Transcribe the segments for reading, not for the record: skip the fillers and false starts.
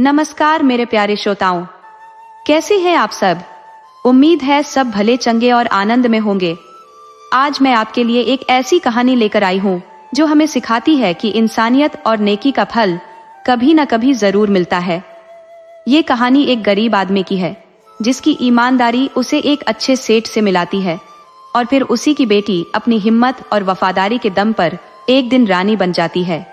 नमस्कार मेरे प्यारे श्रोताओं, कैसे हैं आप सब। उम्मीद है सब भले चंगे और आनंद में होंगे। आज मैं आपके लिए एक ऐसी कहानी लेकर आई हूँ जो हमें सिखाती है कि इंसानियत और नेकी का फल कभी न कभी जरूर मिलता है। ये कहानी एक गरीब आदमी की है जिसकी ईमानदारी उसे एक अच्छे सेठ से मिलाती है और फिर उसी की बेटी अपनी हिम्मत और वफादारी के दम पर एक दिन रानी बन जाती है।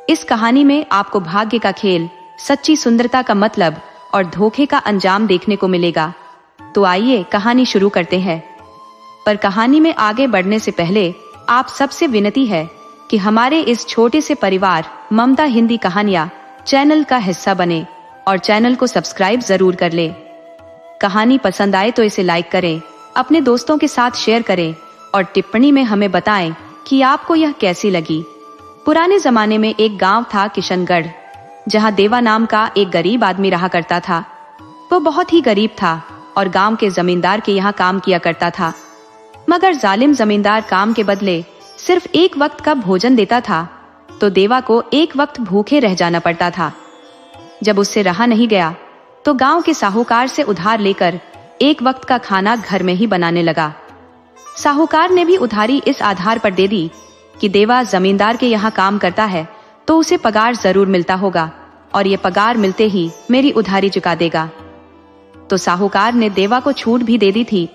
इस कहानी में आपको भाग्य का खेल, सच्ची सुंदरता का मतलब और धोखे का अंजाम देखने को मिलेगा। तो आइए कहानी शुरू करते हैं। पर कहानी में आगे बढ़ने से पहले आप सबसे विनती है कि हमारे इस छोटे से परिवार ममता हिंदी कहानियां चैनल का हिस्सा बने और चैनल को सब्सक्राइब जरूर कर ले। कहानी पसंद आए तो इसे लाइक करें, अपने दोस्तों के साथ शेयर करें और टिप्पणी में हमें बताएं कि आपको यह कैसी लगी। पुराने जमाने में एक गांव था किशनगढ़, जहां देवा नाम का एक गरीब आदमी रहा करता था। वो बहुत ही गरीब था और गांव के जमींदार के यहाँ काम किया करता था, मगर जालिम जमींदार काम के बदले सिर्फ एक वक्त का भोजन देता था, तो देवा को एक वक्त भूखे रह जाना पड़ता था। जब उससे रहा नहीं गया तो गांव के साहूकार से उधार लेकर एक वक्त का खाना घर में ही बनाने लगा। साहूकार ने भी उधारी इस आधार पर दे दी कि देवा जमींदार के यहाँ काम करता है तो उसे पगार जरूर मिलता होगा और ये पगार मिलते ही मेरी उधारी चुका देगा। तो साहूकार ने देवा को छूट भी दे दी थी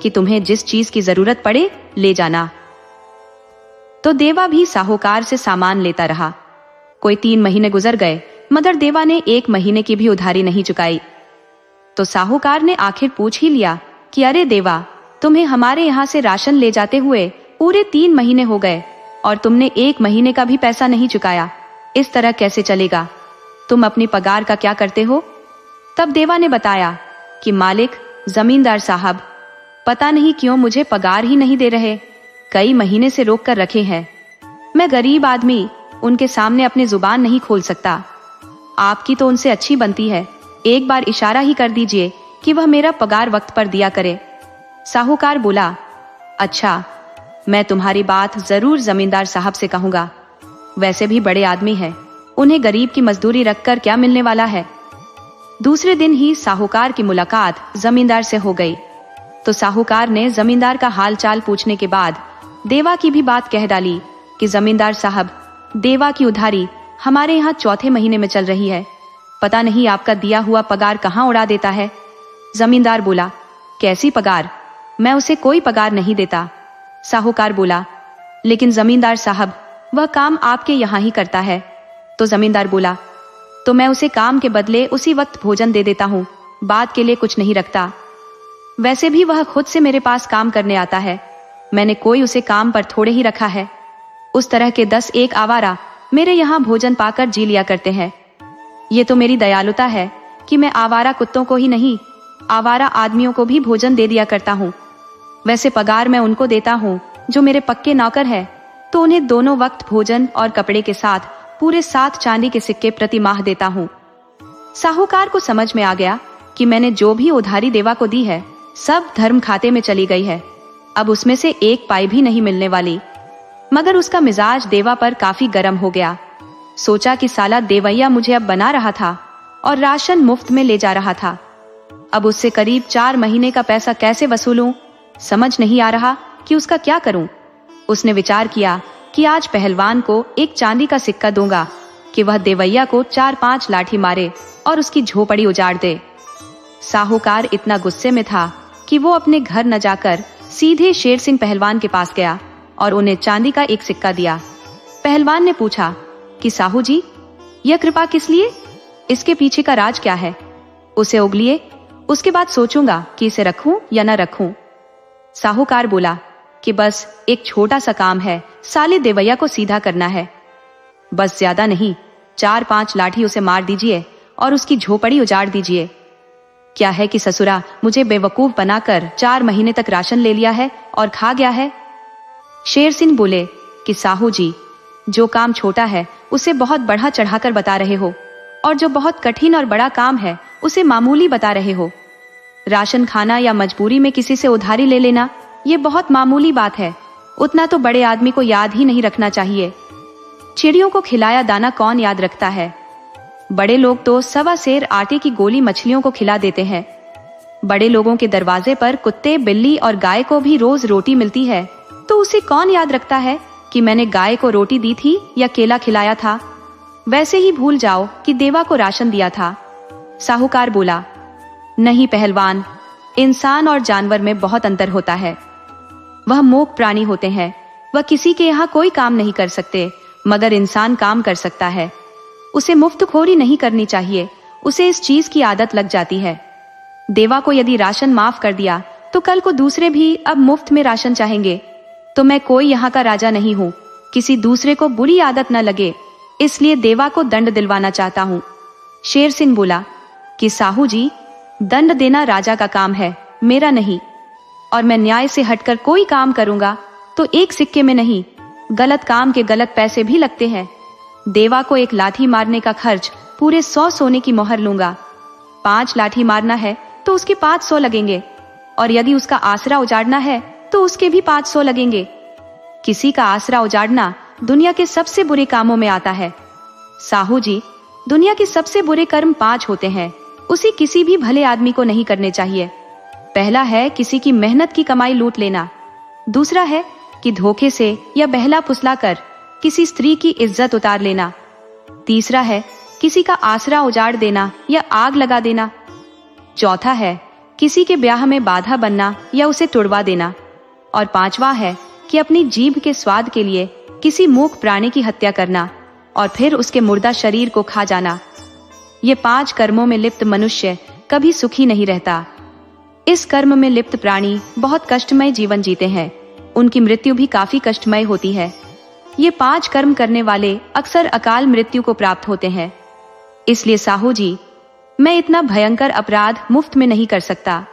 कि तुम्हें जिस चीज की जरूरत पड़े ले जाना। तो देवा भी साहूकार से सामान लेता रहा। कोई 3 महीने गुजर गए मगर देवा ने 1 महीने की भी उधारी नहीं चुकाई। तो साहूकार ने आखिर पूछ ही लिया कि अरे देवा, तुम्हें हमारे यहाँ से राशन ले जाते हुए पूरे 3 महीने हो गए और तुमने 1 महीने का भी पैसा नहीं चुकाया। इस तरह कैसे चलेगा? तुम अपनी पगार का क्या करते हो? तब देवा ने बताया कि मालिक, जमींदार साहब, पता नहीं क्यों मुझे पगार ही नहीं दे रहे, कई महीने से रोक कर रखे हैं। मैं गरीब आदमी उनके सामने अपनी जुबान नहीं खोल सकता। आपकी तो उनसे अच्छी बनती है, एक बार इशारा ही कर दीजिए कि वह मेरा पगार वक्त पर दिया करे। साहूकार बोला, अच्छा, मैं तुम्हारी बात जरूर जमींदार साहब से कहूंगा। वैसे भी बड़े आदमी हैं, उन्हें गरीब की मजदूरी रखकर क्या मिलने वाला है। दूसरे दिन ही साहूकार की मुलाकात जमींदार से हो गई। तो साहूकार ने जमींदार का हाल चाल पूछने के बाद देवा की भी बात कह डाली कि जमींदार साहब, देवा की उधारी हमारे यहाँ 4थे महीने में चल रही है, पता नहीं आपका दिया हुआ पगार कहाँ उड़ा देता है। जमींदार बोला, कैसी पगार? मैं उसे कोई पगार नहीं देता। साहूकार बोला, लेकिन जमींदार साहब, वह काम आपके यहाँ ही करता है। तो जमींदार बोला, तो मैं उसे काम के बदले उसी वक्त भोजन दे देता हूँ, बाद के लिए कुछ नहीं रखता। वैसे भी वह खुद से मेरे पास काम करने आता है, मैंने कोई उसे काम पर थोड़े ही रखा है। उस तरह के 10-1 आवारा मेरे यहाँ भोजन पाकर जी लिया करते हैं। ये तो मेरी दयालुता है कि मैं आवारा कुत्तों को ही नहीं, आवारा आदमियों को भी भोजन दे दिया करता हूँ। वैसे पगार मैं उनको देता हूँ जो मेरे पक्के नौकर है, तो उन्हें दोनों वक्त भोजन और कपड़े के साथ पूरे 7 चांदी के सिक्के प्रति माह देता हूँ। साहूकार को समझ में आ गया कि मैंने जो भी उधारी देवा को दी है सब धर्म खाते में चली गई है, अब उसमें से 1 पाई भी नहीं मिलने वाली। मगर उसका मिजाज देवा पर काफी गर्म हो गया। सोचा कि साला देवैया मुझे अब बना रहा था और राशन मुफ्त में ले जा रहा था। अब उससे करीब 4 महीने का पैसा कैसे वसूलूं, समझ नहीं आ रहा कि उसका क्या करूं। उसने विचार किया कि आज पहलवान को एक चांदी का सिक्का दूंगा कि वह देवैया को 4-5 लाठी मारे और उसकी झोपड़ी उजाड़ दे। साहूकार इतना गुस्से में था कि वो अपने घर न जाकर सीधे शेर सिंह पहलवान के पास गया और उन्हें चांदी का एक सिक्का दिया। पहलवान ने पूछा कि साहू जी, यह कृपा किस लिए? इसके पीछे का राज क्या है? उसे उगलिए, उसके बाद सोचूंगा कि इसे रखूं या न रखूं। साहूकार बोला कि बस एक छोटा सा काम है, साले देवैया को सीधा करना है। बस ज्यादा नहीं, 4-5 लाठी उसे मार दीजिए और उसकी झोपड़ी उजाड़ दीजिए। क्या है कि ससुरा मुझे बेवकूफ बनाकर 4 महीने तक राशन ले लिया है और खा गया है। शेर सिंह बोले कि साहू जी, जो काम छोटा है उसे बहुत बढ़ा चढ़ाकर बता रहे हो और जो बहुत कठिन और बड़ा काम है उसे मामूली बता रहे हो। राशन खाना या मजबूरी में किसी से उधारी ले लेना ये बहुत मामूली बात है, उतना तो बड़े आदमी को याद ही नहीं रखना चाहिए। चिड़ियों को खिलाया दाना कौन याद रखता है। बड़े लोग तो 1.25 सेर आटे की गोली मछलियों को खिला देते हैं। बड़े लोगों के दरवाजे पर कुत्ते, बिल्ली और गाय को भी रोज रोटी मिलती है, तो उसे कौन याद रखता है कि मैंने गाय को रोटी दी थी या केला खिलाया था। वैसे ही भूल जाओ कि देवा को राशन दिया था। साहूकार बोला, नहीं पहलवान, इंसान और जानवर में बहुत अंतर होता है। वह मूक प्राणी होते हैं, वह किसी के यहाँ कोई काम नहीं कर सकते, मगर इंसान काम कर सकता है। उसे मुफ्तखोरी नहीं करनी चाहिए, उसे इस चीज की आदत लग जाती है। देवा को यदि राशन माफ कर दिया तो कल को दूसरे भी अब मुफ्त में राशन चाहेंगे। तो मैं कोई यहाँ का राजा नहीं हूँ, किसी दूसरे को बुरी आदत न लगे, इसलिए देवा को दंड दिलवाना चाहता हूँ। शेर सिंह बोला कि साहू जी, दंड देना राजा का काम है, मेरा नहीं, और मैं न्याय से हटकर कोई काम करूंगा तो एक सिक्के में नहीं, गलत काम के गलत पैसे भी लगते हैं। देवा को एक लाठी मारने का खर्च पूरे 100 सोने की मोहर लूंगा। 5 लाठी मारना है तो उसके 500 लगेंगे, और यदि उसका आसरा उजाड़ना है तो उसके भी 500 लगेंगे। किसी का आसरा उजाड़ना दुनिया के सबसे बुरे कामों में आता है। साहू जी, दुनिया के सबसे बुरे कर्म 5 होते हैं, उसे किसी भी भले आदमी को नहीं करने चाहिए। पहला है किसी की मेहनत की कमाई लूट लेना। दूसरा है कि धोखे से या बहला फुसला कर किसी स्त्री की इज्जत उतार लेना। तीसरा है किसी का आसरा उजाड़ देना या आग लगा देना। चौथा है किसी के ब्याह में बाधा बनना या उसे तुड़वा देना। और 5वां है कि अपनी जीभ के स्वाद के लिए किसी मूक प्राणी की हत्या करना और फिर उसके मुर्दा शरीर को खा जाना। ये 5 कर्मों में लिप्त मनुष्य कभी सुखी नहीं रहता। इस कर्म में लिप्त प्राणी बहुत कष्टमय जीवन जीते हैं, उनकी मृत्यु भी काफी कष्टमय होती है। ये 5 कर्म करने वाले अक्सर अकाल मृत्यु को प्राप्त होते हैं। इसलिए साहू जी, मैं इतना भयंकर अपराध मुफ्त में नहीं कर सकता।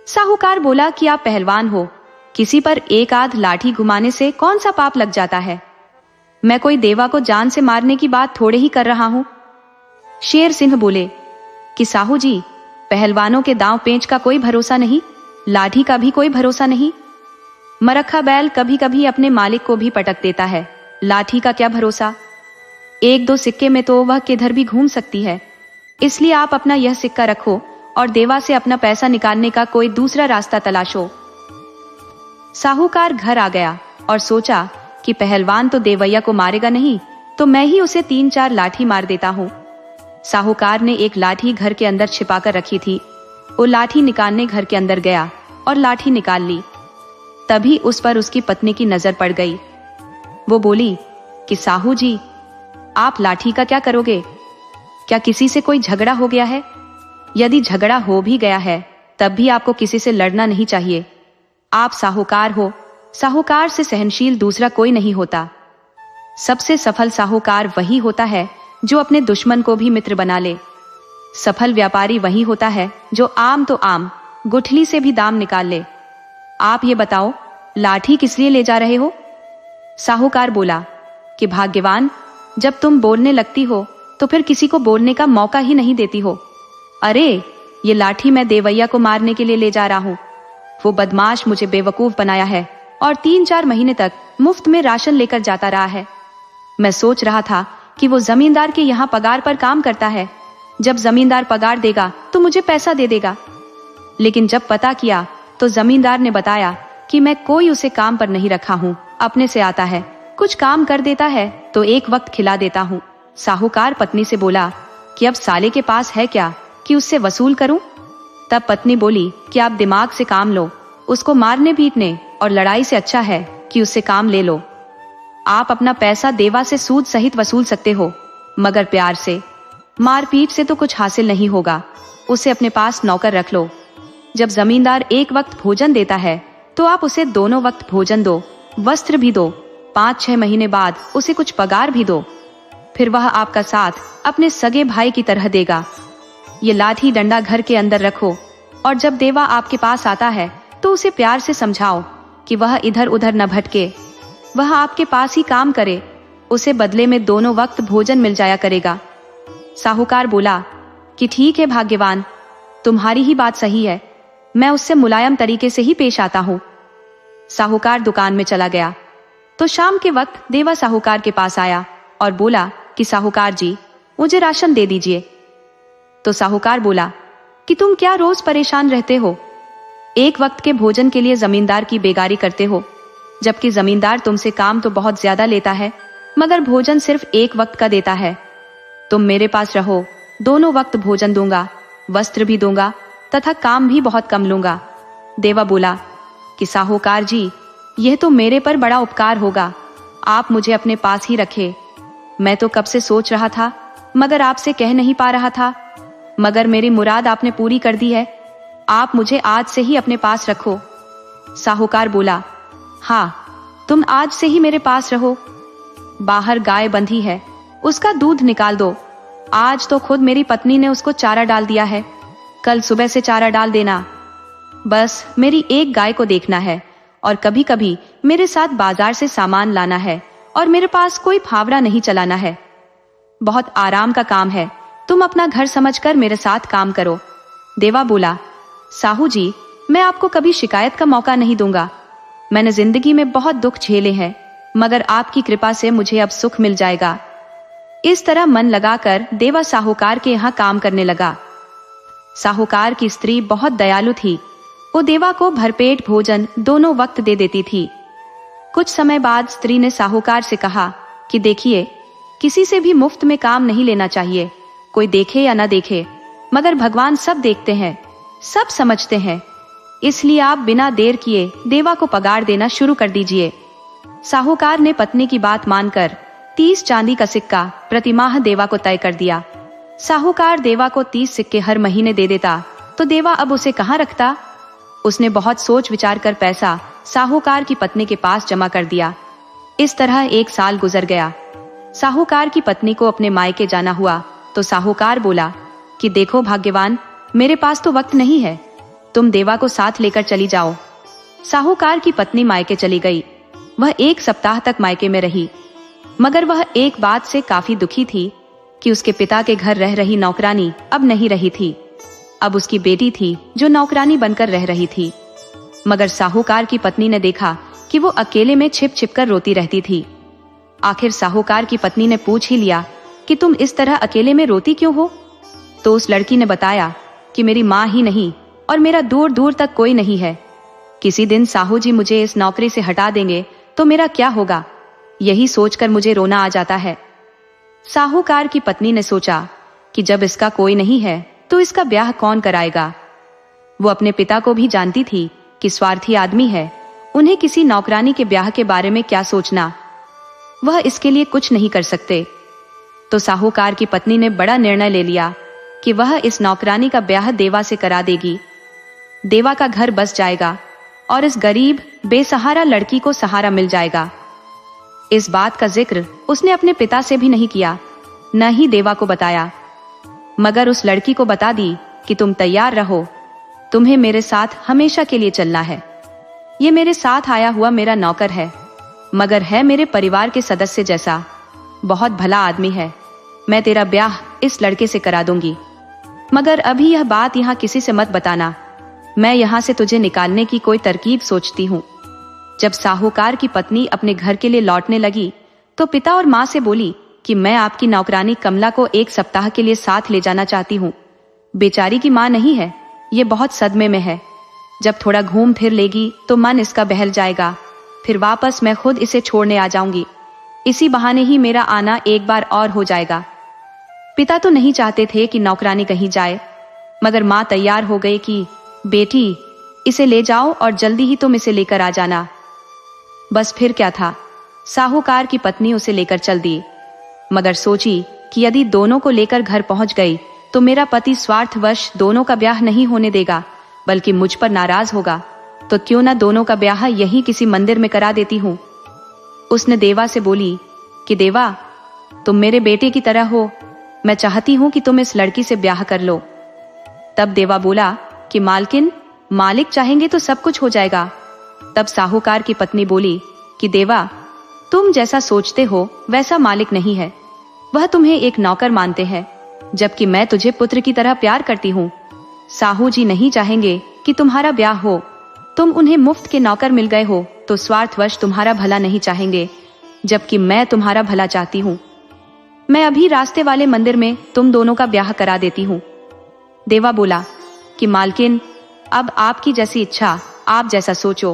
साहूकार बोला कि आप पहलवान हो, किसी पर एक आध लाठी घुमाने से कौन सा पाप लग जाता है। मैं कोई देवा को जान से मारने की बात थोड़े ही कर रहा हूं। शेर सिंह बोले कि साहू जी, पहलवानों के दांव पेंच का कोई भरोसा नहीं, लाठी का भी कोई भरोसा नहीं। मरखा बैल कभी कभी अपने मालिक को भी पटक देता है, लाठी का क्या भरोसा। 1-2 सिक्के में तो वह किधर भी घूम सकती है। इसलिए आप अपना यह सिक्का रखो और देवा से अपना पैसा निकालने का कोई दूसरा रास्ता तलाशो। साहूकार घर आ गया और सोचा कि पहलवान तो देवैया को मारेगा नहीं, तो मैं ही उसे 3-4 लाठी मार देता हूँ। साहूकार ने एक लाठी घर के अंदर छिपाकर रखी थी। वो लाठी निकालने घर के अंदर गया और लाठी निकाल ली। तभी उस पर उसकी पत्नी की नजर पड़ गई। वो बोली कि साहू जी, आप लाठी का क्या करोगे? क्या किसी से कोई झगड़ा हो गया है? यदि झगड़ा हो भी गया है तब भी आपको किसी से लड़ना नहीं चाहिए। आप साहूकार हो, साहूकार से सहनशील दूसरा कोई नहीं होता। सबसे सफल साहूकार वही होता है जो अपने दुश्मन को भी मित्र बना ले। सफल व्यापारी वही होता है जो आम तो आम, गुठली से भी दाम निकाल ले। आप ये बताओ, लाठी किस लिए ले जा रहे हो? साहूकार बोला कि भाग्यवान, जब तुम बोलने लगती हो तो फिर किसी को बोलने का मौका ही नहीं देती हो। अरे, ये लाठी मैं देवैया को मारने के लिए ले जा रहा हूँ। वो बदमाश मुझे बेवकूफ बनाया है और 3-4 महीने तक मुफ्त में राशन लेकर जाता रहा है। मैं सोच रहा था कि वो जमींदार के यहाँ पगार पर काम करता है, जब जमींदार पगार देगा तो मुझे पैसा दे देगा। लेकिन जब पता किया तो जमींदार ने बताया कि मैं कोई उसे काम पर नहीं रखा हूँ, अपने से आता है, कुछ काम कर देता है तो एक वक्त खिला देता हूँ। साहूकार पत्नी से बोला कि अब साले के पास है क्या कि उससे वसूल करूं? तब पत्नी बोली कि आप दिमाग से काम लो, उसको मारने पीटने और लड़ाई से अच्छा है कि उससे काम ले लो। आप अपना पैसा देवा से सूद सहित वसूल सकते हो, मगर प्यार से, मारपीट से तो कुछ हासिल नहीं होगा। उसे अपने पास नौकर रख लो। जब जमींदार एक वक्त भोजन देता है तो आप उसे दोनों वक्त भोजन दो, वस्त्र भी दो, 5-6 महीने बाद उसे कुछ पगार भी दो। फिर वह आपका साथ अपने सगे भाई की तरह देगा। ये लाठी डंडा घर के अंदर रखो और जब देवा आपके पास आता है तो उसे प्यार से समझाओ कि वह इधर उधर न भटके, वह आपके पास ही काम करे, उसे बदले में दोनों वक्त भोजन मिल जाया करेगा। साहूकार बोला कि ठीक है भाग्यवान, तुम्हारी ही बात सही है, मैं उससे मुलायम तरीके से ही पेश आता हूँ। साहूकार दुकान में चला गया तो शाम के वक्त देवा साहूकार के पास आया और बोला कि साहूकार जी, मुझे राशन दे दीजिए। तो साहूकार बोला कि तुम क्या रोज परेशान रहते हो, एक वक्त के भोजन के लिए जमींदार की बेगारी करते हो, जबकि जमींदार तुमसे काम तो बहुत ज्यादा लेता है मगर भोजन सिर्फ एक वक्त का देता है। तुम मेरे पास रहो, दोनों वक्त भोजन दूंगा, वस्त्र भी दूंगा तथा काम भी बहुत कम लूंगा। देवा बोला कि साहूकार जी, यह तो मेरे पर बड़ा उपकार होगा, आप मुझे अपने पास ही रखे। मैं तो कब से सोच रहा था मगर आपसे कह नहीं पा रहा था, मगर मेरी मुराद आपने पूरी कर दी है, आप मुझे आज से ही अपने पास रखो। साहूकार बोला, हाँ, तुम आज से ही मेरे पास रहो। बाहर गाय बंधी है, उसका दूध निकाल दो। आज तो खुद मेरी पत्नी ने उसको चारा डाल दिया है, कल सुबह से चारा डाल देना। बस मेरी एक गाय को देखना है और कभी कभी मेरे साथ बाजार से सामान लाना है और मेरे पास कोई फावड़ा नहीं चलाना है। बहुत आराम का काम है, तुम अपना घर समझकर मेरे साथ काम करो। देवा बोला, साहू जी, मैं आपको कभी शिकायत का मौका नहीं दूंगा। मैंने जिंदगी में बहुत दुख झेले हैं मगर आपकी कृपा से मुझे अब सुख मिल जाएगा। इस तरह मन लगाकर देवा साहूकार के यहाँ काम करने लगा। साहूकार की स्त्री बहुत दयालु थी, वो देवा को भरपेट भोजन दोनों वक्त दे देती थी। कुछ समय बाद स्त्री ने साहूकार से कहा कि देखिए, किसी से भी मुफ्त में काम नहीं लेना चाहिए, कोई देखे या ना देखे, मगर भगवान सब देखते हैं, सब समझते हैं, इसलिए आप बिना देर किए देवा को पगार देना शुरू कर दीजिए। साहूकार ने पत्नी की बात मानकर 30 चांदी का सिक्का प्रतिमाह देवा को तय कर दिया। साहूकार देवा को 30 सिक्के हर महीने दे देता तो देवा अब उसे कहाँ रखता। उसने बहुत सोच विचार कर पैसा साहूकार की पत्नी के पास जमा कर दिया। इस तरह 1 साल गुजर गया। साहूकार की पत्नी को अपने मायके जाना हुआ तो साहूकार बोला कि देखो भाग्यवान, मेरे पास तो वक्त नहीं है, तुम देवा को साथ लेकर चली जाओ। साहूकार की पत्नी मायके चली गई। वह 1 सप्ताह तक मायके में रही, मगर वह एक बात से काफी दुखी थी कि उसके पिता के घर रह रही नौकरानी अब नहीं रही थी। अब उसकी बेटी थी जो नौकरानी बनकर रह रही थी। मगर साहूकार की पत्नी ने देखा कि वो अकेले में छिप छिप कर रोती रहती थी। आखिर साहूकार की पत्नी ने पूछ ही लिया कि तुम इस तरह अकेले में रोती क्यों हो? तो उस लड़की ने बताया कि मेरी माँ ही नहीं और मेरा दूर दूर तक कोई नहीं है। किसी दिन साहू जी मुझे इस नौकरी से हटा देंगे तो मेरा क्या होगा, यही सोचकर मुझे रोना आ जाता है। साहूकार की पत्नी ने सोचा कि जब इसका कोई नहीं है तो इसका ब्याह कौन कराएगा। वो अपने पिता को भी जानती थी कि स्वार्थी आदमी है, उन्हें किसी नौकरानी के ब्याह के बारे में क्या सोचना, वह इसके लिए कुछ नहीं कर सकते। तो साहूकार की पत्नी ने बड़ा निर्णय ले लिया कि वह इस नौकरानी का ब्याह देवा से करा देगी। देवा का घर बस जाएगा और इस गरीब बेसहारा लड़की को सहारा मिल जाएगा। इस बात का जिक्र उसने अपने पिता से भी नहीं किया, न ही देवा को बताया, मगर उस लड़की को बता दी कि तुम तैयार रहो, तुम्हें मेरे साथ हमेशा के लिए चलना है। ये मेरे साथ आया हुआ मेरा नौकर है, मगर है मेरे परिवार के सदस्य जैसा, बहुत भला आदमी है। मैं तेरा ब्याह इस लड़के से करा दूंगी, मगर अभी यह बात यहाँ किसी से मत बताना। मैं यहाँ से तुझे निकालने की कोई तरकीब सोचती हूँ। जब साहूकार की पत्नी अपने घर के लिए लौटने लगी तो पिता और माँ से बोली कि मैं आपकी नौकरानी कमला को 1 सप्ताह के लिए साथ ले जाना चाहती हूँ। बेचारी की माँ नहीं है, ये बहुत सदमे में है। जब थोड़ा घूम फिर लेगी तो मन इसका बहल जाएगा, फिर वापस मैं खुद इसे छोड़ने आ जाऊंगी। इसी बहाने ही मेरा आना एक बार और हो जाएगा। पिता तो नहीं चाहते थे कि नौकरानी कहीं जाए, मगर माँ तैयार हो गई कि बेटी, इसे ले जाओ और जल्दी ही तुम इसे लेकर आ जाना। बस फिर क्या था, साहूकार की पत्नी उसे लेकर चल दी, मगर सोची कि यदि दोनों को लेकर घर पहुंच गई तो मेरा पति स्वार्थवश दोनों का ब्याह नहीं होने देगा, बल्कि मुझ पर नाराज होगा, तो क्यों ना दोनों का ब्याह यहीं किसी मंदिर में करा देती हूँ। उसने देवा से बोली कि देवा, तुम मेरे बेटे की तरह हो, मैं चाहती हूँ कि तुम इस लड़की से ब्याह कर लो। तब देवा बोला कि मालकिन, मालिक चाहेंगे तो सब कुछ हो जाएगा। तब साहूकार की पत्नी बोली कि देवा, तुम जैसा सोचते हो वैसा मालिक नहीं है, वह तुम्हें एक नौकर मानते हैं, जबकि मैं तुझे पुत्र की तरह प्यार करती हूँ। साहू जी नहीं चाहेंगे कि तुम्हारा ब्याह हो, तुम उन्हें मुफ्त के नौकर मिल गए हो तो स्वार्थवश तुम्हारा भला नहीं चाहेंगे, जबकि मैं तुम्हारा भला चाहती हूँ। मैं अभी रास्ते वाले मंदिर में तुम दोनों का ब्याह करा देती हूँ। देवा बोला कि मालकिन, अब आपकी जैसी इच्छा, आप जैसा सोचो।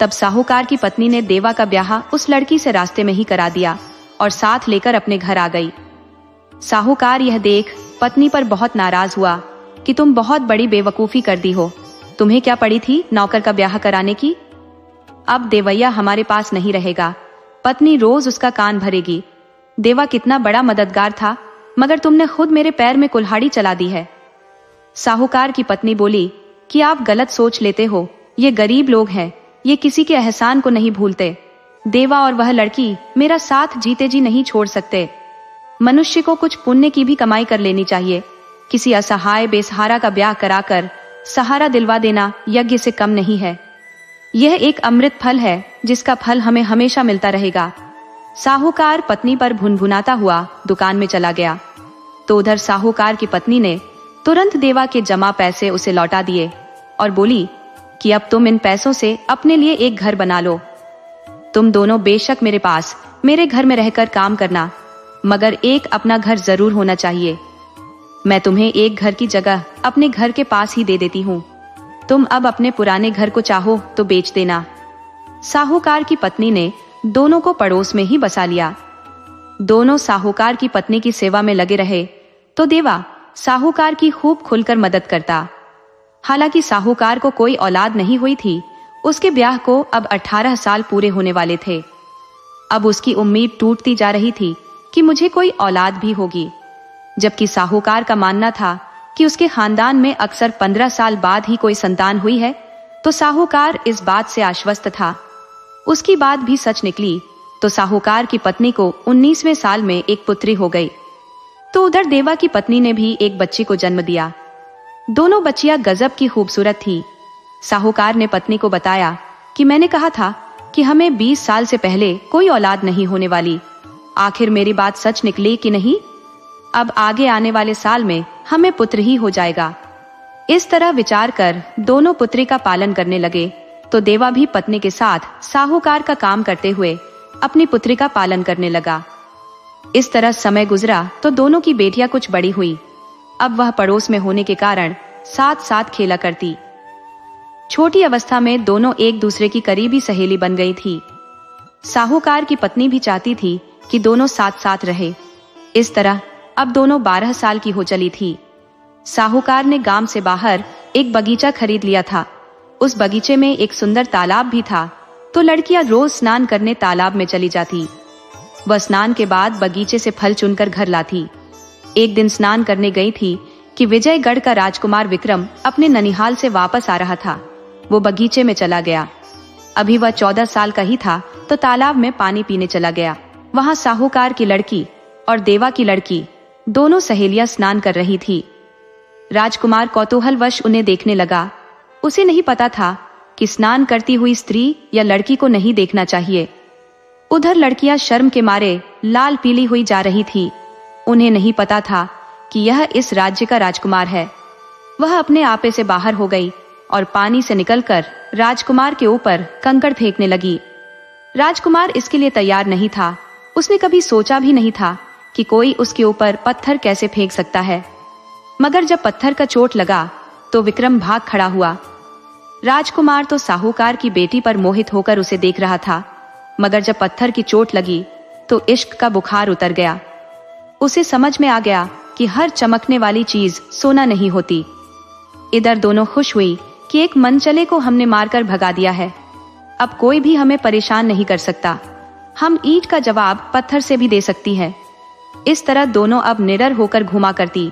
तब साहूकार की पत्नी ने देवा का ब्याह उस लड़की से रास्ते में ही करा दिया और साथ लेकर अपने घर आ गई। साहूकार यह देख पत्नी पर बहुत नाराज हुआ कि तुम बहुत बड़ी बेवकूफी कर दी हो। तुम्हें क्या पड़ी थी नौकर का ब्याह कराने की? अब देवैया हमारे पास नहीं रहेगा, पत्नी रोज उसका कान भरेगी। देवा कितना बड़ा मददगार था, मगर तुमने खुद मेरे पैर में कुल्हाड़ी चला दी है। साहूकार की पत्नी बोली कि आप गलत सोच लेते हो, ये गरीब लोग हैं, ये किसी के एहसान को नहीं भूलते। देवा और वह लड़की मेरा साथ जीते जी नहीं छोड़ सकते। मनुष्य को कुछ पुण्य की भी कमाई कर लेनी चाहिए। किसी असहाय बेसहारा का ब्याह कराकर सहारा दिलवा देना यज्ञ से कम नहीं है। यह एक अमृत फल है जिसका फल हमें हमेशा मिलता रहेगा। साहूकार पत्नी पर भुनभुनाता हुआ दुकान में चला गया तो उधर साहूकार की पत्नी ने तुरंत देवा के जमा पैसे उसे लौटा दिए और बोली कि अब तुम इन पैसों से अपने लिए एक घर बना लो। तुम दोनों बेशक मेरे पास मेरे घर में रहकर काम करना, मगर एक अपना घर जरूर होना चाहिए। मैं तुम्हें एक घर की जगह अपने घर के पास ही दे देती हूँ। तुम अब अपने पुराने घर को चाहो तो बेच देना। साहूकार की पत्नी ने दोनों को पड़ोस में ही बसा लिया। दोनों साहूकार की पत्नी की सेवा में लगे रहे तो देवा साहूकार की खूब खुलकर मदद करता। हालांकि साहूकार को कोई औलाद नहीं हुई थी, उसके ब्याह को अब 18 साल पूरे होने वाले थे। अब उसकी उम्मीद टूटती जा रही थी कि मुझे कोई औलाद भी होगी, जबकि साहूकार का मानना था कि उसके खानदान में अक्सर 15 साल बाद ही कोई संतान हुई है। तो साहूकार इस बात से आश्वस्त था। उसकी बात भी सच निकली तो साहूकार की पत्नी को 19वें साल में एक पुत्री हो गई। तो उधर देवा की पत्नी ने भी एक बच्ची को जन्म दिया। दोनों बच्चियां गजब की खूबसूरत थी। साहूकार ने पत्नी को बताया कि मैंने कहा था कि हमें 20 साल से पहले कोई औलाद नहीं होने वाली। आखिर मेरी बात सच निकली कि नहीं? अब आगे आने वाले साल में हमें पुत्र ही हो जाएगा। इस तरह विचार कर दोनों पुत्री का पालन करने लगे तो देवा भी पत्नी के साथ साहूकार का काम करते हुए अपनी पुत्री का पालन करने लगा। इस तरह समय गुजरा तो दोनों की बेटियां कुछ बड़ी हुई। अब वह पड़ोस में होने के कारण साथ साथ खेला करती। छोटी अवस्था में दोनों एक दूसरे की करीबी सहेली बन गई थी। साहूकार की पत्नी भी चाहती थी कि दोनों साथ साथ रहे। इस तरह अब दोनों 12 साल की हो चली थी। साहूकार ने गांव से बाहर एक बगीचा खरीद लिया था। उस बगीचे में एक सुंदर तालाब भी था, तो लड़कियां रोज स्नान करने तालाब में चली जाती। वह स्नान के बाद बगीचे से फल चुनकर घर लाती। एक दिन स्नान करने गई थी कि विजयगढ़ का राजकुमार विक्रम अपने ननिहाल से वापस आ रहा था। वो बगीचे में चला गया। अभी वह 14 साल का ही था तो तालाब में पानी पीने चला गया। वहां साहूकार की लड़की और देवा की लड़की दोनों सहेलियां स्नान कर रही थी। राजकुमार कौतूहलवश उन्हें देखने लगा। उसे नहीं पता था कि स्नान करती हुई स्त्री या लड़की को नहीं देखना चाहिए। उधर लड़कियां शर्म के मारे लाल पीली हुई जा रही थी। उन्हें नहीं पता था कि यह इस राज्य का राजकुमार है। वह अपने आपे से बाहर हो गई और पानी से निकलकर राजकुमार के ऊपर कंकड़ फेंकने लगी। राजकुमार इसके लिए तैयार नहीं था। उसने कभी सोचा भी नहीं था कि कोई उसके ऊपर पत्थर कैसे फेंक सकता है। मगर जब पत्थर का चोट लगा तो विक्रम भाग खड़ा हुआ। राजकुमार तो साहूकार की बेटी पर मोहित होकर उसे देख रहा था, मगर जब पत्थर की चोट लगी तो इश्क का बुखार उतर गया। उसे समझ में आ गया कि हर चमकने वाली चीज सोना नहीं होती। इधर दोनों खुश हुई कि एक मनचले को हमने मारकर भगा दिया है। अब कोई भी हमें परेशान नहीं कर सकता। हम ईंट का जवाब पत्थर से भी दे सकती है। इस तरह दोनों अब निडर होकर घुमा करती।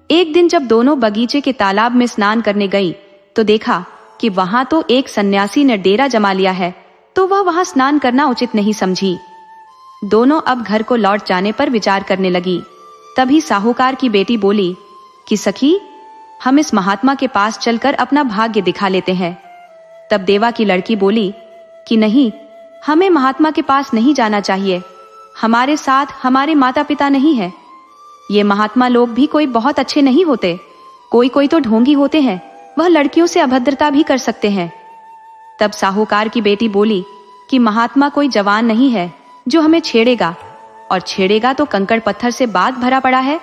एक दिन जब दोनों बगीचे के तालाब में स्नान करने गई तो देखा कि वहां तो एक सन्यासी ने डेरा जमा लिया है, तो वह वहां स्नान करना उचित नहीं समझी। दोनों अब घर को लौट जाने पर विचार करने लगी। तभी साहूकार की बेटी बोली कि सखी, हम इस महात्मा के पास चलकर अपना भाग्य दिखा लेते हैं। तब देवा की लड़की बोली कि नहीं, हमें महात्मा के पास नहीं जाना चाहिए। हमारे साथ हमारे माता पिता नहीं है। ये महात्मा लोग भी कोई बहुत अच्छे नहीं होते। कोई कोई तो ढोंगी होते हैं, वह लड़कियों से अभद्रता भी कर सकते हैं। तब साहूकार की बेटी बोली कि महात्मा कोई जवान नहीं है जो हमें छेड़ेगा। और छेड़ेगा तो कंकड़ पत्थर से बाग भरा पड़ा है।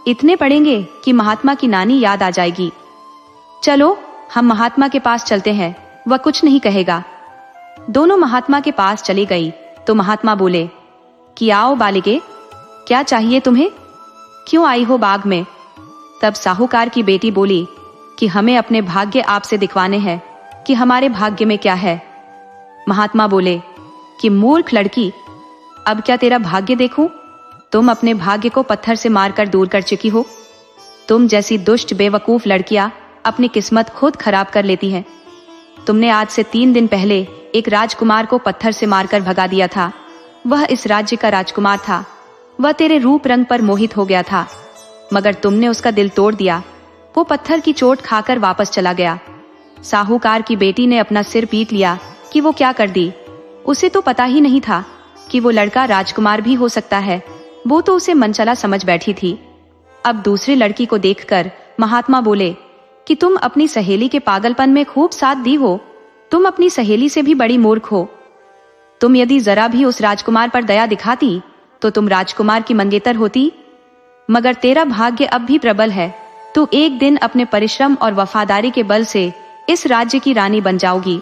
इतने पड़ेंगे कि महात्मा की नानी याद आ जाएगी। चलो हम महात्मा के पास चलते हैं, वह कुछ नहीं कहेगा। दोनों महात्मा के पास चली गई तो महात्मा बोले कि आओ बालिके, क्या चाहिए तुम्हें, क्यों आई हो बाग में? तब साहूकार की बेटी बोली कि हमें अपने भाग्य आपसे दिखवाने हैं कि हमारे भाग्य में क्या है। महात्मा बोले कि मूर्ख लड़की, अब क्या तेरा भाग्य देखूं? तुम अपने भाग्य को पत्थर से मारकर दूर कर चुकी हो। तुम जैसी दुष्ट बेवकूफ लड़कियां अपनी किस्मत खुद खराब कर लेती हैं। तुमने आज से 3 दिन पहले एक राजकुमार को पत्थर से मारकर भगा दिया था। वह इस राज्य का राजकुमार था। वह तेरे रूप रंग पर मोहित हो गया था, मगर तुमने उसका दिल तोड़ दिया। वो पत्थर की चोट खाकर वापस चला गया। साहूकार की बेटी ने अपना सिर पीट लिया कि वो क्या कर दी। उसे तो पता ही नहीं था कि वो लड़का राजकुमार भी हो सकता है। वो तो उसे मनचला समझ बैठी थी। अब दूसरी लड़की को देखकर महात्मा बोले कि तुम अपनी सहेली के पागलपन में खूब साथ दी हो। तुम अपनी सहेली से भी बड़ी मूर्ख हो। तुम यदि जरा भी उस राजकुमार पर दया दिखाती तो तुम राजकुमार की मंगेतर होती। मगर तेरा भाग्य अब भी प्रबल है। तू एक दिन अपने परिश्रम और वफादारी के बल से इस राज्य की रानी बन जाओगी,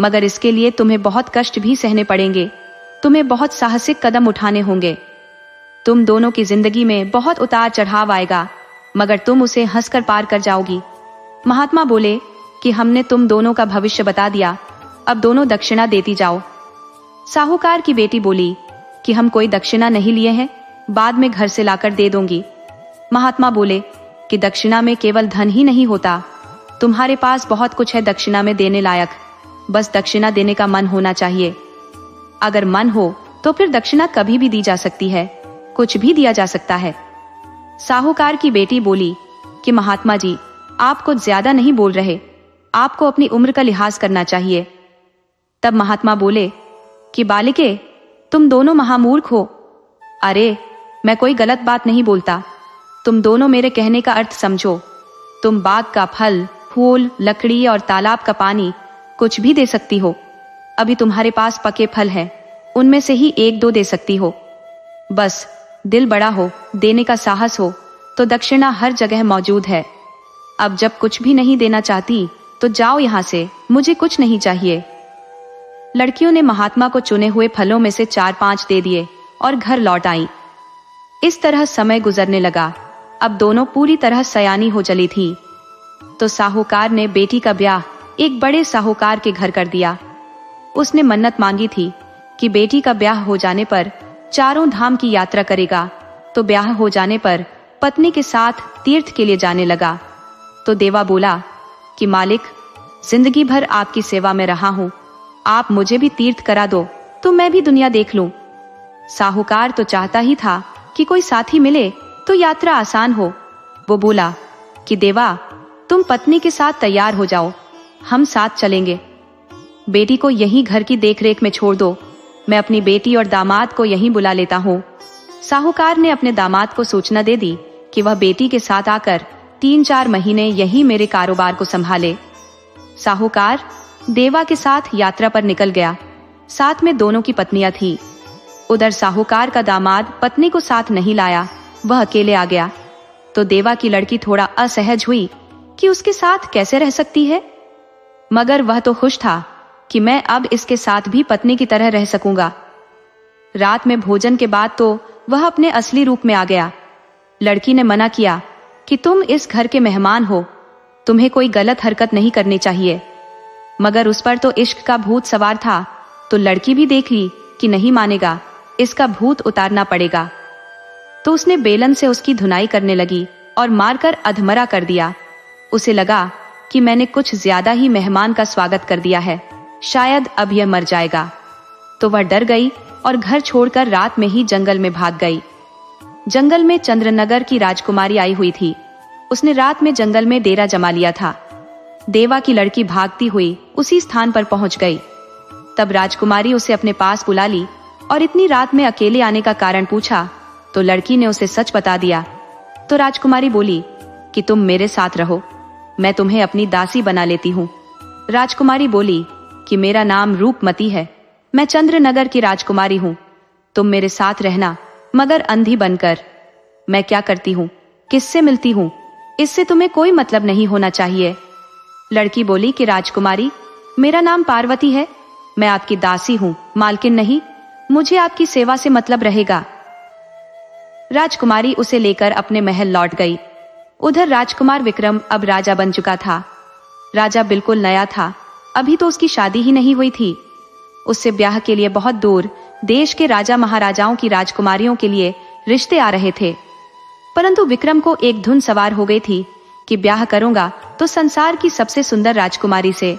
मगर इसके लिए तुम्हें बहुत कष्ट भी सहने पड़ेंगे। तुम्हें बहुत साहसिक कदम उठाने होंगे। तुम दोनों की जिंदगी में बहुत उतार चढ़ाव आएगा, मगर तुम उसे हंसकर पार कर जाओगी। महात्मा बोले कि हमने तुम दोनों का भविष्य बता दिया, अब दोनों दक्षिणा देती जाओ। साहूकार की बेटी बोली कि हम कोई दक्षिणा नहीं लिए हैं, बाद में घर से लाकर दे दूंगी। महात्मा बोले कि दक्षिणा में केवल धन ही नहीं होता, तुम्हारे पास बहुत कुछ है दक्षिणा में देने लायक। बस दक्षिणा देने का मन होना चाहिए। अगर मन हो तो फिर दक्षिणा कभी भी दी जा सकती है, कुछ भी दिया जा सकता है। साहूकार की बेटी बोली कि महात्मा जी, आप कुछ ज्यादा नहीं बोल रहे, आपको अपनी उम्र का लिहाज करना चाहिए। तब महात्मा बोले कि बालिके, तुम दोनों महामूर्ख हो। अरे मैं कोई गलत बात नहीं बोलता, तुम दोनों मेरे कहने का अर्थ समझो। तुम बाग का फल, फूल, लकड़ी और तालाब का पानी कुछ भी दे सकती हो। अभी तुम्हारे पास पके फल हैं, उनमें से ही 1-2 दे सकती हो। बस दिल बड़ा हो, देने का साहस हो, तो दक्षिणा हर जगह मौजूद है। अब जब कुछ भी नहीं देना चाहती तो जाओ यहाँ से, मुझे कुछ नहीं चाहिए। लड़कियों ने महात्मा को चुने हुए फलों में से 4-5 दे दिए और घर लौट आई। इस तरह समय गुजरने लगा। अब दोनों पूरी तरह सयानी हो चली थी। तो साहूकार ने बेटी का ब्याह एक बड़े साहूकार के घर कर दिया। उसने मन्नत मांगी थी कि बेटी का ब्याह हो जाने पर 4 धाम की यात्रा करेगा। तो ब्याह हो जाने पर पत्नी के साथ तीर्थ के लिए जाने लगा। तो देवा बोला कि मालिक, जिंदगी भर आपकी सेवा में रहा हूं, आप मुझे भी तीर्थ करा दो तो मैं भी दुनिया देख लूं। साहूकार तो चाहता ही था कि कोई साथी मिले तो यात्रा आसान हो। वो बोला कि देवा, तुम पत्नी के साथ तैयार हो जाओ, हम साथ चलेंगे। बेटी को यहीं घर की देखरेख में छोड़ दो, मैं अपनी बेटी और दामाद को यहीं बुला लेता हूँ। साहूकार ने अपने दामाद को सूचना दे दी कि वह बेटी के साथ आकर 3-4 महीने यहीं मेरे कारोबार को संभाले। साहूकार देवा के साथ यात्रा पर निकल गया। साथ में दोनों की पत्नियां थी। उधर साहूकार का दामाद पत्नी को साथ नहीं लाया, वह अकेले आ गया। तो देवा की लड़की थोड़ा असहज हुई कि उसके साथ कैसे रह सकती है, मगर वह तो खुश था कि मैं अब इसके साथ भी पत्नी की तरह रह सकूंगा। रात में भोजन के बाद तो वह अपने असली रूप में आ गया। लड़की ने मना किया कि तुम इस घर के मेहमान हो, तुम्हें कोई गलत हरकत नहीं करनी चाहिए। मगर उस पर तो इश्क का भूत सवार था। तो लड़की भी देख ली कि नहीं मानेगा, इसका भूत उतारना पड़ेगा। तो उसने बेलन से उसकी धुनाई करने लगी और मारकर अधमरा कर दिया। उसे लगा कि मैंने कुछ ज्यादा ही मेहमान का स्वागत कर दिया है, शायद अब यह मर जाएगा। तो वह डर गई और घर छोड़कर रात में ही जंगल में भाग गई। जंगल में चंद्रनगर की राजकुमारी आई हुई थी। उसने रात में जंगल में डेरा जमा लिया था। देवा की लड़की भागती हुई उसी स्थान पर पहुंच गई। तब राजकुमारी उसे अपने पास बुला ली और इतनी रात में अकेले आने का कारण पूछा। तो लड़की ने उसे सच बता दिया। तो राजकुमारी बोली कि तुम मेरे साथ रहो, मैं तुम्हें अपनी दासी बना लेती हूँ। राजकुमारी बोली कि मेरा नाम रूपमती है, मैं चंद्रनगर की राजकुमारी हूँ, तुम मेरे साथ रहना, मगर अंधी बनकर। मैं क्या करती हूँ, किससे मिलती हूँ, इससे तुम्हें कोई मतलब नहीं होना चाहिए। लड़की बोली कि राजकुमारी, मेरा नाम पार्वती है, मैं आपकी दासी हूँ, मालकिन नहीं। मुझे आपकी सेवा से मतलब रहेगा। राजकुमारी उसे लेकर अपने महल लौट गई। उधर राजकुमार विक्रम अब राजा बन चुका था। राजा बिल्कुल नया था, अभी तो उसकी शादी ही नहीं हुई थी। उससे ब्याह के लिए बहुत दूर देश के राजा महाराजाओं की राजकुमारियों के लिए रिश्ते आ रहे थे। परंतु विक्रम को एक धुन सवार हो गई थी कि ब्याह करूंगा तो संसार की सबसे सुंदर राजकुमारी से।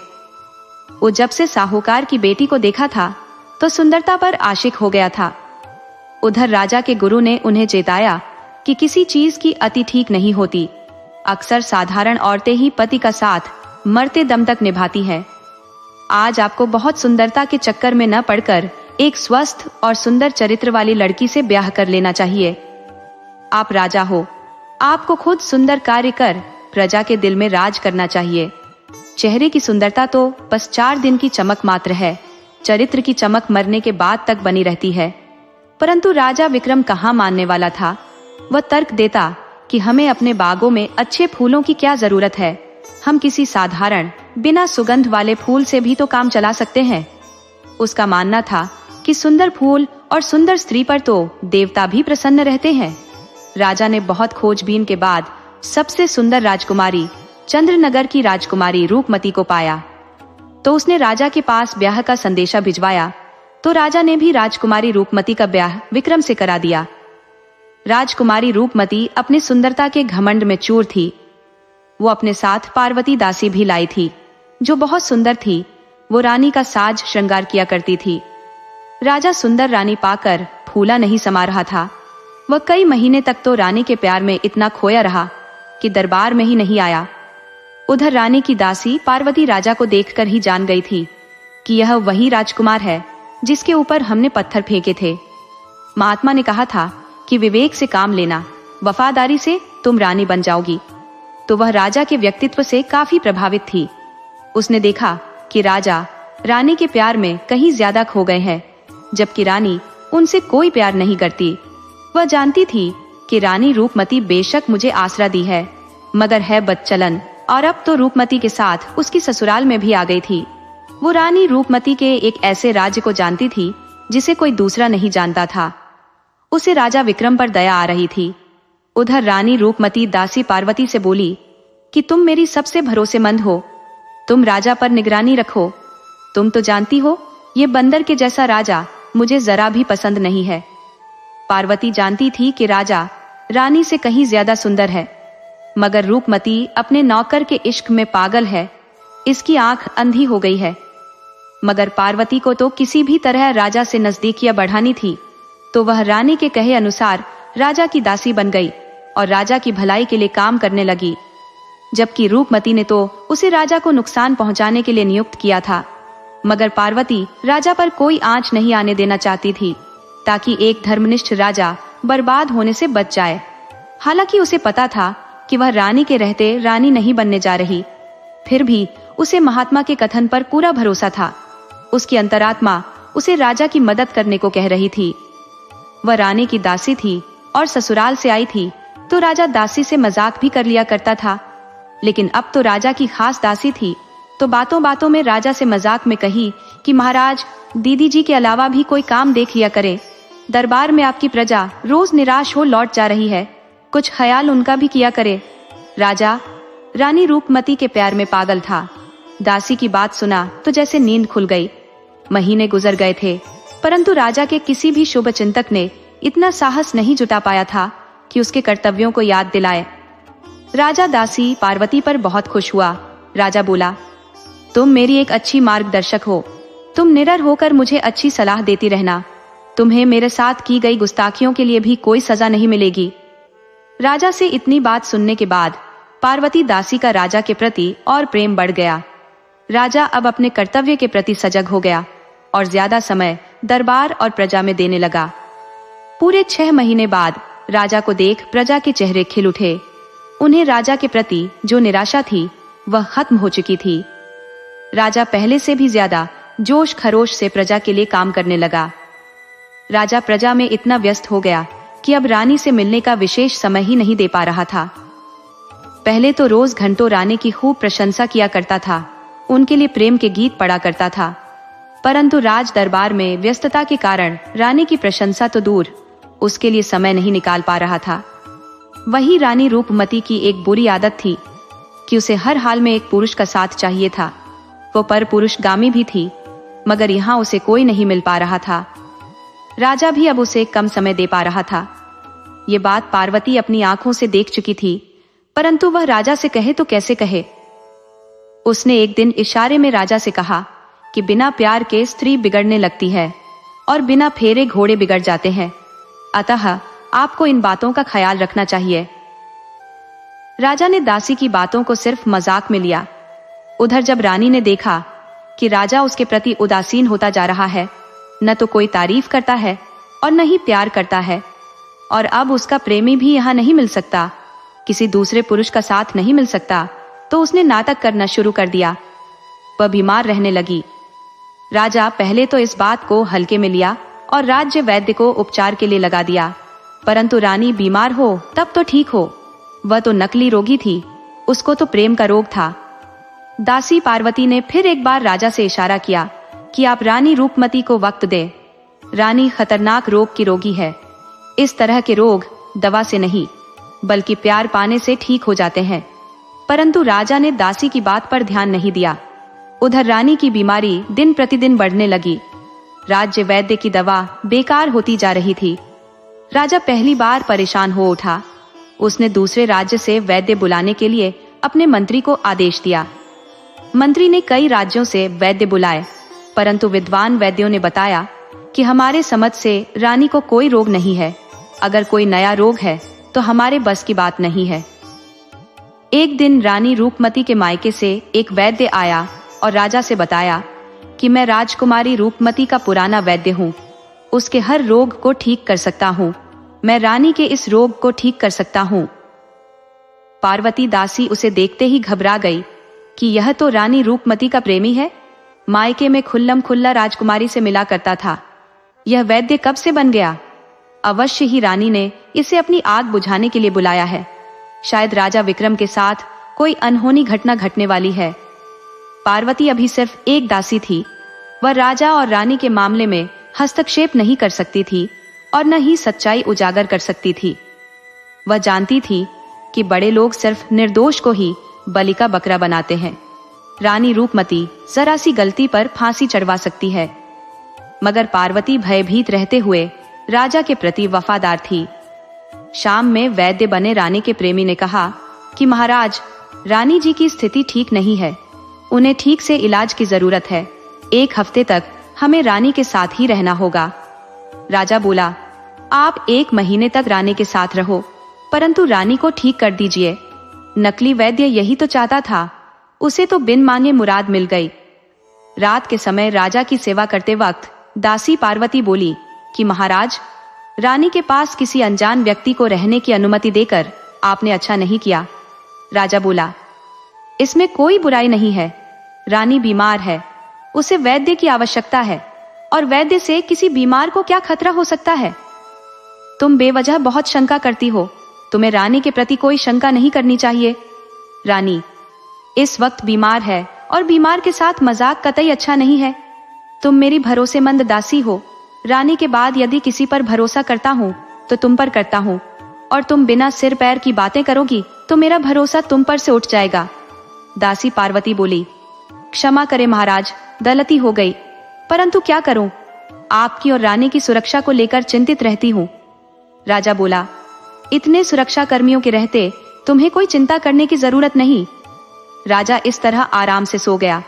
वो जब से साहूकार की बेटी को देखा था तो सुंदरता पर आशिक हो गया था। उधर राजा के गुरु ने उन्हें चेताया कि किसी चीज की अति ठीक नहीं होती। अक्सर साधारण औरतें ही पति का साथ मरते दम तक निभाती हैं। आज आपको बहुत सुंदरता के चक्कर में न पड़कर एक स्वस्थ और सुंदर चरित्र वाली लड़की से ब्याह कर लेना चाहिए। आप राजा हो, आपको खुद सुंदर कार्य कर प्रजा के दिल में राज करना चाहिए। चेहरे की सुंदरता तो बस 4 दिन की चमक मात्र है, चरित्र की चमक मरने के बाद तक बनी रहती है। परंतु राजा विक्रम कहाँ मानने वाला था। वह तर्क देता कि हमें अपने बागों में अच्छे फूलों की क्या जरूरत है, हम किसी साधारण बिना सुगंध वाले फूल से भी तो काम चला सकते हैं। उसका मानना था कि सुंदर फूल और सुंदर स्त्री पर तो देवता भी प्रसन्न रहते हैं। राजा ने बहुत खोजबीन के बाद सबसे सुंदर राजकुमारी चंद्रनगर की राजकुमारी रूपमती को पाया, तो उसने राजा के पास ब्याह का संदेशा भिजवाया। तो राजा ने भी राजकुमारी रूपमती का ब्याह विक्रम से करा दिया। राजकुमारी रूपमती अपने सुंदरता के घमंड में चूर थी। वो अपने साथ पार्वती दासी भी लाई थी, जो बहुत सुंदर थी। वो रानी का साज श्रृंगार किया करती थी। राजा सुंदर रानी पाकर फूला नहीं समा रहा था। वह कई महीने तक तो रानी के प्यार में इतना खोया रहा कि दरबार में ही नहीं आया। उधर रानी की दासी पार्वती राजा को देखकर ही जान गई थी कि यह वही राजकुमार है जिसके ऊपर हमने पत्थर फेंके थे। महात्मा ने कहा था कि विवेक से काम लेना, वफादारी से तुम रानी बन जाओगी। तो वह राजा के व्यक्तित्व से काफी प्रभावित थी। उसने देखा कि राजा रानी के प्यार में कहीं ज्यादा खो गए हैं, जबकि रानी उनसे कोई प्यार नहीं करती। वह जानती थी कि रानी रूपमती बेशक मुझे आसरा दी है, मगर है बदचलन, और अब तो रूपमती के साथ उसकी ससुराल में भी आ गई थी। वो रानी रूपमती के एक ऐसे राज्य को जानती थी जिसे कोई दूसरा नहीं जानता था। उसे राजा विक्रम पर दया आ रही थी। उधर रानी रूपमती दासी पार्वती से बोली कि तुम मेरी सबसे भरोसेमंद हो, तुम राजा पर निगरानी रखो। तुम तो जानती हो ये बंदर के जैसा राजा मुझे जरा भी पसंद नहीं है। पार्वती जानती थी कि राजा रानी से कहीं ज्यादा सुंदर है, मगर रूपमती अपने नौकर के इश्क में पागल है, इसकी आंख अंधी हो गई है। मगर पार्वती को तो किसी भी तरह राजा से नजदीकियां बढ़ानी थी, तो वह रानी के कहे अनुसार राजा की दासी बन गई और राजा की भलाई के लिए काम करने लगी। जबकि रूपमती ने तो उसे राजा को नुकसान पहुंचाने के लिए नियुक्त किया था। मगर पार्वती राजा पर कोई आंच नहीं आने देना चाहती थी, ताकि एक धर्मनिष्ठ राजा बर्बाद होने से बच जाए। हालांकि उसे पता था कि वह रानी के रहते रानी नहीं बनने जा रही, फिर भी उसे महात्मा के कथन पर पूरा भरोसा था। उसकी अंतरात्मा उसे राजा की मदद करने को कह रही थी। वह रानी की दासी थी और ससुराल से आई थी, तो राजा दासी से मजाक भी कर लिया करता था। लेकिन अब तो राजा की खास दासी थी, तो बातों बातों में राजा से मजाक में कही कि महाराज, दीदी जी के अलावा भी कोई काम देख लिया करे। दरबार में आपकी प्रजा रोज निराश हो लौट जा रही है, कुछ ख्याल उनका भी किया करे। राजा रानी रूपमती के प्यार में पागल था। दासी की बात सुना तो जैसे नींद खुल गई। महीने गुजर गए थे, परंतु राजा के किसी भी शुभ चिंतक ने इतना साहस नहीं जुटा पाया था कि उसके कर्तव्यों को याद दिलाए। राजा दासी पार्वती पर बहुत खुश हुआ। राजा बोला, तुम मेरी एक अच्छी मार्गदर्शक हो, तुम निडर होकर मुझे अच्छी सलाह देती रहना। तुम्हें मेरे साथ की गई गुस्ताखियों के लिए भी कोई सजा नहीं मिलेगी। राजा से इतनी बात सुनने के बाद पार्वती दासी का राजा के प्रति और प्रेम बढ़ गया। राजा अब अपने कर्तव्य के प्रति सजग हो गया और ज्यादा समय दरबार और प्रजा में देने लगा। पूरे 6 महीने बाद राजा को देख प्रजा के चेहरे खिल उठे। उन्हें राजा के प्रति जो निराशा थी वह खत्म हो चुकी थी। राजा पहले से भी ज्यादा जोश खरोश से प्रजा के लिए काम करने लगा। राजा प्रजा में इतना व्यस्त हो गया कि अब रानी से मिलने का विशेष समय ही नहीं दे पा रहा था। पहले तो रोज घंटों रानी की खूब प्रशंसा किया करता था, उनके लिए प्रेम के गीत पढ़ा करता था, परंतु राज दरबार में व्यस्तता के कारण रानी की प्रशंसा तो दूर, उसके लिए समय नहीं निकाल पा रहा था। वही रानी रूपमती की एक बुरी आदत थी कि उसे हर हाल में एक पुरुष का साथ चाहिए था। वो पर पुरुषगामी भी थी, मगर यहाँ उसे कोई नहीं मिल पा रहा था। राजा भी अब उसे कम समय दे पा रहा था। ये बात पार्वती अपनी आंखों से देख चुकी थी, परंतु वह राजा से कहे तो कैसे कहे। उसने एक दिन इशारे में राजा से कहा कि बिना प्यार के स्त्री बिगड़ने लगती है और बिना फेरे घोड़े बिगड़ जाते हैं, अतः आपको इन बातों का ख्याल रखना चाहिए। राजा ने दासी की बातों को सिर्फ मजाक में लिया। उधर जब रानी ने देखा कि राजा उसके प्रति उदासीन होता जा रहा है, न तो कोई तारीफ करता है और न ही प्यार करता है, और अब उसका प्रेमी भी यहाँ नहीं मिल सकता, किसी दूसरे पुरुष का साथ नहीं मिल सकता, तो उसने नाटक करना शुरू कर दिया। वह बीमार रहने लगी। राजा पहले तो इस बात को हल्के में लिया और राज्य वैद्य को उपचार के लिए लगा दिया, परंतु रानी बीमार हो तब तो ठीक हो, वह तो नकली रोगी थी, उसको तो प्रेम का रोग था। दासी पार्वती ने फिर एक बार राजा से इशारा किया कि आप रानी रूपमती को वक्त दें। रानी खतरनाक रोग की रोगी है। इस तरह के रोग दवा से नहीं बल्कि प्यार पाने से ठीक हो जाते हैं। परंतु राजा ने दासी की बात पर ध्यान नहीं दिया। उधर रानी की बीमारी दिन प्रतिदिन बढ़ने लगी। राज्य वैद्य की दवा बेकार होती जा रही थी। राजा पहली बार परेशान हो उठा। उसने दूसरे राज्य से वैद्य बुलाने के लिए अपने मंत्री को आदेश दिया। मंत्री ने कई राज्यों से वैद्य बुलाए, परंतु विद्वान वैद्यों ने बताया कि हमारे समझ से रानी को कोई रोग नहीं है। अगर कोई नया रोग है तो हमारे बस की बात नहीं है। एक दिन रानी रूपमती के मायके से एक वैद्य आया और राजा से बताया कि मैं राजकुमारी रूपमती का पुराना वैद्य हूँ, उसके हर रोग को ठीक कर सकता हूँ, मैं रानी के इस रोग को ठीक कर सकता हूँ। पार्वती दासी उसे देखते ही घबरा गई कि यह तो रानी रूपमती का प्रेमी है, मायके में खुल्लम खुल्ला राजकुमारी से मिला करता था, यह वैद्य कब से बन गया? अवश्य ही रानी ने इसे अपनी आग बुझाने के लिए बुलाया है। शायद राजा विक्रम के साथ कोई अनहोनी घटना घटने वाली है। पार्वती अभी सिर्फ एक दासी थी, वह राजा और रानी के मामले में हस्तक्षेप नहीं कर सकती थी और न ही सच्चाई उजागर कर सकती थी। वह जानती थी कि बड़े लोग सिर्फ निर्दोष को ही बलि का बकरा बनाते हैं। रानी रूपमती जरा सी गलती पर फांसी चढ़वा सकती है, मगर पार्वती भयभीत रहते हुए राजा के प्रति वफादार थी। शाम में वैद्य बने रानी के प्रेमी ने कहा कि महाराज, रानी जी की स्थिति ठीक नहीं है, उन्हें ठीक से इलाज की जरूरत है। 1 हफ्ते तक हमें रानी के साथ ही रहना होगा। राजा बोला, आप 1 महीने तक रानी के साथ रहो, परंतु रानी को ठीक कर दीजिए। नकली वैद्य यही तो चाहता था, उसे तो बिन मांगे मुराद मिल गई। रात के समय राजा की सेवा करते वक्त दासी पार्वती बोली कि महाराज, रानी के पास किसी अनजान व्यक्ति को रहने की अनुमति देकर आपने अच्छा नहीं किया। राजा बोला, इसमें कोई बुराई नहीं है, रानी बीमार है, उसे वैद्य की आवश्यकता है, और वैद्य से किसी बीमार को क्या खतरा हो सकता है? तुम बेवजह बहुत शंका करती हो, तुम्हें रानी के प्रति कोई शंका नहीं करनी चाहिए। रानी इस वक्त बीमार है और बीमार के साथ मजाक कतई अच्छा नहीं है। तुम मेरी भरोसेमंद दासी हो, रानी के बाद यदि किसी पर भरोसा करता हूँ तो तुम पर करता हूँ, और तुम बिना सिर पैर की बातें करोगी तो मेरा भरोसा तुम पर से उठ जाएगा। दासी पार्वती बोली, क्षमा करें महाराज, गलती हो गई, परंतु क्या करूं, आपकी और रानी की सुरक्षा को लेकर चिंतित रहती हूँ। राजा बोला, इतने सुरक्षा कर्मियों के रहते तुम्हें कोई चिंता करने की जरूरत नहीं। राजा इस तरह आराम से सो गया।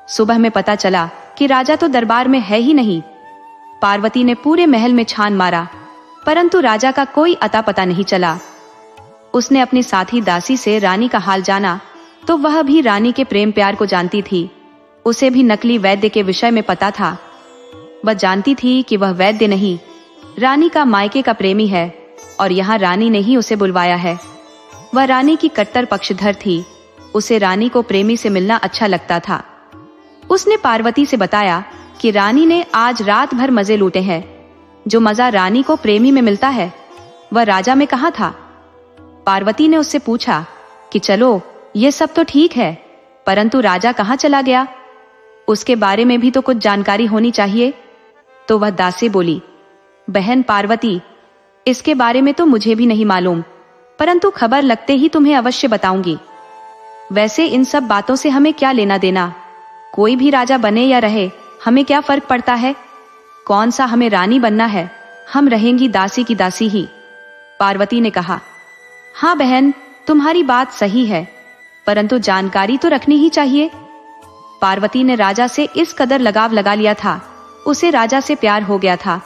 सुबह में पता चला कि राजा तो दरबार में है ही नहीं। पार्वती ने पूरे महल में छान मारा, परंतु राजा का कोई अता पता नहीं चला। उसने अपनी साथी दासी से रानी का हाल जाना, तो वह भी रानी के प्रेम प्यार को जानती थी। उसे भी नकली वैद्य के विषय में पता था। वह जानती थी कि वह वैद्य नहीं, रानी का मायके का प्रेमी है, और यहाँ रानी ने ही उसे बुलवाया है। वह रानी की कट्टर पक्षधर थी, उसे रानी को प्रेमी से मिलना अच्छा लगता था। उसने पार्वती से बताया कि रानी ने आज रात भर मजे लूटे हैं। जो मजा रानी को प्रेमी में मिलता है, वह राजा में कहाँ था? पार्वती ने उससे पूछा कि चलो ये सब तो ठीक है, परंतु राजा कहाँ चला गया? उसके बारे में भी तो कुछ जानकारी होनी चाहिए। तो वह दासी बोली, बहन पार्वती, इसके बारे में तो मुझे भी नहीं मालूम, परंतु खबर लगते ही तुम्हें अवश्य बताऊंगी। वैसे इन सब बातों से हमें क्या लेना देना? कोई भी राजा बने या रहे, हमें क्या फर्क पड़ता है? कौन सा हमें रानी बनना है? हम रहेंगी दासी की दासी ही। पार्वती ने कहा, हाँ बहन, तुम्हारी बात सही है, परंतु जानकारी तो रखनी ही चाहिए। पार्वती ने राजा से इस कदर लगाव लगा लिया था, उसे राजा से प्यार हो गया था,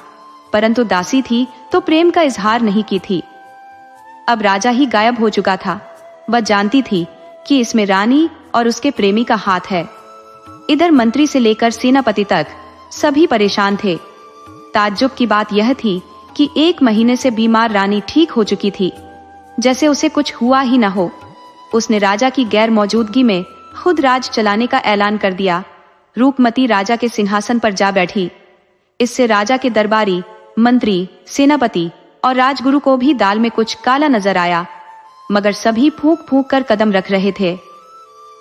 परंतु दासी थी तो प्रेम का इजहार नहीं की थी। अब राजा ही गायब हो चुका था। वह जानती थी कि इसमें रानी और उसके प्रेमी का हाथ है। इधर मंत्री से लेकर सेनापति तक सभी परेशान थे। ताज्जुब की बात यह थी कि 1 महीने से बीमार रानी ठीक हो चुकी थी, जैसे उसे कुछ हुआ ही न हो। उसने राजा की गैर मौजूदगी में खुद राज चलाने का ऐलान कर दिया। रूपमती राजा के सिंहासन पर जा बैठी। इससे राजा के दरबारी, मंत्री, सेनापति और राजगुरु को भी दाल में कुछ काला नजर आया, मगर सभी फूंक फूंक कर कदम रख रहे थे।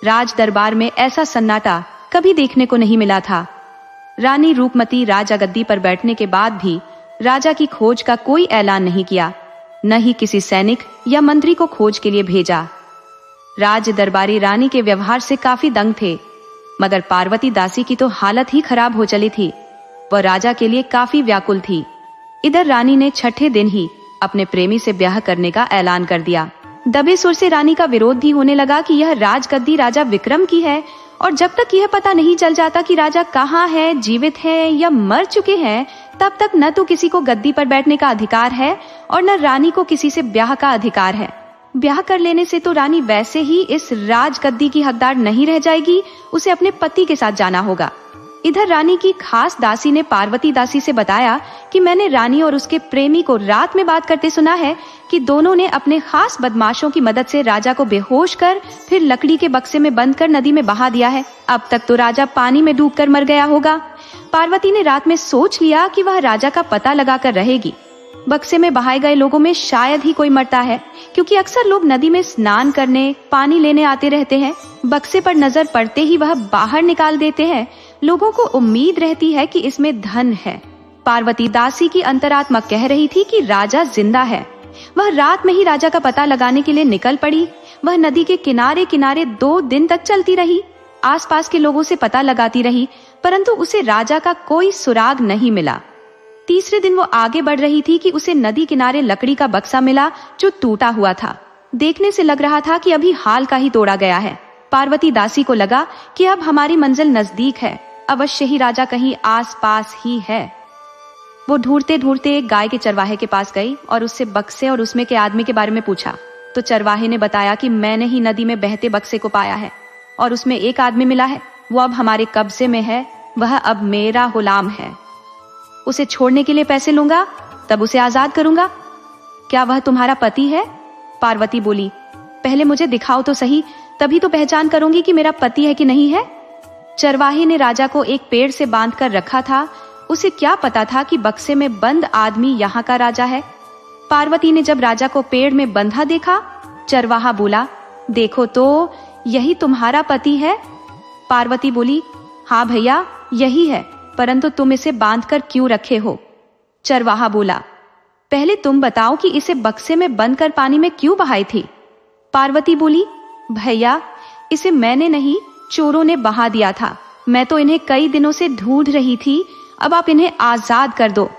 राज दरबार में ऐसा सन्नाटा कभी देखने को नहीं मिला था। रानी रूपमती राजा गद्दी पर बैठने के बाद भी राजा की खोज का कोई ऐलान नहीं किया, न ही किसी सैनिक या मंत्री को खोज के लिए भेजा। राज दरबारी रानी के व्यवहार से काफी दंग थे, मगर पार्वती दासी की तो हालत ही खराब हो चली थी। वह राजा के लिए काफी व्याकुल थी। इधर रानी ने छठे दिन ही अपने प्रेमी से ब्याह करने का ऐलान कर दिया। दबे सुर से रानी का विरोध भी होने लगा कि यह राजगद्दी राजा विक्रम की है, और जब तक यह पता नहीं चल जाता कि राजा कहाँ है, जीवित है या मर चुके हैं, तब तक न तो किसी को गद्दी पर बैठने का अधिकार है और न रानी को किसी से ब्याह का अधिकार है। ब्याह कर लेने से तो रानी वैसे ही इस राजगद्दी की हकदार नहीं रह जाएगी, उसे अपने पति के साथ जाना होगा। इधर रानी की खास दासी ने पार्वती दासी से बताया कि मैंने रानी और उसके प्रेमी को रात में बात करते सुना है कि दोनों ने अपने खास बदमाशों की मदद से राजा को बेहोश कर फिर लकड़ी के बक्से में बंद कर नदी में बहा दिया है। अब तक तो राजा पानी में डूबकर मर गया होगा। पार्वती ने रात में सोच लिया कि वह राजा का पता लगाकर रहेगी। बक्से में बहाए गए लोगों में शायद ही कोई मरता है, क्योंकि अक्सर लोग नदी में स्नान करने, पानी लेने आते रहते हैं। बक्से पर नजर पड़ते ही वह बाहर निकाल देते हैं। लोगों को उम्मीद रहती है कि इसमें धन है। पार्वती दासी की अंतरात्मा कह रही थी कि राजा जिंदा है। वह रात में ही राजा का पता लगाने के लिए निकल पड़ी। वह नदी के किनारे किनारे 2 दिन तक चलती रही। आसपास के लोगों से पता लगाती रही, परंतु उसे राजा का कोई सुराग नहीं मिला। तीसरे दिन वो आगे बढ़ रही थी कि उसे नदी किनारे लकड़ी का बक्सा मिला, जो टूटा हुआ था। देखने से लग रहा था कि अभी हाल का ही तोड़ा गया है। पार्वती दासी को लगा कि अब हमारी मंजिल नजदीक है, अवश्य ही राजा कहीं आस पास ही है। वो ढूंढते ढूंढते एक गाय के चरवाहे के पास गई और उससे बक्से और उसमें के आदमी के बारे में पूछा। तो चरवाहे ने बताया कि मैंने ही नदी में बहते बक्से को पाया है और उसमें एक आदमी मिला है। वो अब हमारे कब्जे में है, वह अब मेरा गुलाम है। उसे छोड़ने के लिए पैसे लूंगा, तब उसे आजाद करूंगा। क्या वह तुम्हारा पति है? पार्वती बोली, पहले मुझे दिखाओ तो सही, तभी तो पहचान करूंगी कि मेरा पति है कि नहीं है। चरवाहे ने राजा को एक पेड़ से बांध कर रखा था। उसे क्या पता था कि बक्से में बंद आदमी यहाँ का राजा है। पार्वती ने जब राजा को पेड़ में बंधा देखा, चरवाहा बोला, देखो तो यही तुम्हारा पति है। पार्वती बोली, हाँ भैया यही है, परंतु तुम इसे बांधकर क्यों रखे हो? चरवाहा बोला, पहले तुम बताओ कि इसे बक्से में बंद कर पानी में क्यों बहाई थी? पार्वती बोली, भैया इसे मैंने नहीं, चोरों ने बहा दिया था। मैं तो इन्हें कई दिनों से ढूंढ रही थी, अब आप इन्हें आजाद कर दो।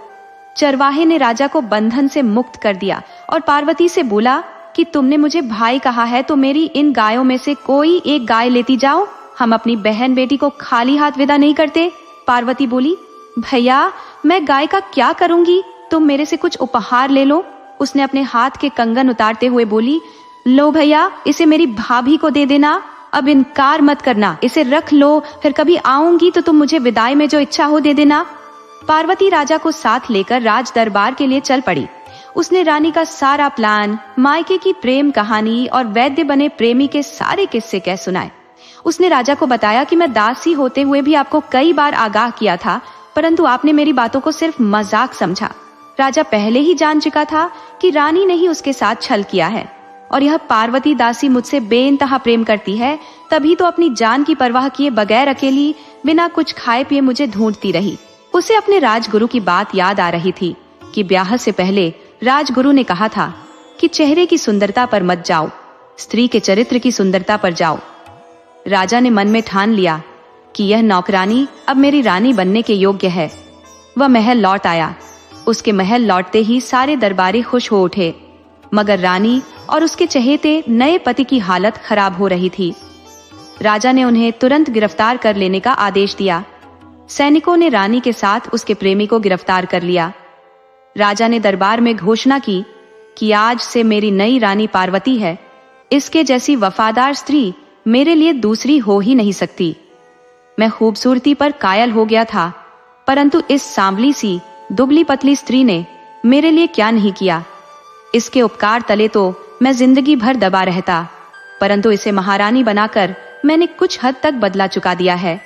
चरवाहे ने राजा को बंधन से मुक्त कर दिया और पार्वती से बोला कि तुमने मुझे भाई कहा है तो मेरी इन गायों में से कोई एक गाय लेती जाओ। हम अपनी बहन बेटी को खाली हाथ विदा नहीं करते। पार्वती बोली, भैया मैं गाय का क्या करूंगी, तुम मेरे से कुछ उपहार ले लो। उसने अपने हाथ के कंगन उतारते हुए बोली, लो भैया इसे मेरी भाभी को दे देना, अब इनकार मत करना, इसे रख लो, फिर कभी आऊंगी तो तुम मुझे विदाई में जो इच्छा हो दे देना। पार्वती राजा को साथ लेकर राज दरबार के लिए चल पड़ी। उसने रानी का सारा प्लान, मायके की प्रेम कहानी और वैद्य बने प्रेमी के सारे किस्से कह सुनाए। उसने राजा को बताया कि मैं दासी होते हुए भी आपको कई बार आगाह किया था, परंतु आपने मेरी बातों को सिर्फ मजाक समझा। राजा पहले ही जान चुका था कि रानी ने ही उसके साथ छल किया है और यह पार्वती दासी मुझसे बेइंतहा प्रेम करती है, तभी तो अपनी जान की परवाह किए बगैर अकेली बिना कुछ खाए पिए मुझे ढूंढती रही। उसे अपने राजगुरु की बात याद आ रही थी कि ब्याह से पहले राजगुरु ने कहा था कि चेहरे की सुंदरता पर मत जाओ, स्त्री के चरित्र की सुंदरता पर जाओ। राजा ने मन में ठान लिया कि यह नौकरानी अब मेरी रानी बनने के योग्य है। वह महल लौट आया। उसके महल लौटते ही सारे दरबारी खुश हो उठे, मगर रानी और उसके चहेते नए पति की हालत खराब हो रही थी। राजा ने उन्हें तुरंत गिरफ्तार कर लेने का आदेश दिया। सैनिकों ने रानी के साथ उसके प्रेमी को गिरफ्तार कर लिया। राजा ने दरबार में घोषणा की कि आज से मेरी नई रानी पार्वती है। इसके जैसी वफादार स्त्री मेरे लिए दूसरी हो ही नहीं सकती। मैं खूबसूरती पर कायल हो गया था, परंतु इस सांवली सी दुबली पतली स्त्री ने मेरे लिए क्या नहीं किया। इसके उपकार तले तो मैं जिंदगी भर दबा रहता, परंतु इसे महारानी बनाकर मैंने कुछ हद तक बदला चुका दिया है।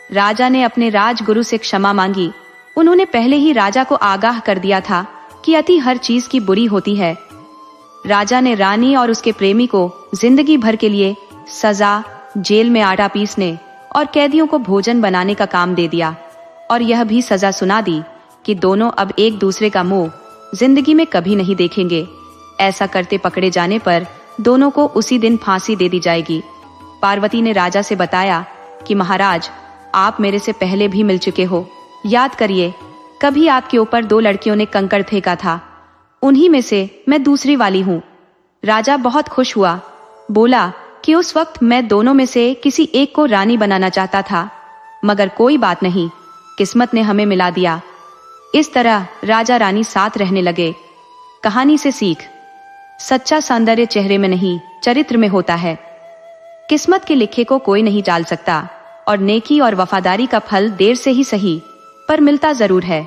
राजा ने अपने राजगुरु से क्षमा मांगी। उन्होंने पहले ही राजा को आगाह कर दिया था कि अति हर चीज की बुरी होती है। राजा ने रानी और उसके प्रेमी को जिंदगी भर के लिए सजा, जेल में आटा पीसने और कैदियों को भोजन बनाने का काम दे दिया और यह भी सजा सुना दी कि दोनों अब एक दूसरे का मुंह जिंदगी में कभी नहीं देखेंगे। ऐसा करते पकड़े जाने पर दोनों को उसी दिन फांसी दे दी जाएगी। पार्वती ने राजा से बताया कि महाराज, आप मेरे से पहले भी मिल चुके हो। याद करिए, कभी आपके ऊपर 2 लड़कियों ने कंकड़ फेंका था, उन्हीं में से मैं दूसरी वाली हूँ। राजा बहुत खुश हुआ, बोला कि उस वक्त मैं दोनों में से किसी एक को रानी बनाना चाहता था, मगर कोई बात नहीं, किस्मत ने हमें मिला दिया। इस तरह राजा रानी साथ रहने लगे। कहानी से सीख, सच्चा सौंदर्य चेहरे में नहीं चरित्र में होता है। किस्मत के लिखे को कोई नहीं टाल सकता और नेकी और वफादारी का फल देर से ही सही पर मिलता जरूर है।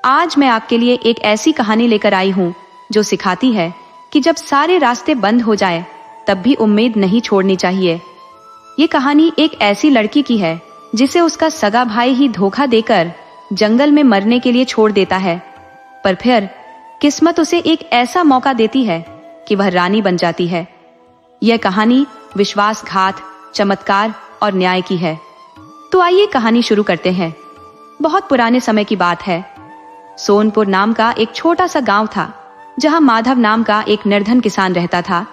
आज मैं आपके लिए एक ऐसी कहानी लेकर आई हूँ जो सिखाती है कि जब सारे रास्ते बंद हो जाए तब भी उम्मीद नहीं छोड़नी चाहिए। ये कहानी एक ऐसी लड़की की है जिसे उसका सगा भाई ही धोखा देकर जंगल में मरने के लिए छोड़ देता है, पर फिर किस्मत उसे एक ऐसा मौका देती है कि वह रानी बन जाती है। यह कहानी विश्वासघात, चमत्कार और न्याय की है। तो आइए कहानी शुरू करते हैं। बहुत पुराने समय की बात है। सोनपुर नाम का एक छोटा सा गांव था, जहां माधव नाम का एक निर्धन किसान रहता था।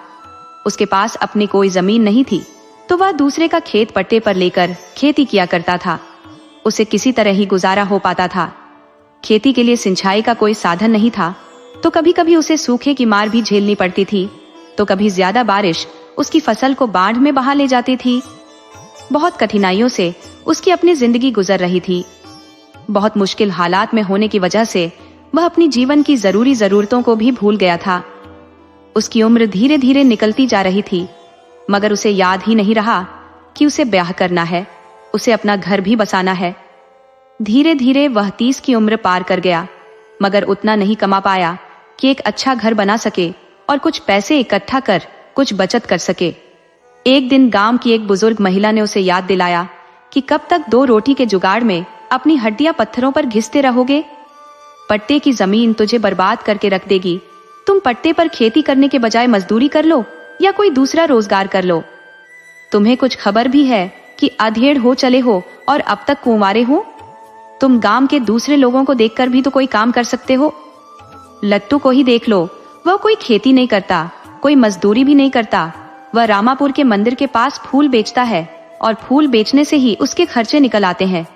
उसके पास अपनी कोई जमीन नहीं थी, तो वह दूसरे का खेत पट्टे पर लेकर खेती किया करता था। उसे किसी तरह ही गुजारा हो पाता था। खेती के लिए सिंचाई का कोई साधन नहीं था, तो कभी कभी उसे सूखे की मार भी झेलनी पड़ती थी, तो कभी ज्यादा बारिश उसकी फसल को बाढ़ में बहा ले जाती थी। बहुत कठिनाइयों से उसकी अपनी जिंदगी गुजर रही थी। बहुत मुश्किल हालात में होने की वजह से वह अपनी जीवन की जरूरी जरूरतों को भी भूल गया था। उसकी उम्र धीरे धीरे निकलती जा रही थी, मगर उसे याद ही नहीं रहा कि उसे ब्याह करना है, उसे अपना घर भी बसाना है। धीरे धीरे वह 30 की उम्र पार कर गया, मगर उतना नहीं कमा पाया कि एक अच्छा घर बना सके और कुछ पैसे इकट्ठा कर कुछ बचत कर सके। एक दिन गांव की एक बुजुर्ग महिला ने उसे याद दिलाया कि कब तक 2 रोटी के जुगाड़ में अपनी हड्डियां पत्थरों पर घिसते रहोगे। पट्टे की जमीन तुझे बर्बाद करके रख देगी। तुम पट्टे पर खेती करने के बजाय मजदूरी कर लो या कोई दूसरा रोजगार कर लो। तुम्हें कुछ खबर भी है कि अधेड़ हो चले हो और अब तक कुंवारे हो। तुम गांव के दूसरे लोगों को देखकर भी तो कोई काम कर सकते हो। लट्टू को ही देख लो, वह कोई खेती नहीं करता, कोई मजदूरी भी नहीं करता। वह रामापुर के मंदिर के पास फूल बेचता है और फूल बेचने से ही उसके खर्चे निकल आते हैं।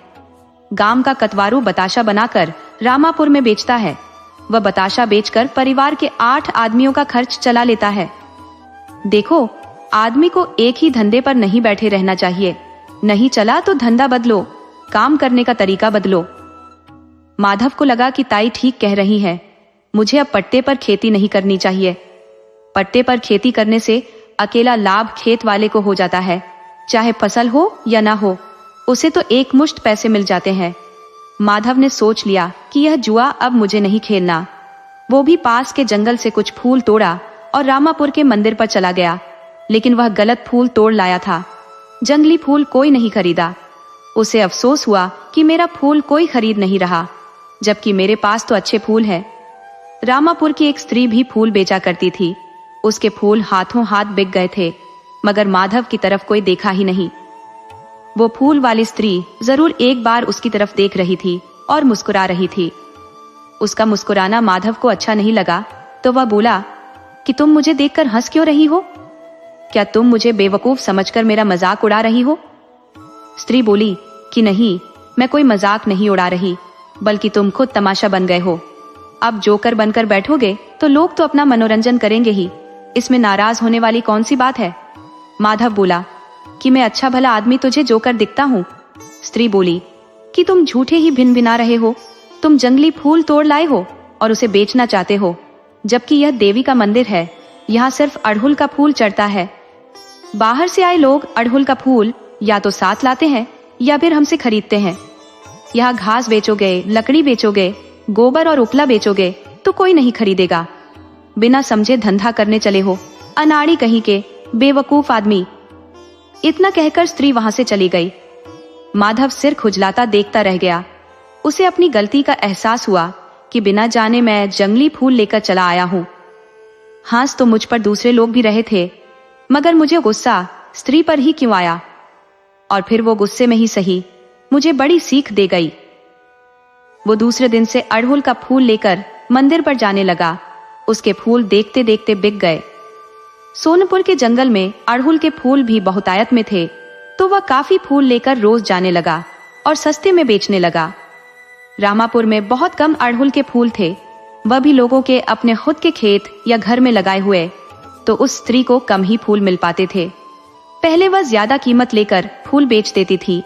गांव का कतवारू बताशा बनाकर रामापुर में बेचता है। वह बताशा बेचकर परिवार के 8 आदमियों का खर्च चला लेता है। देखो, आदमी को एक ही धंधे पर नहीं बैठे रहना चाहिए। नहीं चला तो धंधा बदलो, काम करने का तरीका बदलो। माधव को लगा कि ताई ठीक कह रही है, मुझे अब पट्टे पर खेती नहीं करनी चाहिए। पट्टे पर खेती करने से अकेला लाभ खेत वाले को हो जाता है, चाहे फसल हो या ना हो, उसे तो एक मुश्त पैसे मिल जाते हैं। माधव ने सोच लिया कि यह जुआ अब मुझे नहीं खेलना। वो भी पास के जंगल से कुछ फूल तोड़ा और रामापुर के मंदिर पर चला गया, लेकिन वह गलत फूल तोड़ लाया था। जंगली फूल कोई नहीं खरीदा। उसे अफसोस हुआ कि मेरा फूल कोई खरीद नहीं रहा, जबकि मेरे पास तो अच्छे फूल हैं। रामापुर की एक स्त्री भी फूल बेचा करती थी। उसके फूल हाथों हाथ बिक गए थे, मगर माधव की तरफ कोई देखा ही नहीं। वो फूल वाली स्त्री जरूर एक बार उसकी तरफ देख रही थी और मुस्कुरा रही थी। उसका मुस्कुराना माधव को अच्छा नहीं लगा, तो वह बोला कि तुम मुझे देखकर हंस क्यों रही हो? क्या तुम मुझे बेवकूफ समझकर मेरा मजाक उड़ा रही हो? स्त्री बोली कि नहीं, मैं कोई मजाक नहीं उड़ा रही, बल्कि तुम खुद तमाशा बन गए हो। अब जोकर बनकर बैठोगे तो लोग तो अपना मनोरंजन करेंगे ही, इसमें नाराज होने वाली कौन सी बात है? माधव बोला कि मैं अच्छा भला आदमी तुझे जोकर दिखता हूँ। स्त्री बोली कि तुम झूठे ही भिन भिना रहे हो। तुम जंगली फूल तोड़ लाए हो और उसे बेचना चाहते हो, जबकि यह देवी का मंदिर है। यहाँ सिर्फ अड़हुल का फूल चढ़ता है। बाहर से आए लोग अड़हुल का फूल या तो साथ लाते हैं या फिर हमसे खरीदते हैं। यहाँ घास बेचोगे, लकड़ी बेचोगे, गोबर और उपला बेचोगे तो कोई नहीं खरीदेगा। बिना समझे धंधा करने चले हो, अनाड़ी कहीं के बेवकूफ आदमी। इतना कहकर स्त्री वहां से चली गई। माधव सिर खुजलाता देखता रह गया। उसे अपनी गलती का एहसास हुआ कि बिना जाने मैं जंगली फूल लेकर चला आया हूं। हंस तो मुझ पर दूसरे लोग भी रहे थे, मगर मुझे गुस्सा स्त्री पर ही क्यों आया? और फिर वो गुस्से में ही सही, मुझे बड़ी सीख दे गई। वो दूसरे दिन से अड़हुल का फूल लेकर मंदिर पर जाने लगा। उसके फूल देखते देखते बिक गए। सोनपुर के जंगल में अड़हुल के फूल भी बहुतायत में थे, तो वह काफी फूल लेकर रोज जाने लगा और सस्ते में बेचने लगा। रामापुर में बहुत कम अड़हुल के फूल थे, वह भी लोगों के अपने खुद के खेत या घर में लगाए हुए, तो उस स्त्री को कम ही फूल मिल पाते थे। पहले वह ज्यादा कीमत लेकर फूल बेच देती थी,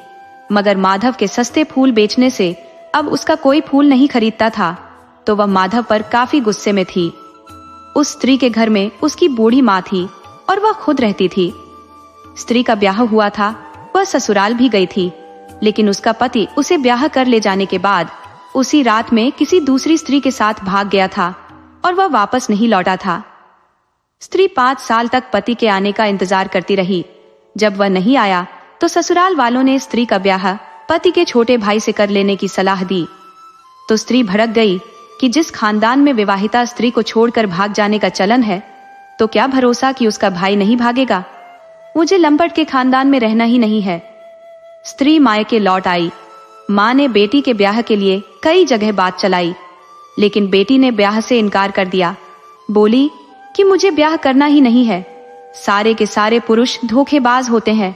मगर माधव के सस्ते फूल बेचने से अब उसका कोई फूल नहीं खरीदता था, तो वह माधव पर काफी गुस्से में थी। उस स्त्री के घर में उसकी बूढ़ी माँ थी और वह खुद रहती थी। स्त्री का ब्याह हुआ था, वह ससुराल भी गई थी, लेकिन उसका पति उसे ब्याह कर ले जाने के बाद उसी रात में किसी दूसरी स्त्री के साथ भाग गया था और वह वापस नहीं लौटा था। स्त्री 5 साल तक पति के आने का इंतजार करती रही। जब वह नहीं आया तो ससुराल वालों ने स्त्री का ब्याह पति के छोटे भाई से कर लेने की सलाह दी। तो स्त्री भड़क गई कि जिस खानदान में विवाहिता स्त्री को छोड़कर भाग जाने का चलन है, तो क्या भरोसा कि उसका भाई नहीं भागेगा। मुझे लंपट के खानदान में रहना ही नहीं है। स्त्री मायके लौट आई। माँ ने बेटी के ब्याह के लिए कई जगह बात चलाई, लेकिन बेटी ने ब्याह से इनकार कर दिया। बोली कि मुझे ब्याह करना ही नहीं है, सारे के सारे पुरुष धोखेबाज होते हैं,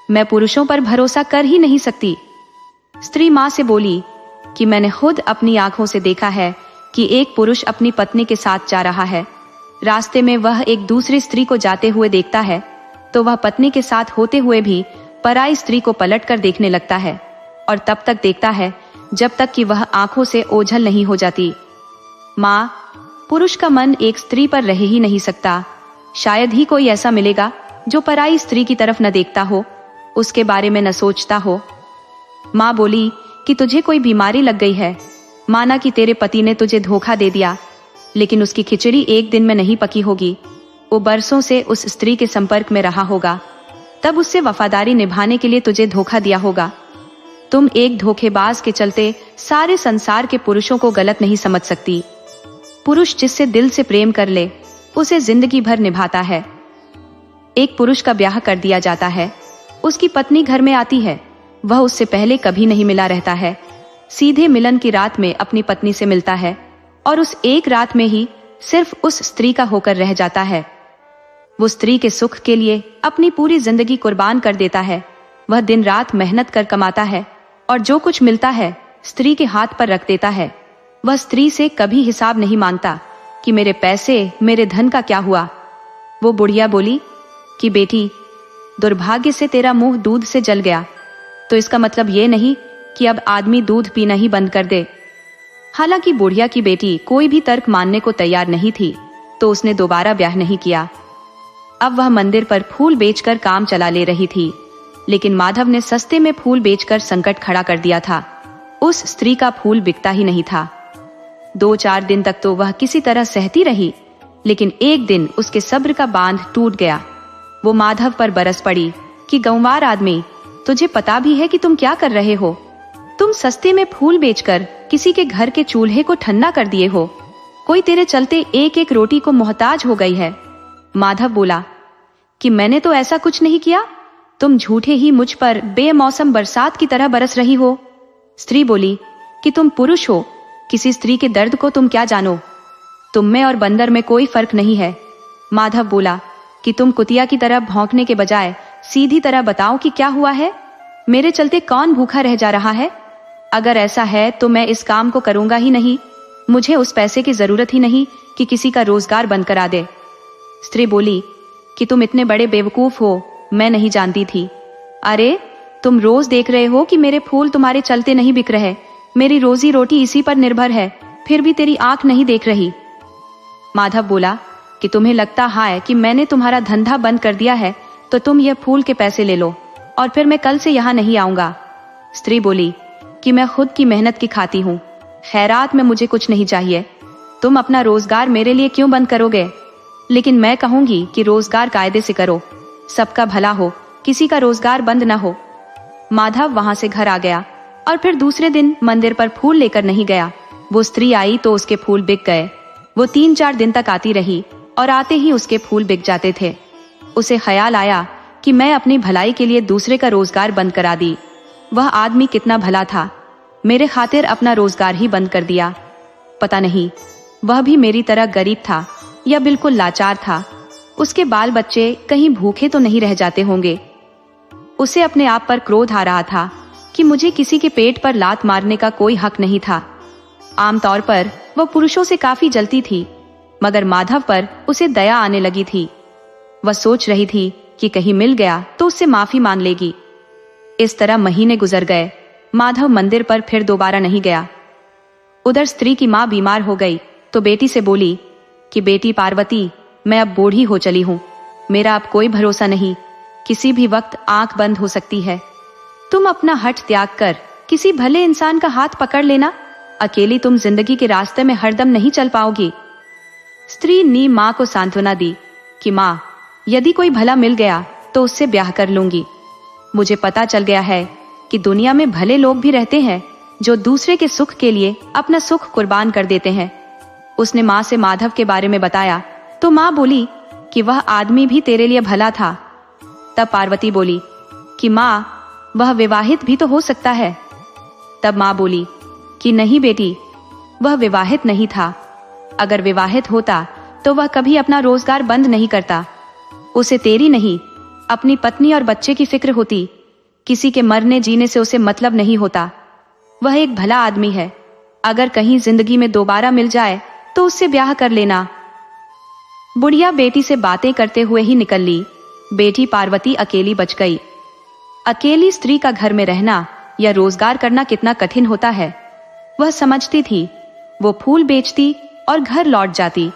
मैं पुरुषों पर भरोसा कर ही नहीं सकती। स्त्री माँ से बोली कि मैंने खुद अपनी आंखों से देखा है कि एक पुरुष अपनी पत्नी के साथ जा रहा है। रास्ते में वह एक दूसरी स्त्री को जाते हुए देखता है, तो वह पत्नी के साथ होते हुए भी पराई स्त्री को पलट कर देखने लगता है, और तब तक देखता है जब तक कि वह आंखों से ओझल नहीं हो जाती। माँ, पुरुष का मन एक स्त्री पर रह ही नहीं सकता। शायद ही कोई ऐसा मिलेगा जो पराई स्त्री की तरफ न देखता हो, उसके बारे में न सोचता हो। माँ बोली कि तुझे कोई बीमारी लग गई है। माना कि तेरे पति ने तुझे धोखा दे दिया, लेकिन उसकी खिचड़ी एक दिन में नहीं पकी होगी। वो बरसों से उस स्त्री के संपर्क में रहा होगा, तब उससे वफादारी निभाने के लिए तुझे धोखा दिया होगा। तुम एक धोखेबाज के चलते सारे संसार के पुरुषों को गलत नहीं समझ सकती। पुरुष जिससे दिल से प्रेम कर ले, उसे जिंदगी भर निभाता है। एक पुरुष का ब्याह कर दिया जाता है, उसकी पत्नी घर में आती है, वह उससे पहले कभी नहीं मिला रहता है, सीधे मिलन की रात में अपनी पत्नी से मिलता है और उस एक रात में ही सिर्फ उस स्त्री का होकर रह जाता है। वो स्त्री के सुख के लिए अपनी पूरी जिंदगी कुर्बान कर देता है। वह दिन रात मेहनत कर कमाता है और जो कुछ मिलता है स्त्री के हाथ पर रख देता है। वह स्त्री से कभी हिसाब नहीं मांगता कि मेरे पैसे, मेरे धन का क्या हुआ। वो बुढ़िया बोली कि बेटी, दुर्भाग्य से तेरा मुंह दूध से जल गया, तो इसका मतलब ये नहीं कि अब आदमी दूध पीना ही बंद कर दे। हालांकि बुढ़िया की बेटी कोई भी तर्क मानने को तैयार नहीं थी, तो उसने दोबारा ब्याह नहीं किया। अब वह मंदिर पर फूल बेचकर काम चला ले रही थी, लेकिन माधव ने सस्ते में फूल बेचकर संकट खड़ा कर दिया था। उस स्त्री का फूल बिकता ही नहीं था। 2-4 दिन तक तो वह किसी तरह सहती रही, लेकिन एक दिन उसके सब्र का बांध टूट गया। वो माधव पर बरस पड़ी कि गंवार आदमी, तुझे पता भी है कि तुम क्या कर रहे हो? तुम सस्ते में फूल बेचकर किसी के घर के चूल्हे को ठंडा कर दिए हो। कोई तेरे चलते एक एक रोटी को मोहताज हो गई है। माधव बोला कि मैंने तो ऐसा कुछ नहीं किया, तुम झूठे ही मुझ पर बेमौसम बरसात की तरह बरस रही हो। स्त्री बोली कि तुम पुरुष हो, किसी स्त्री के दर्द को तुम क्या जानो? तुम में और बंदर में कोई फर्क नहीं है। माधव बोला कि तुम कुतिया की तरह भौंकने के बजाय सीधी तरह बताओ कि क्या हुआ है। मेरे चलते कौन भूखा रह जा रहा है? अगर ऐसा है तो मैं इस काम को करूंगा ही नहीं। मुझे उस पैसे की जरूरत ही नहीं कि किसी का रोजगार बंद करा दे। स्त्री बोली कि तुम इतने बड़े बेवकूफ हो, मैं नहीं जानती थी। अरे, तुम रोज देख रहे हो कि मेरे फूल तुम्हारे चलते नहीं बिक रहे। मेरी रोजी रोटी इसी पर निर्भर है, फिर भी तेरी आंख नहीं देख रही। माधव बोला कि तुम्हें लगता है कि मैंने तुम्हारा धंधा बंद कर दिया है, तो तुम यह फूल के पैसे ले लो और फिर मैं कल से यहाँ नहीं आऊंगा। स्त्री बोली कि मैं खुद की मेहनत की खाती हूँ, खैरात में मुझे कुछ नहीं चाहिए। तुम अपना रोजगार मेरे लिए क्यों बंद करोगे? लेकिन मैं कहूंगी कि रोजगार कायदे से करो, सबका भला हो, किसी का रोजगार बंद न हो। माधव वहां से घर आ गया और फिर दूसरे दिन मंदिर पर फूल लेकर नहीं गया। वो स्त्री आई तो उसके फूल बिक गए। वो 3-4 दिन तक आती रही और आते ही उसके फूल बिक जाते थे। उसे ख्याल आया कि मैं अपनी भलाई के लिए दूसरे का रोजगार बंद करा दी। वह आदमी कितना भला था, मेरे खातिर अपना रोजगार ही बंद कर दिया। पता नहीं वह भी मेरी तरह गरीब था या बिल्कुल लाचार था। उसके बाल बच्चे कहीं भूखे तो नहीं रह जाते होंगे। उसे अपने आप पर क्रोध आ रहा था कि मुझे किसी के पेट पर लात मारने का कोई हक नहीं था। आमतौर पर वह पुरुषों से काफी जलती थी, मगर माधव पर उसे दया आने लगी थी। वह सोच रही थी कि कहीं मिल गया तो उससे माफी मांग लेगी। इस तरह महीने गुजर गए। माधव मंदिर पर फिर दोबारा नहीं गया। उधर स्त्री की माँ बीमार हो गई तो बेटी से बोली कि बेटी पार्वती, मैं अब बूढ़ी हो चली हूँ, मेरा अब कोई भरोसा नहीं, किसी भी वक्त आंख बंद हो सकती है। तुम अपना हठ त्याग कर किसी भले इंसान का हाथ पकड़ लेना, अकेली तुम जिंदगी के रास्ते में हरदम नहीं चल पाओगी। स्त्री ने माँ को सांत्वना दी कि माँ, यदि कोई भला मिल गया तो उससे ब्याह कर लूंगी। मुझे पता चल गया है कि दुनिया में भले लोग भी रहते हैं जो दूसरे के सुख के लिए अपना सुख कुर्बान कर देते हैं। उसने माँ से माधव के बारे में बताया तो माँ बोली कि वह आदमी भी तेरे लिए भला था। तब पार्वती बोली कि माँ, वह विवाहित भी तो हो सकता है। तब माँ बोली कि नहीं बेटी, वह विवाहित नहीं था। अगर विवाहित होता तो वह कभी अपना रोजगार बंद नहीं करता। उसे तेरी नहीं, अपनी पत्नी और बच्चे की फिक्र होती। किसी के मरने जीने से उसे मतलब नहीं होता। वह एक भला आदमी है। अगर कहीं जिंदगी में दोबारा मिल जाए तो उससे ब्याह कर लेना। बुढ़िया बेटी से बातें करते हुए ही निकल ली। बेटी पार्वती अकेली बच गई। अकेली स्त्री का घर में रहना या रोजगार करना कितना कठिन होता है, वह समझती थी। वो फूल बेचती और घर लौट जाती,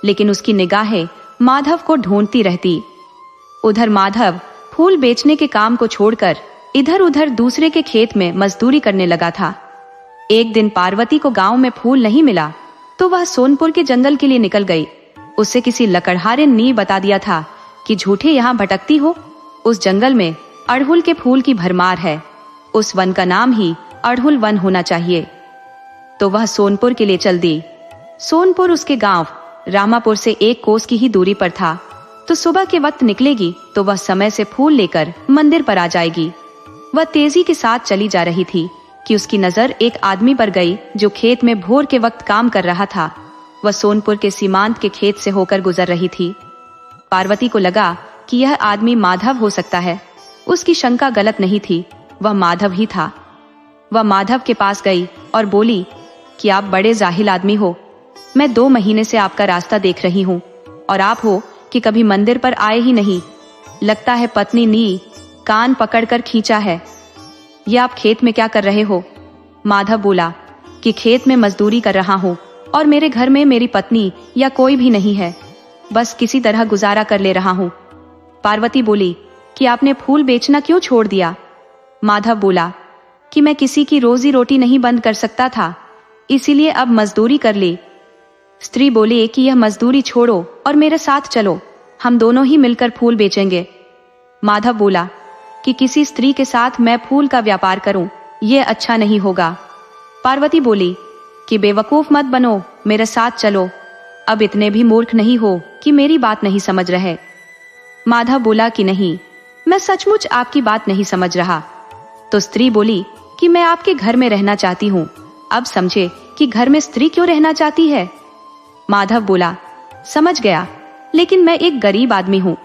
लेकिन उसकी निगाहें माधव को ढूंढती रहती। उधर माधव फूल बेचने के काम को छोड़कर इधर उधर दूसरे के खेत में मजदूरी करने लगा था। एक दिन पार्वती को गांव में फूल नहीं मिला तो वह सोनपुर के जंगल के लिए निकल गई। उससे किसी लकड़हारे ने बता दिया था कि झूठे यहाँ भटकती हो, उस जंगल में अड़हुल के फूल की भरमार है। उस वन का नाम ही अड़हुल वन होना चाहिए। तो वह सोनपुर के लिए चल दी। सोनपुर उसके गांव रामापुर से 1 कोस की ही दूरी पर था। तो सुबह के वक्त निकलेगी तो वह समय से फूल लेकर मंदिर पर आ जाएगी। वह तेजी के साथ चली जा रही थी कि उसकी नजर एक आदमी पर गई जो खेत में भोर के वक्त काम कर रहा था। वह सोनपुर के सीमांत के खेत से होकर गुजर रही थी। पार्वती को लगा कि यह आदमी माधव हो सकता है। उसकी शंका गलत नहीं थी, वह माधव ही था। वह माधव के पास गई और बोली कि आप बड़े जाहिल आदमी हो। मैं 2 महीने से आपका रास्ता देख रही हूँ और आप हो कि कभी मंदिर पर आए ही नहीं। लगता है पत्नी ने कान पकड़कर खींचा है। यह आप खेत में क्या कर रहे हो? माधव बोला कि खेत में मजदूरी कर रहा हूँ और मेरे घर में मेरी पत्नी या कोई भी नहीं है, बस किसी तरह गुजारा कर ले रहा हूँ। पार्वती बोली कि आपने फूल बेचना क्यों छोड़ दिया? माधव बोला कि मैं किसी की रोजी रोटी नहीं बंद कर सकता था, इसीलिए अब मजदूरी कर ली। स्त्री बोली कि यह मजदूरी छोड़ो और मेरे साथ चलो, हम दोनों ही मिलकर फूल बेचेंगे। माधव बोला कि किसी स्त्री के साथ मैं फूल का व्यापार करूं, ये अच्छा नहीं होगा। पार्वती बोली कि बेवकूफ मत बनो, मेरे साथ चलो। अब इतने भी मूर्ख नहीं हो कि मेरी बात नहीं समझ रहे। माधव बोला कि नहीं, मैं सचमुच आपकी बात नहीं समझ रहा। तो स्त्री बोली कि मैं आपके घर में रहना चाहती हूँ। अब समझे कि घर में स्त्री क्यों रहना चाहती है। माधव बोला, समझ गया, लेकिन मैं एक गरीब आदमी हूँ,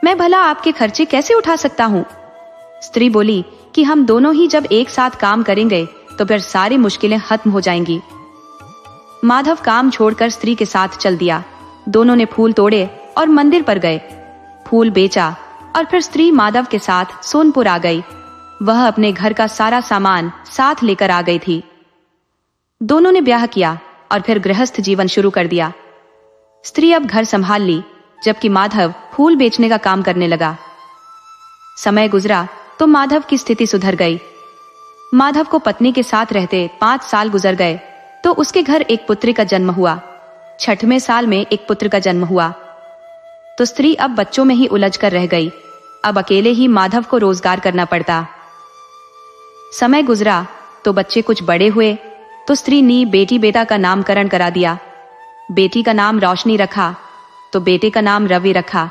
मैं भला आपके खर्चे कैसे उठा सकता हूँ। स्त्री बोली कि हम दोनों ही जब एक साथ काम करेंगे तो फिर सारी मुश्किलें खत्म हो जाएंगी। माधव काम छोड़कर स्त्री के साथ चल दिया। दोनों ने फूल तोड़े और मंदिर पर गए, फूल बेचा और फिर स्त्री माधव के साथ सोनपुर आ गई। वह अपने घर का सारा सामान साथ लेकर आ गई थी। दोनों ने ब्याह किया और फिर गृहस्थ जीवन शुरू कर दिया। स्त्री अब घर संभाल ली, जबकि माधव फूल बेचने का काम करने लगा। समय गुजरा तो माधव की स्थिति सुधर गई। माधव को पत्नी के साथ रहते 5 साल गुजर गए तो उसके घर एक पुत्री का जन्म हुआ। 6वें साल में एक पुत्र का जन्म हुआ तो स्त्री अब बच्चों में ही उलझ कर रह गई। अब अकेले ही माधव को रोजगार करना पड़ता। समय गुजरा तो बच्चे कुछ बड़े हुए तो स्त्री ने बेटी बेटा का नामकरण करा दिया। बेटी का नाम रोशनी रखा तो बेटे का नाम रवि रखा।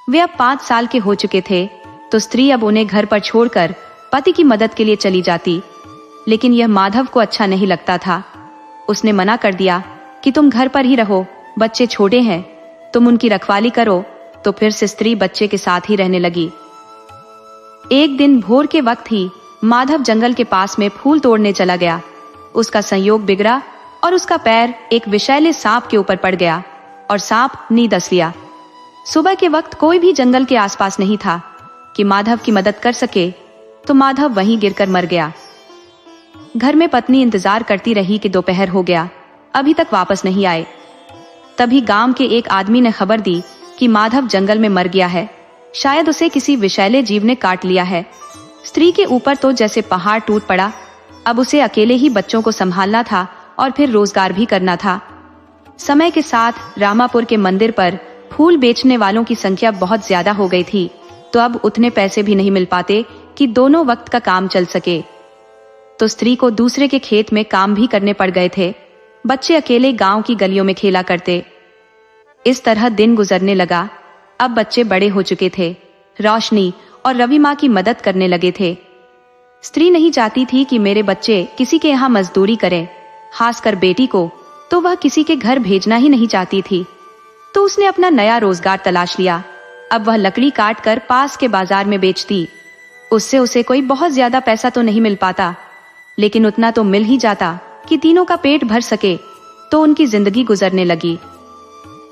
वे अब 5 साल के हो चुके थे तो स्त्री अब उन्हें घर पर छोड़कर पति की मदद के लिए चली जाती। लेकिन यह माधव को अच्छा नहीं लगता था। उसने मना कर दिया कि तुम घर पर ही रहो, बच्चे छोटे हैं, तुम उनकी रखवाली करो। तो फिर से स्त्री बच्चे के साथ ही रहने लगी। एक दिन भोर के वक्त ही माधव जंगल के पास में फूल तोड़ने चला गया। उसका संयोग बिगड़ा और उसका पैर एक विषैले सांप के ऊपर पड़ गया और सांप ने डस लिया। सुबह के वक्त कोई भी जंगल के आसपास नहीं था कि माधव की मदद कर सके, तो माधव वहीं गिरकर मर गया। घर में पत्नी इंतजार करती रही कि दोपहर हो गया, अभी तक वापस नहीं आए। तभी गांव के एक आदमी ने खबर दी कि माधव जंगल में मर गया है, शायद उसे किसी विषैले जीव ने काट लिया है। स्त्री के ऊपर तो जैसे पहाड़ टूट पड़ा। अब उसे अकेले ही बच्चों को संभालना था और फिर रोजगार भी करना था। समय के साथ रामापुर के मंदिर पर फूल बेचने वालों की संख्या बहुत ज्यादा हो गई थी, तो अब उतने पैसे भी नहीं मिल पाते कि दोनों वक्त का काम चल सके। तो स्त्री को दूसरे के खेत में काम भी करने पड़ गए थे। बच्चे अकेले गांव की गलियों में खेला करते। इस तरह दिन गुजरने लगा। अब बच्चे बड़े हो चुके थे। रोशनी और रवि माँ की मदद करने लगे थे। स्त्री नहीं चाहती थी कि मेरे बच्चे किसी के यहाँ मजदूरी करें, खासकर बेटी को तो वह किसी के घर भेजना ही नहीं चाहती थी। तो उसने अपना नया रोजगार तलाश लिया। अब वह लकड़ी काट कर पास के बाजार में बेचती। उससे उसे कोई बहुत ज्यादा पैसा तो नहीं मिल पाता, लेकिन उतना तो मिल ही जाता कि तीनों का पेट भर सके। तो उनकी जिंदगी गुजरने लगी।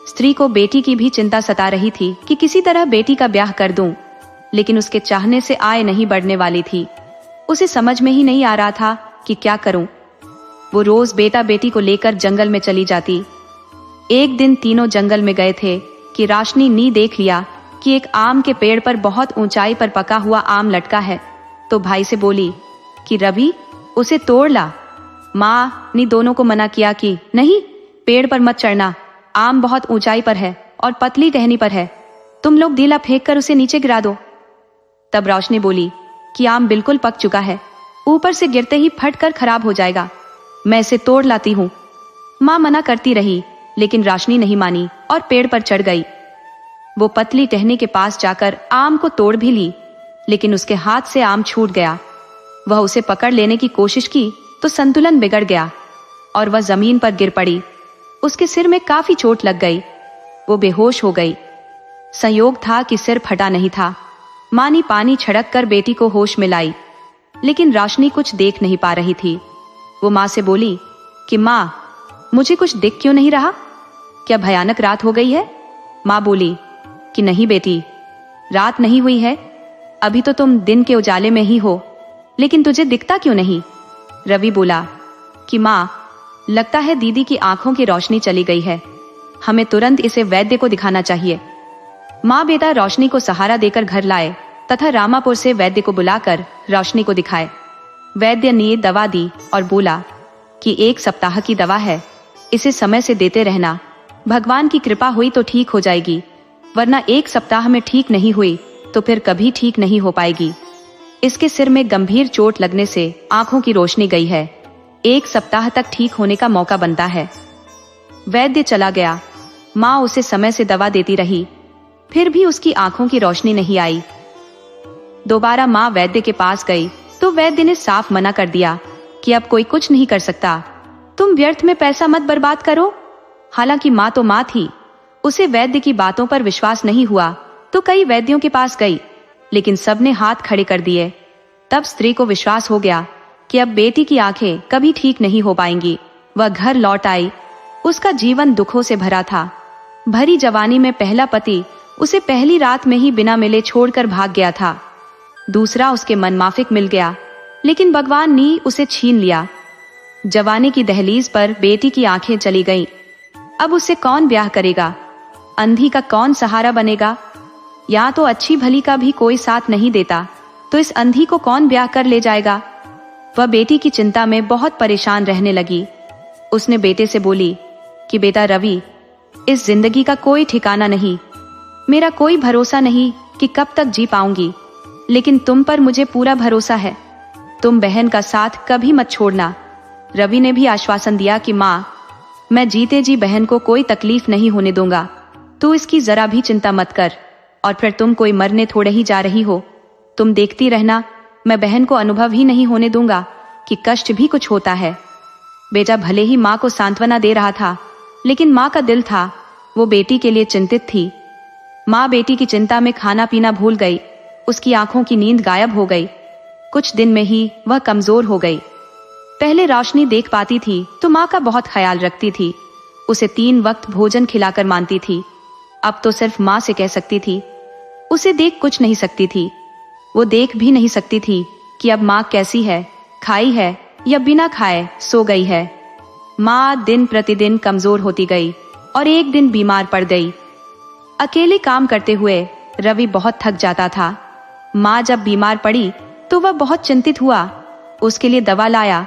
स्त्री को बेटी की भी चिंता सता रही थी कि किसी तरह बेटी का ब्याह कर दूं, लेकिन उसके चाहने से आय नहीं बढ़ने वाली थी। उसे समझ में ही नहीं आ रहा था कि क्या करूं। वो रोज बेटा बेटी को लेकर जंगल में चली जाती। एक दिन तीनों जंगल में गए थे कि रोशनी ने देख लिया कि एक आम के पेड़ पर बहुत ऊंचाई पर पका हुआ आम लटका है। तो भाई से बोली कि रवि, उसे तोड़ ला। माँ ने दोनों को मना किया कि नहीं, पेड़ पर मत चढ़ना, आम बहुत ऊंचाई पर है और पतली टहनी पर है, तुम लोग ढीला फेंक कर उसे नीचे गिरा दो। तब रोशनी बोली कि आम बिल्कुल पक चुका है, ऊपर से गिरते ही फट कर खराब हो जाएगा, मैं इसे तोड़ लाती हूँ। माँ मना करती रही, लेकिन रोशनी नहीं मानी और पेड़ पर चढ़ गई। वो पतली टहनी के पास जाकर आम को तोड़ भी ली, लेकिन उसके हाथ से आम छूट गया। वह उसे पकड़ लेने की कोशिश की तो संतुलन बिगड़ गया और वह जमीन पर गिर पड़ी। उसके सिर में काफी चोट लग गई। वो बेहोश हो गई। संयोग था कि सिर फटा नहीं था। माँ ने पानी छिड़क कर बेटी को होश में लाई, लेकिन रोशनी कुछ देख नहीं पा रही थी। वो माँ से बोली कि माँ, मुझे कुछ दिख क्यों नहीं रहा, क्या भयानक रात हो गई है? माँ बोली कि नहीं बेटी, रात नहीं हुई है, अभी तो तुम दिन के उजाले में ही हो, लेकिन तुझे दिखता क्यों नहीं? रवि बोला कि माँ, लगता है दीदी की आंखों की रोशनी चली गई है, हमें तुरंत इसे वैद्य को दिखाना चाहिए। माँ बेटा रोशनी को सहारा देकर घर लाए तथा रामापुर से वैद्य को बुलाकर रोशनी को दिखाए। वैद्य ने दवा दी और बोला कि 1 सप्ताह की दवा है, इसे समय से देते रहना, भगवान की कृपा हुई तो ठीक हो जाएगी, वरना 1 सप्ताह में ठीक नहीं हुई तो फिर कभी ठीक नहीं हो पाएगी। इसके सिर में गंभीर चोट लगने से आंखों की रोशनी गई है। 1 सप्ताह तक ठीक होने का मौका बनता है। वैद्य चला गया। माँ उसे समय से दवा देती रही, फिर भी उसकी आंखों की रोशनी नहीं आई। दोबारा माँ वैद्य के पास गई तो वैद्य ने साफ मना कर दिया कि अब कोई कुछ नहीं कर सकता, तुम व्यर्थ में पैसा मत बर्बाद करो। हालांकि माँ तो माँ थी, उसे वैद्य की बातों पर विश्वास नहीं हुआ तो कई वैद्यों के पास गई, लेकिन सबने हाथ खड़े कर दिए। तब स्त्री को विश्वास हो गया कि अब बेटी की आंखें कभी ठीक नहीं हो पाएंगी। वह घर लौट आई। उसका जीवन दुखों से भरा था। भरी जवानी में पहला पति उसे पहली रात में ही बिना मिले छोड़कर भाग गया था। दूसरा उसके मनमाफिक मिल गया, लेकिन भगवान ने उसे छीन लिया। जवानी की दहलीज पर बेटी की आंखें चली गईं। अब उसे कौन ब्याह करेगा? अंधी का कौन सहारा बनेगा? या तो अच्छी भली का भी कोई साथ नहीं देता, तो इस अंधी को कौन ब्याह कर ले जाएगा? वह बेटी की चिंता में बहुत परेशान रहने लगी। उसने बेटे से बोली कि बेटा रवि, इस जिंदगी का कोई ठिकाना नहीं, मेरा कोई भरोसा नहीं कि कब तक जी पाऊंगी, लेकिन तुम पर मुझे पूरा भरोसा है। तुम बहन का साथ कभी मत छोड़ना। रवि ने भी आश्वासन दिया कि माँ, मैं जीते जी बहन को कोई तकलीफ नहीं होने दूंगा, तू इसकी जरा भी चिंता मत कर। और फिर तुम कोई मरने थोड़े ही जा रही हो, तुम देखती रहना, मैं बहन को अनुभव ही नहीं होने दूंगा कि कष्ट भी कुछ होता है। बेटा भले ही माँ को सांत्वना दे रहा था, लेकिन माँ का दिल था वो बेटी के लिए चिंतित थी। माँ बेटी की चिंता में खाना पीना भूल गई। उसकी आंखों की नींद गायब हो गई। कुछ दिन में ही वह कमजोर हो गई। पहले रोशनी देख पाती थी तो माँ का बहुत ख्याल रखती थी, उसे 3 वक्त भोजन खिलाकर मानती थी। अब तो सिर्फ माँ से कह सकती थी, उसे देख कुछ नहीं सकती थी। वो देख भी नहीं सकती थी कि अब माँ कैसी है, खाई है या बिना खाए सो गई है। माँ दिन प्रतिदिन कमजोर होती गई और एक दिन बीमार पड़ गई। अकेले काम करते हुए रवि बहुत थक जाता था। माँ जब बीमार पड़ी तो वह बहुत चिंतित हुआ। उसके लिए दवा लाया।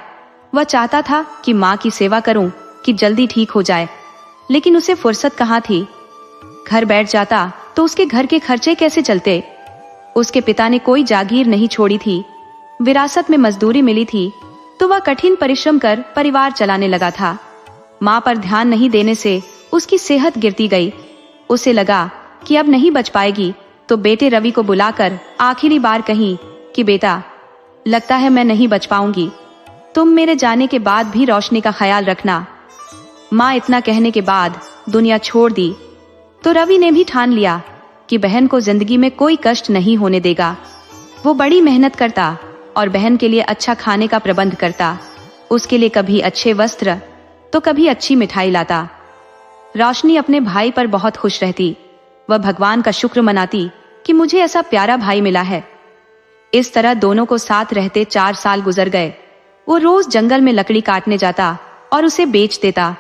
वह चाहता था कि माँ की सेवा करूं कि जल्दी ठीक हो जाए, लेकिन उसे फुर्सत कहाँ थी। घर बैठ जाता तो उसके घर के खर्चे कैसे चलते? उसके पिता ने कोई जागीर नहीं छोड़ी थी, विरासत में मजदूरी मिली थी, तो वह कठिन परिश्रम कर परिवार चलाने लगा था। माँ पर ध्यान नहीं देने से उसकी सेहत गिरती गई। उसे लगा कि अब नहीं बच पाएगी, तो बेटे रवि को बुलाकर आखिरी बार कही कि बेटा, लगता है मैं नहीं बच पाऊंगी, तुम मेरे जाने के बाद भी रोशनी का ख्याल रखना। माँ इतना कहने के बाद दुनिया छोड़ दी तो रवि ने भी ठान लिया कि बहन को जिंदगी में कोई कष्ट नहीं होने देगा। वो बड़ी मेहनत करता और बहन के लिए अच्छा खाने का प्रबंध करता। उसके लिए कभी अच्छे वस्त्र तो कभी अच्छी मिठाई लाता। रोशनी अपने भाई पर बहुत खुश रहती। वह भगवान का शुक्र मनाती कि मुझे ऐसा प्यारा भाई मिला है। इस तरह दोनों को साथ रहते 4 साल गुजर गए। वो रोज जंगल में लकड़ी काटने जाता और उसे बेच देता,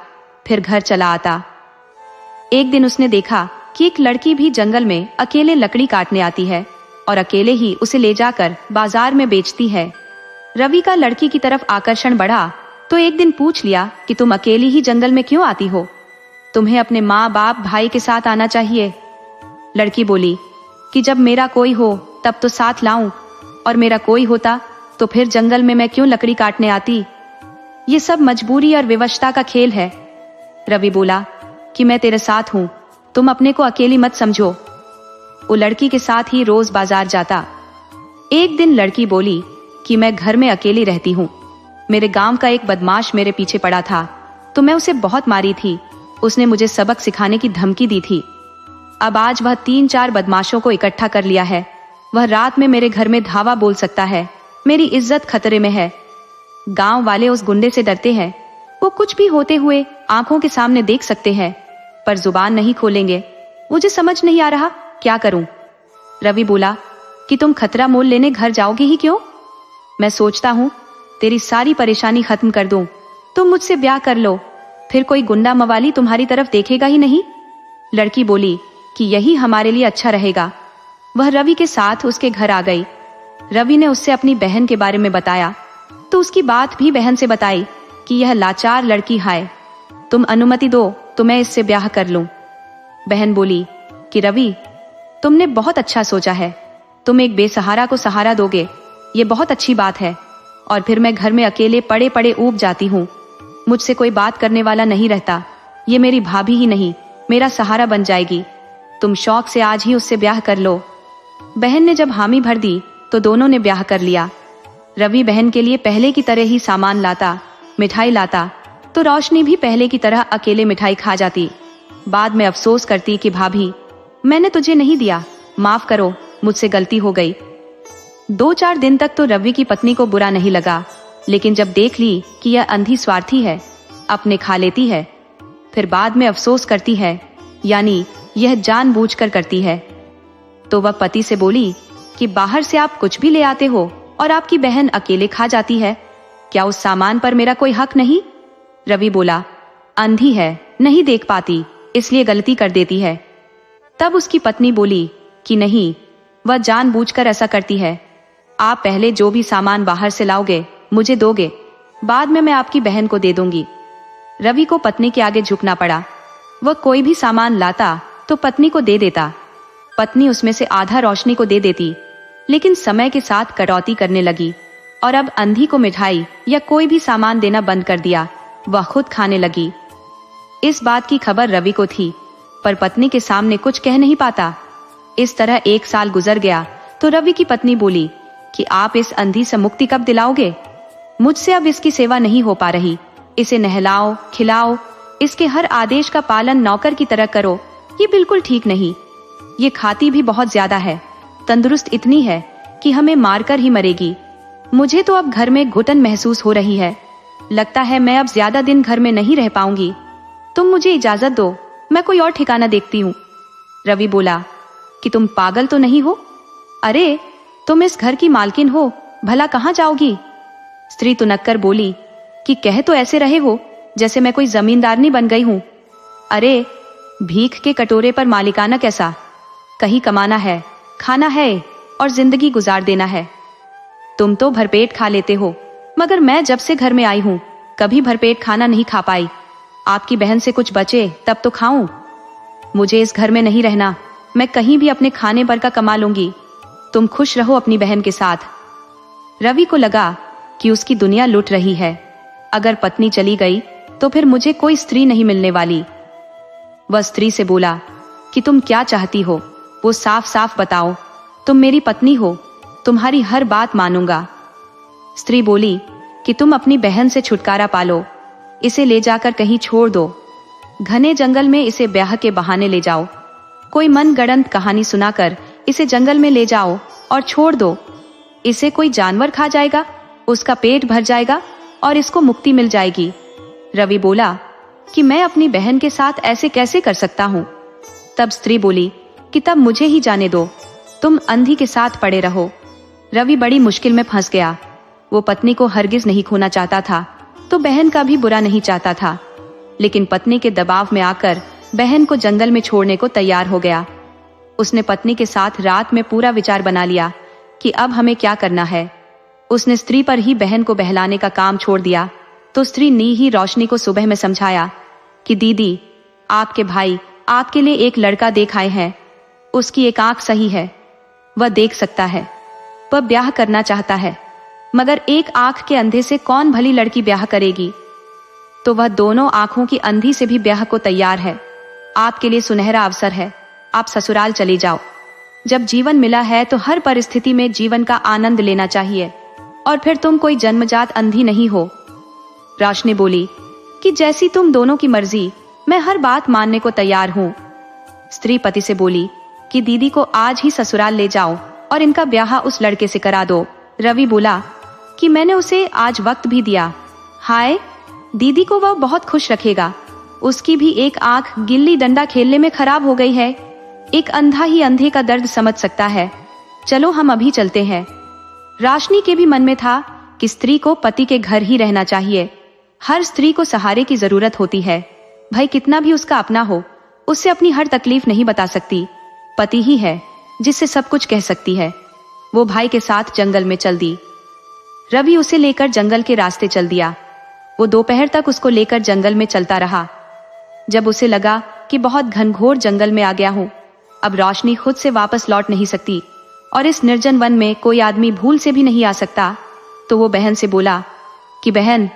फिर घर चला आता। एक दिन उसने देखा कि एक लड़की भी जंगल में अकेले लकड़ी काटने आती है और अकेले ही उसे ले जाकर बाजार में बेचती है। रवि का लड़की की तरफ आकर्षण बढ़ा तो एक दिन पूछ लिया कि तुम अकेली ही जंगल में क्यों आती हो? तुम्हें अपने माँ बाप भाई के साथ आना चाहिए। लड़की बोली कि जब मेरा कोई हो तब तो साथ लाऊं, और मेरा कोई होता तो फिर जंगल में मैं क्यों लकड़ी काटने आती? ये सब मजबूरी और विवशता का खेल है। रवि बोला कि मैं तेरे साथ हूं, तुम अपने को अकेली मत समझो। वो लड़की के साथ ही रोज बाजार जाता। एक दिन लड़की बोली कि मैं घर में अकेली रहती हूँ, मेरे गांव का एक बदमाश मेरे पीछे पड़ा था तो मैं उसे बहुत मारी थी। उसने मुझे सबक सिखाने की धमकी दी थी। अब आज वह 3-4 बदमाशों को इकट्ठा कर लिया है। वह रात में मेरे घर में धावा बोल सकता है। मेरी इज्जत खतरे में है। गांव वाले उस गुंडे से डरते हैं। वो कुछ भी होते हुए आंखों के सामने देख सकते हैं, पर जुबान नहीं खोलेंगे। मुझे समझ नहीं आ रहा क्या करूं। रवि बोला कि तुम खतरा मोल लेने घर जाओगे ही क्यों? मैं सोचता हूं तेरी सारी परेशानी खत्म कर दूं। तुम मुझसे ब्याह कर लो, फिर कोई गुंडा मवाली तुम्हारी तरफ देखेगा ही नहीं। लड़की बोली कि यही हमारे लिए अच्छा रहेगा। वह रवि के साथ उसके घर आ गई। रवि ने उससे अपनी बहन के बारे में बताया तो उसकी बात भी बहन से बताई कि यह लाचार लड़की है, तुम अनुमति दो तो मैं इससे ब्याह कर लूं। बहन बोली कि रवि, तुमने बहुत अच्छा सोचा है, तुम एक बेसहारा को सहारा दोगे, ये बहुत अच्छी बात है। और फिर मैं घर में अकेले पड़े पड़े ऊब जाती हूँ। मुझसे कोई बात करने वाला नहीं रहता। ये मेरी भाभी ही नहीं, मेरा सहारा बन जाएगी। तुम शौक से आज ही उससे ब्याह कर लो। बहन ने जब हामी भर दी तो दोनों ने ब्याह कर लिया। रवि बहन के लिए पहले की तरह ही सामान लाता, मिठाई लाता, तो रोशनी भी पहले की तरह अकेले मिठाई खा जाती। बाद में अफसोस करती कि भाभी, मैंने तुझे नहीं दिया, माफ करो, मुझसे गलती हो गई। 2-4 दिन तक तो रवि की पत्नी को बुरा नहीं लगा, लेकिन जब देख ली कि यह अंधी स्वार्थी है, अपने खा लेती है, फिर बाद में अफसोस करती है, यानी यह जानबूझकर करती है। तो वह पति से बोली कि बाहर से आप कुछ भी ले आते हो और आपकी बहन अकेले खा जाती है, क्या उस सामान पर मेरा कोई हक नहीं? रवि बोला, अंधी है, नहीं देख पाती, इसलिए गलती कर देती है। तब उसकी पत्नी बोली कि नहीं, वह जानबूझकर ऐसा करती है। आप पहले जो भी सामान बाहर से लाओगे मुझे दोगे, बाद में मैं आपकी बहन को दे दूंगी। रवि को पत्नी के आगे झुकना पड़ा। वह कोई भी सामान लाता तो पत्नी को दे देता। पत्नी उसमें से आधा रोशनी को दे देती, लेकिन समय के साथ कटौती करने लगी और अब अंधी को मिठाई या कोई भी सामान देना बंद कर दिया। वह खुद खाने लगी। इस बात की खबर रवि को थी, पर पत्नी के सामने कुछ कह नहीं पाता। इस तरह 1 साल गुजर गया तो रवि की पत्नी बोली कि आप इस अंधी से मुक्ति कब दिलाओगे? मुझसे अब इसकी सेवा नहीं हो पा रही। इसे नहलाओ, खिलाओ, इसके हर आदेश का पालन नौकर की तरह करो, ये बिल्कुल ठीक नहीं। ये खाती भी बहुत ज्यादा है, तंदुरुस्त इतनी है कि हमें मारकर ही मरेगी। मुझे तो अब घर में घुटन महसूस हो रही है। लगता है मैं अब ज्यादा दिन घर में नहीं रह पाऊंगी। तुम मुझे इजाजत दो, मैं कोई और ठिकाना देखती हूँ। रवि बोला कि तुम पागल तो नहीं हो? अरे तुम इस घर की मालकिन हो, भला कहाँ जाओगी? स्त्री तुनक्कर बोली कि कह तो ऐसे रहे हो जैसे मैं कोई जमींदारनी बन गई हूँ। अरे भीख के कटोरे पर मालिकाना कैसा? कहीं कमाना है, खाना है और जिंदगी गुजार देना है। तुम तो भरपेट खा लेते हो, मगर मैं जब से घर में आई हूँ कभी भरपेट खाना नहीं खा पाई। आपकी बहन से कुछ बचे तब तो खाऊं। मुझे इस घर में नहीं रहना, मैं कहीं भी अपने खाने भर का कमा लूंगी। तुम खुश रहो अपनी बहन के साथ। रवि को लगा कि उसकी दुनिया लुट रही है। अगर पत्नी चली गई तो फिर मुझे कोई स्त्री नहीं मिलने वाली। वह स्त्री से बोला कि तुम क्या चाहती हो, वो साफ साफ बताओ। तुम मेरी पत्नी हो, तुम्हारी हर बात मानूंगा। स्त्री बोली कि तुम अपनी बहन से छुटकारा पालो, इसे ले जाकर कहीं छोड़ दो। घने जंगल में इसे ब्याह के बहाने ले जाओ। कोई मनगढ़ंत कहानी सुनाकर इसे जंगल में ले जाओ और छोड़ दो। इसे कोई जानवर खा जाएगा, उसका पेट भर जाएगा और इसको मुक्ति मिल जाएगी। रवि बोला कि मैं अपनी बहन के साथ ऐसे कैसे कर सकता हूँ। तब स्त्री बोली कि तब मुझे ही जाने दो, तुम अंधी के साथ पड़े रहो। रवि बड़ी मुश्किल में फंस गया। वो पत्नी को हरगिज नहीं खोना चाहता था, तो बहन का भी बुरा नहीं चाहता था, लेकिन पत्नी के दबाव में आकर बहन को जंगल में छोड़ने को तैयार हो गया। उसने पत्नी के साथ रात में पूरा विचार बना लिया कि अब हमें क्या करना है। उसने स्त्री पर ही बहन को बहलाने का काम छोड़ दिया। तो स्त्री ने ही रोशनी को सुबह में समझाया कि दीदी, आपके भाई आपके लिए एक लड़का देख आए हैं। उसकी एक आंख सही है, वह देख सकता है, वह ब्याह करना चाहता है, मगर एक आंख के अंधे से कौन भली लड़की ब्याह करेगी? तो वह दोनों आंखों की अंधी से भी ब्याह को तैयार है। आपके लिए सुनहरा अवसर है, आप ससुराल चले जाओ। जब जीवन मिला है तो हर परिस्थिति में जीवन का आनंद लेना चाहिए, और फिर तुम कोई जन्मजात अंधी नहीं हो। रोशनी बोली कि जैसी तुम दोनों की मर्जी, मैं हर बात मानने को तैयार हूँ। स्त्री पति से बोली कि दीदी को आज ही ससुराल ले जाओ और इनका ब्याह उस लड़के से करा दो। रवि बोला कि मैंने उसे आज वक्त भी दिया। हाय, दीदी को वह बहुत खुश रखेगा। उसकी भी एक आंख गिल्ली डंडा खेलने में खराब हो गई है। एक अंधा ही अंधे का दर्द समझ सकता है। चलो हम अभी चलते हैं। रोशनी के भी मन में था कि स्त्री को पति के घर ही रहना चाहिए। हर स्त्री को सहारे की जरूरत होती है, भाई कितना भी उसका अपना हो, उससे अपनी हर तकलीफ नहीं बता सकती। पति ही है जिससे सब कुछ कह सकती है। वो भाई के साथ जंगल में चल दी। रवि उसे लेकर जंगल के रास्ते चल दिया। वो दोपहर तक उसको लेकर जंगल में चलता रहा। जब उसे लगा कि बहुत घनघोर जंगल में आ गया हूँ, अब रोशनी खुद से वापस लौट नहीं सकती, और इस निर्जन वन में कोई आदमी भूल से भी नहीं आ सकता, तो वो बहन से बोला कि बहन,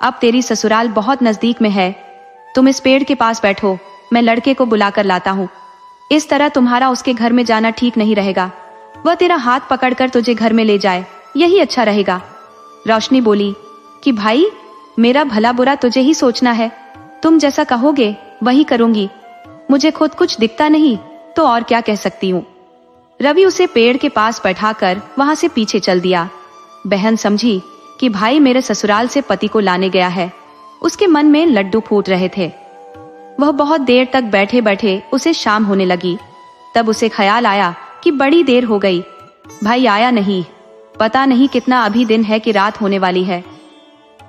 अब तेरी ससुराल बहुत नजदीक में है, तुम इस पेड़ के पास बैठो, मैं लड़के को बुला कर लाता हूँ। इस तरह तुम्हारा उसके घर में जाना ठीक नहीं रहेगा, वह तेरा हाथ पकड़कर तुझे घर में ले जाए, यही अच्छा रहेगा। रोशनी बोली कि भाई, मेरा भला बुरा तुझे ही सोचना है, तुम जैसा कहोगे वही करूंगी, मुझे खुद कुछ दिखता नहीं तो और क्या कह सकती हूँ। रवि उसे पेड़ के पास बैठाकर वहां से पीछे चल दिया। बहन समझी कि भाई मेरे ससुराल से पति को लाने गया है। उसके मन में लड्डू फूट रहे थे। वह बहुत देर तक बैठे बैठे उसे शाम होने लगी। तब उसे ख्याल आया कि बड़ी देर हो गई, भाई आया नहीं, पता नहीं कितना अभी दिन है कि रात होने वाली है।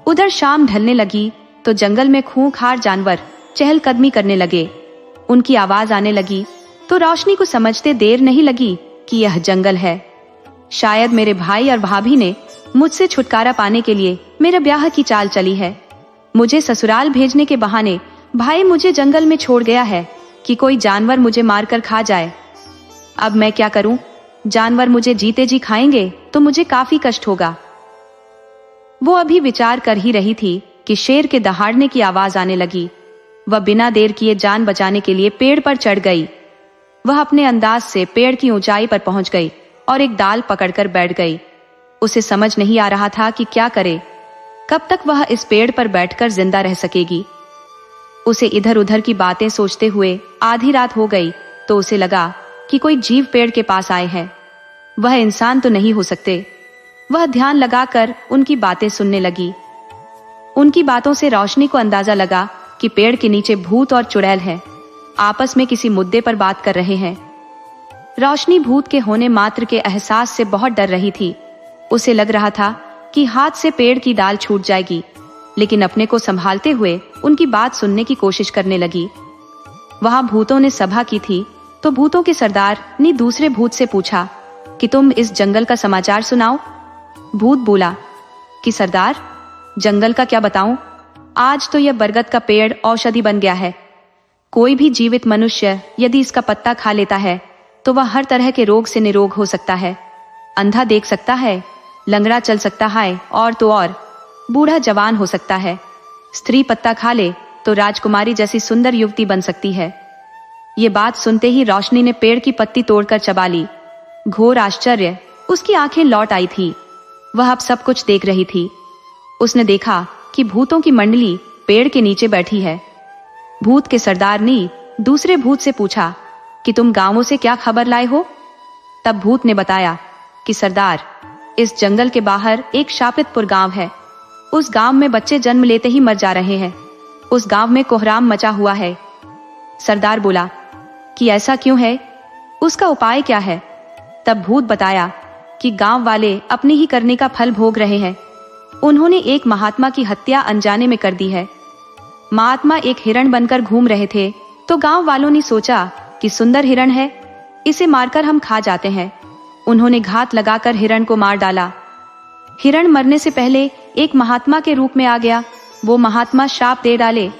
उधर शाम ढलने लगी तो जंगल में खूंखार जानवर चहलकदमी करने लगे। उनकी आवाज आने लगी तो रोशनी को समझते देर नहीं लगी कि यह जंगल है। शायद मेरे भाई और भाभी ने मुझसे छुटकारा पाने के लिए मेरे ब्याह की चाल चली है। मुझे ससुराल भेजने के बहाने भाई मुझे जंगल में छोड़ गया है कि कोई जानवर मुझे मारकर खा जाए। अब मैं क्या करूं? जानवर मुझे जीते जी खाएंगे तो मुझे काफी कष्ट होगा। वो अभी विचार कर ही रही थी कि शेर के दहाड़ने की आवाज आने लगी। वह बिना देर किए जान बचाने के लिए पेड़ पर चढ़ गई। वह अपने अंदाज से पेड़ की ऊंचाई पर पहुंच गई और एक डाल पकड़कर बैठ गई। उसे समझ नहीं आ रहा था कि क्या करे, कब तक वह इस पेड़ पर बैठकर जिंदा रह सकेगी। उसे इधर उधर की बातें सोचते हुए आधी रात हो गई तो उसे लगा कि कोई जीव पेड़ के पास आए हैं। वह इंसान तो नहीं हो सकते। वह ध्यान लगाकर उनकी बातें सुनने लगी। उनकी बातों से रोशनी को अंदाजा लगा कि पेड़ के नीचे भूत और चुड़ैल हैं, आपस में किसी मुद्दे पर बात कर रहे हैं। रोशनी भूत के होने मात्र के एहसास से बहुत डर रही थी। उसे लग रहा था कि हाथ से पेड़ की डाल छूट जाएगी, लेकिन अपने को संभालते हुए उनकी बात सुनने की कोशिश करने लगी। वहां भूतों ने सभा की थी तो भूतों के सरदार ने दूसरे भूत से पूछा कि तुम इस जंगल का समाचार सुनाओ। भूत बोला कि सरदार, जंगल का क्या बताऊं, आज तो यह बरगद का पेड़ औषधि बन गया है। कोई भी जीवित मनुष्य यदि इसका पत्ता खा लेता है तो वह हर तरह के रोग से निरोग हो सकता है। अंधा देख सकता है, लंगड़ा चल सकता है, और तो और बूढ़ा जवान हो सकता है। स्त्री पत्ता खा ले तो राजकुमारी जैसी सुंदर युवती बन सकती है। ये बात सुनते ही रोशनी ने पेड़ की पत्ती तोड़कर चबा ली। घोर आश्चर्य, उसकी आंखें लौट आई थी। वह अब सब कुछ देख रही थी। उसने देखा कि भूतों की मंडली पेड़ के नीचे बैठी है। भूत के सरदार ने दूसरे भूत से पूछा कि तुम गांवों से क्या खबर लाए हो? तब भूत ने बताया कि सरदार, इस जंगल के बाहर एक शापितपुर गांव है। उस गांव में बच्चे जन्म लेते ही मर जा रहे हैं। उस गांव में कोहराम मचा हुआ है। सरदार बोला कि ऐसा क्यों है, उसका उपाय क्या है? तब भूत बताया कि गांव वाले अपने ही करने का फल भोग रहे हैं। उन्होंने एक महात्मा की हत्या अनजाने में कर दी है। महात्मा एक हिरण बनकर घूम रहे थे तो गांव वालों ने सोचा कि सुंदर हिरण है, इसे मारकर हम खा जाते हैं। उन्होंने घात लगाकर हिरण को मार डाला। हिरण मरने से पहले एक महात्मा के रूप में आ गया। वो महात्मा शाप दे डाले,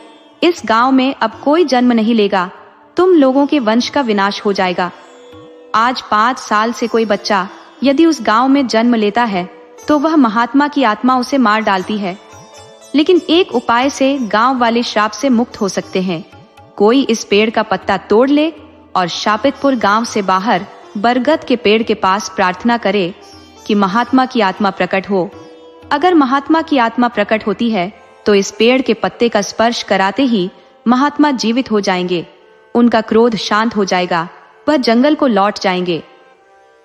इस गांव में अब कोई जन्म नहीं लेगा, तुम लोगों के वंश का विनाश हो जाएगा। आज 5 साल से कोई बच्चा यदि उस गांव में जन्म लेता है तो वह महात्मा की आत्मा उसे मार डालती है। लेकिन एक उपाय से गांव वाले श्राप से मुक्त हो सकते हैं। कोई इस पेड़ का पत्ता तोड़ ले और शापितपुर गांव से बाहर बरगद के पेड़ के पास प्रार्थना करे कि महात्मा की आत्मा प्रकट हो। अगर महात्मा की आत्मा प्रकट होती है तो इस पेड़ के पत्ते का स्पर्श कराते ही महात्मा जीवित हो जाएंगे, उनका क्रोध शांत हो जाएगा, वह जंगल को लौट जाएंगे।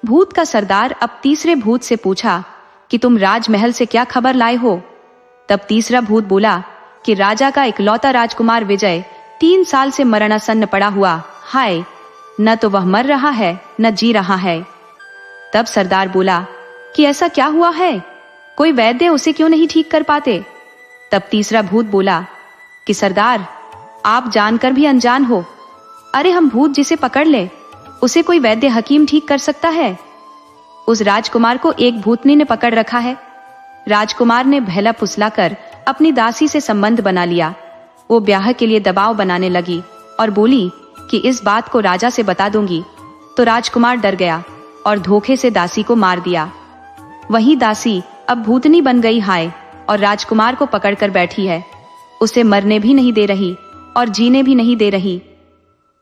भूत का सरदार अब तीसरे भूत से पूछा कि तुम राजमहल से क्या खबर लाए हो? तब तीसरा भूत बोला कि राजा का इकलौता राजकुमार विजय 3 साल से मरणासन्न पड़ा हुआ, हाय, न तो वह मर रहा है न जी रहा है। तब सरदार बोला कि ऐसा क्या हुआ है, कोई वैद्य उसे क्यों नहीं ठीक कर पाते? तब तीसरा भूत बोला कि सरदार, आप जानकर भी अनजान हो। अरे हम भूत जिसे पकड़ ले उसे कोई वैद्य हकीम ठीक कर सकता है? उस राजकुमार को एक भूतनी ने पकड़ रखा है। राजकुमार ने भैला फुसलाकर अपनी दासी से संबंध बना लिया। वो ब्याह के लिए दबाव बनाने लगी और बोली कि इस बात को राजा से बता दूंगी। तो राजकुमार डर गया और धोखे से दासी को मार दिया। वही दासी अब भूतनी बन गई हाय, और राजकुमार को पकड़कर बैठी है। उसे मरने भी नहीं दे रही और जीने भी नहीं दे रही।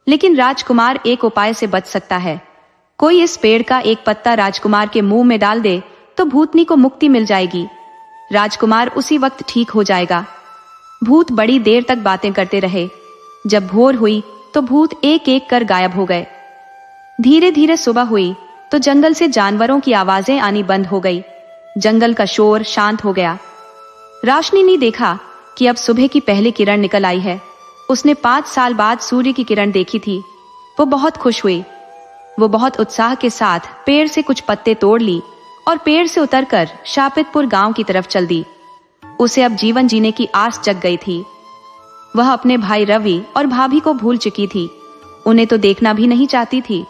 लेकिन राजकुमार एक उपाय से बच सकता है। कोई इस पेड़ का एक पत्ता राजकुमार के मुंह में डाल दे तो भूतनी को मुक्ति मिल जाएगी। राजकुमार उसी वक्त ठीक हो जाएगा। भूत बड़ी देर तक बातें करते रहे। जब भोर हुई तो भूत एक एक कर गायब हो गए। धीरे धीरे सुबह हुई तो जंगल से जानवरों की आवाजें आनी बंद हो गई। जंगल का शोर शांत हो गया। रोशनी ने देखा कि अब सुबह की पहली किरण निकल आई है। उसने 5 साल बाद सूर्य की किरण देखी थी। वो बहुत खुश हुई। वो बहुत उत्साह के साथ पेड़ से कुछ पत्ते तोड़ ली और पेड़ से उतरकर शापितपुर गांव की तरफ चल दी। उसे अब जीवन जीने की आस जग गई थी। वह अपने भाई रवि और भाभी को भूल चुकी थी। उन्हें तो देखना भी नहीं चाहती थी।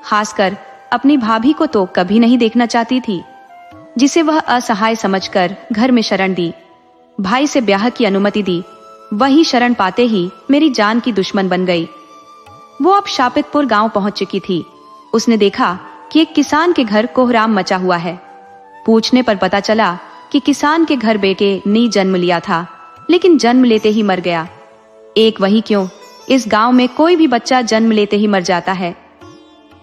खासकर अपनी भाभी को तो कभी नहीं देखना चाहती थी, जिसे वह असहाय समझकर घर में शरण दी। भाई से ब्याह की अनुमति दी। वही शरण पाते ही मेरी जान की दुश्मन बन गई। वो अब शापितपुर गांव पहुंच चुकी थी। उसने देखा कि एक किसान के घर कोहराम मचा हुआ है। पूछने पर पता चला कि किसान के घर बेटे ने जन्म लिया था, लेकिन जन्म लेते ही मर गया। एक वही क्यों, इस गांव में कोई भी बच्चा जन्म लेते ही मर जाता है।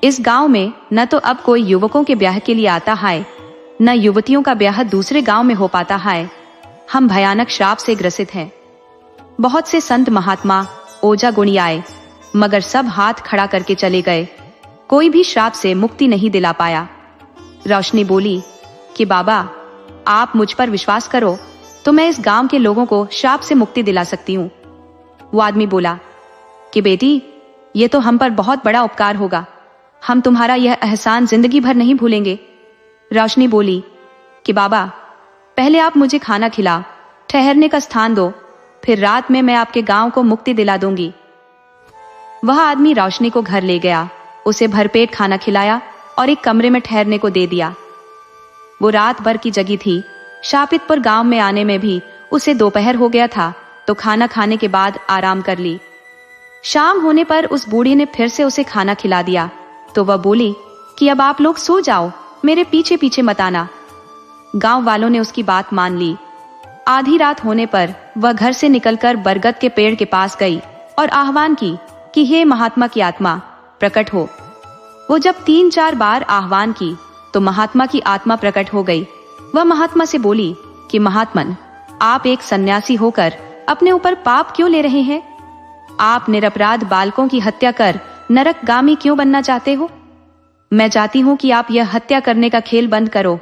इस गांव में न तो अब कोई युवकों के ब्याह के लिए आता है, न युवतियों का ब्याह दूसरे गांव में हो पाता है। हम भयानक श्राप से ग्रसित हैं। बहुत से संत महात्मा ओझा गुणी आए, मगर सब हाथ खड़ा करके चले गए। कोई भी श्राप से मुक्ति नहीं दिला पाया। रोशनी बोली कि बाबा, आप मुझ पर विश्वास करो तो मैं इस गांव के लोगों को श्राप से मुक्ति दिला सकती हूँ। वो आदमी बोला कि बेटी, ये तो हम पर बहुत बड़ा उपकार होगा। हम तुम्हारा यह एहसान जिंदगी भर नहीं भूलेंगे। रोशनी बोली कि बाबा, पहले आप मुझे खाना खिलाओ, ठहरने का स्थान दो, फिर रात में मैं आपके गांव को मुक्ति दिला दूंगी। वह आदमी रोशनी को घर ले गया, उसे भरपेट खाना खिलाया और एक कमरे में ठहरने को दे दिया। वो रात भर की जगी थी। शापितपुर गांव में आने में भी उसे दोपहर हो गया था, तो खाना खाने के बाद आराम कर ली। शाम होने पर उस बूढ़ी ने फिर से उसे खाना खिला दिया, तो वह बोली कि अब आप लोग सो जाओ, मेरे पीछे पीछे मत आना। गांव वालों ने उसकी बात मान ली। आधी रात होने पर वह घर से निकलकर बरगद के पेड़ के पास गई और आह्वान की कि हे महात्मा की आत्मा, प्रकट हो। वो जब 3-4 बार आह्वान की तो महात्मा की आत्मा प्रकट हो गई। वह महात्मा से बोली कि महात्मन, आप एक सन्यासी होकर अपने ऊपर पाप क्यों ले रहे हैं? आप निरपराध बालकों की हत्या कर नरकगामी क्यों बनना चाहते हो? मैं चाहती हूँ कि आप यह हत्या करने का खेल बंद करो।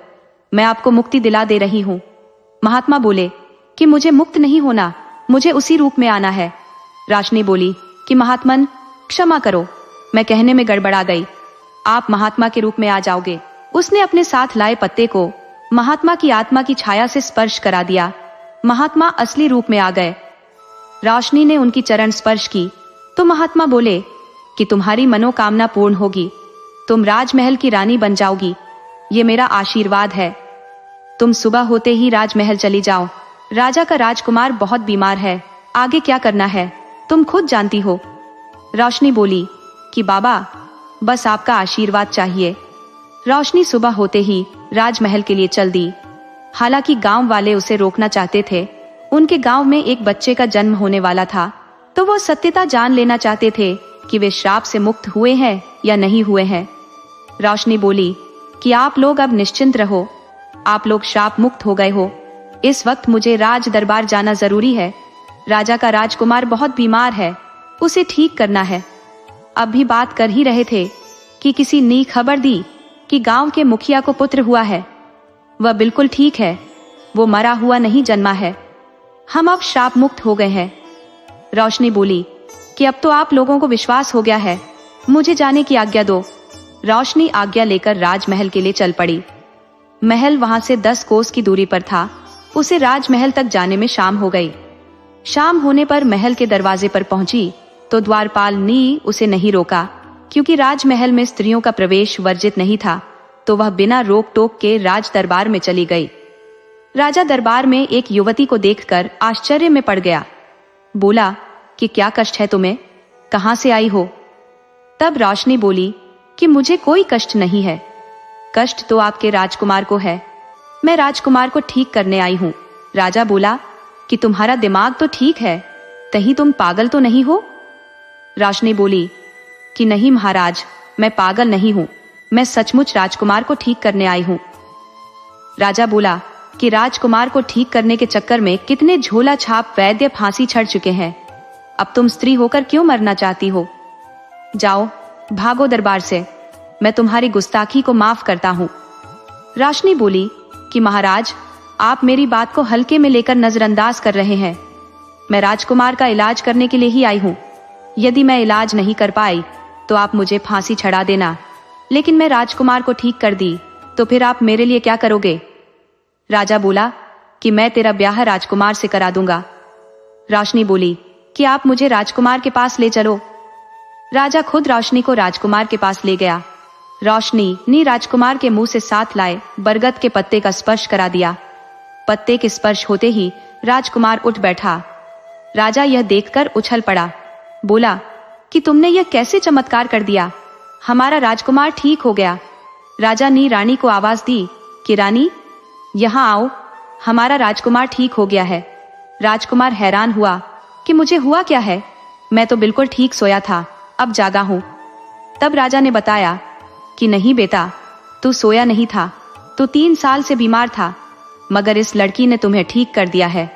मैं आपको मुक्ति दिला दे रही हूँ। महात्मा बोले कि मुझे मुक्त नहीं होना, मुझे उसी रूप में आना है। रोशनी बोली कि महात्मन, क्षमा करो, मैं कहने में गड़बड़ा गई। आप महात्मा के रूप में आ जाओगे। उसने अपने साथ लाए पत्ते को महात्मा की आत्मा की छाया से स्पर्श करा दिया। महात्मा असली रूप में आ गए। रोशनी ने उनकी चरण स्पर्श की तो महात्मा बोले कि तुम्हारी मनोकामना पूर्ण होगी, तुम राजमहल की रानी बन जाओगी। ये मेरा आशीर्वाद है। तुम सुबह होते ही राजमहल चली जाओ। राजा का राजकुमार बहुत बीमार है, आगे क्या करना है तुम खुद जानती हो। रोशनी बोली कि बाबा, बस आपका आशीर्वाद चाहिए। रोशनी सुबह होते ही राजमहल के लिए चल दी। हालांकि गांव वाले उसे रोकना चाहते थे। उनके गांव में एक बच्चे का जन्म होने वाला था, तो वो सत्यता जान लेना चाहते थे कि वे श्राप से मुक्त हुए हैं या नहीं हुए हैं। रोशनी बोली कि आप लोग अब निश्चिंत रहो, आप लोग श्राप मुक्त हो गए हो। इस वक्त मुझे राज दरबार जाना जरूरी है। राजा का राजकुमार बहुत बीमार है, उसे ठीक करना है। अब भी बात कर ही रहे थे कि किसी ने खबर दी कि गांव के मुखिया को पुत्र हुआ है। वह बिल्कुल ठीक है, वो मरा हुआ नहीं जन्मा है। हम अब श्राप मुक्त हो गए हैं। रोशनी बोली कि अब तो आप लोगों को विश्वास हो गया है, मुझे जाने की आज्ञा दो। रोशनी आज्ञा लेकर राजमहल के लिए चल पड़ी। महल वहां से 10 कोस की दूरी पर था। उसे राजमहल तक जाने में शाम हो गई। शाम होने पर महल के दरवाजे पर पहुंची तो द्वारपाल ने उसे नहीं रोका, क्योंकि राजमहल में स्त्रियों का प्रवेश वर्जित नहीं था। तो वह बिना रोक टोक के राज दरबार में चली गई। राजा दरबार में एक युवती को देखकर आश्चर्य में पड़ गया। बोला कि क्या कष्ट है तुम्हें, कहां से आई हो? तब रोशनी बोली कि मुझे कोई कष्ट नहीं है, कष्ट तो आपके राजकुमार को है। मैं राजकुमार को ठीक करने आई हूँ। राजा बोला कि तुम्हारा दिमाग तो ठीक है, कहीं तुम पागल तो नहीं हो? रोशनी बोली कि नहीं महाराज, मैं पागल नहीं हूँ, मैं सचमुच राजकुमार को ठीक करने आई हूँ। राजा बोला कि राजकुमार को ठीक करने के चक्कर में कितने झोला छाप वैद्य फांसी चढ़ चुके हैं, अब तुम स्त्री होकर क्यों मरना चाहती हो? जाओ, भागो दरबार से, मैं तुम्हारी गुस्ताखी को माफ करता हूँ। रोशनी बोली कि महाराज, आप मेरी बात को हल्के में लेकर नजरअंदाज कर रहे हैं। मैं राजकुमार का इलाज करने के लिए ही आई हूँ। यदि मैं इलाज नहीं कर पाई तो आप मुझे फांसी चढ़ा देना, लेकिन मैं राजकुमार को ठीक कर दी तो फिर आप मेरे लिए क्या करोगे? राजा बोला कि मैं तेरा ब्याह राजकुमार से करा दूंगा। रोशनी बोली कि आप मुझे राजकुमार के पास ले चलो। राजा खुद रोशनी को राजकुमार के पास ले गया। रोशनी ने राजकुमार के मुंह से साथ लाए बरगद के पत्ते का स्पर्श करा दिया। पत्ते के स्पर्श होते ही राजकुमार उठ बैठा। राजा यह देखकर उछल पड़ा, बोला कि तुमने यह कैसे चमत्कार कर दिया, हमारा राजकुमार ठीक हो गया। राजा ने रानी को आवाज दी कि रानी, यहाँ आओ, हमारा राजकुमार ठीक हो गया है। राजकुमार हैरान हुआ कि मुझे हुआ क्या है, मैं तो बिल्कुल ठीक सोया था, अब जागा हूँ। तब राजा ने बताया कि नहीं बेटा, तू सोया नहीं था, तू 3 साल से बीमार था, मगर इस लड़की ने तुम्हें ठीक कर दिया है।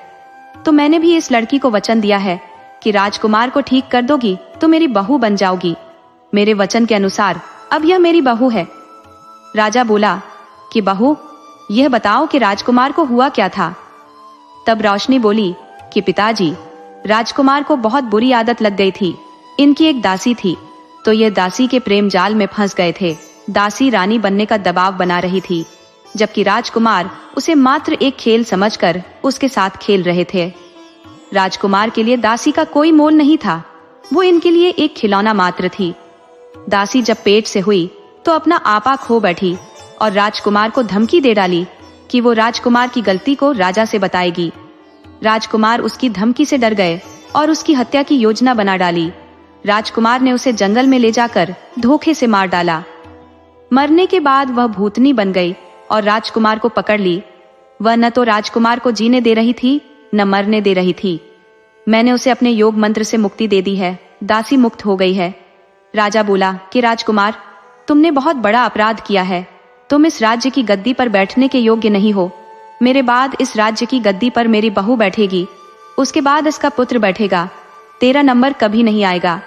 तो मैंने भी इस लड़की को वचन दिया है कि राजकुमार को ठीक कर दोगी तो मेरी बहू बन जाओगी। मेरे वचन के अनुसार अब यह मेरी बहू है। राजा बोला कि बहू, यह बताओ कि राजकुमार को हुआ क्या था? तब रोशनी बोली कि पिताजी, राजकुमार को बहुत बुरी आदत लग गई थी। इनकी एक दासी थी, तो ये दासी के प्रेम जाल में फंस गए थे। दासी रानी बनने का दबाव बना रही थी, जबकि राजकुमार उसे मात्र एक खेल समझकर उसके साथ खेल रहे थे। राजकुमार के लिए दासी का कोई मोल नहीं था, वो इनके लिए एक खिलौना मात्र थी। दासी जब पेट से हुई तो अपना आपा खो बैठी और राजकुमार को धमकी दे डाली कि वो राजकुमार की गलती को राजा से बताएगी। राजकुमार उसकी धमकी से डर गए और उसकी हत्या की योजना बना डाली। राजकुमार ने उसे जंगल में ले जाकर धोखे से मार डाला। मरने के बाद वह भूतनी बन गई और राजकुमार को पकड़ ली। वह न तो राजकुमार को जीने दे रही थी, न मरने दे रही थी। मैंने उसे अपने योग मंत्र से मुक्ति दे दी है, दासी मुक्त हो गई है। राजा बोला कि राजकुमार, तुमने बहुत बड़ा अपराध किया है, तुम इस राज्य की गद्दी पर बैठने के योग्य नहीं हो। मेरे बाद इस राज्य की गद्दी पर मेरी बहू बैठेगी, उसके बाद इसका पुत्र बैठेगा, तेरा नंबर कभी नहीं आएगा।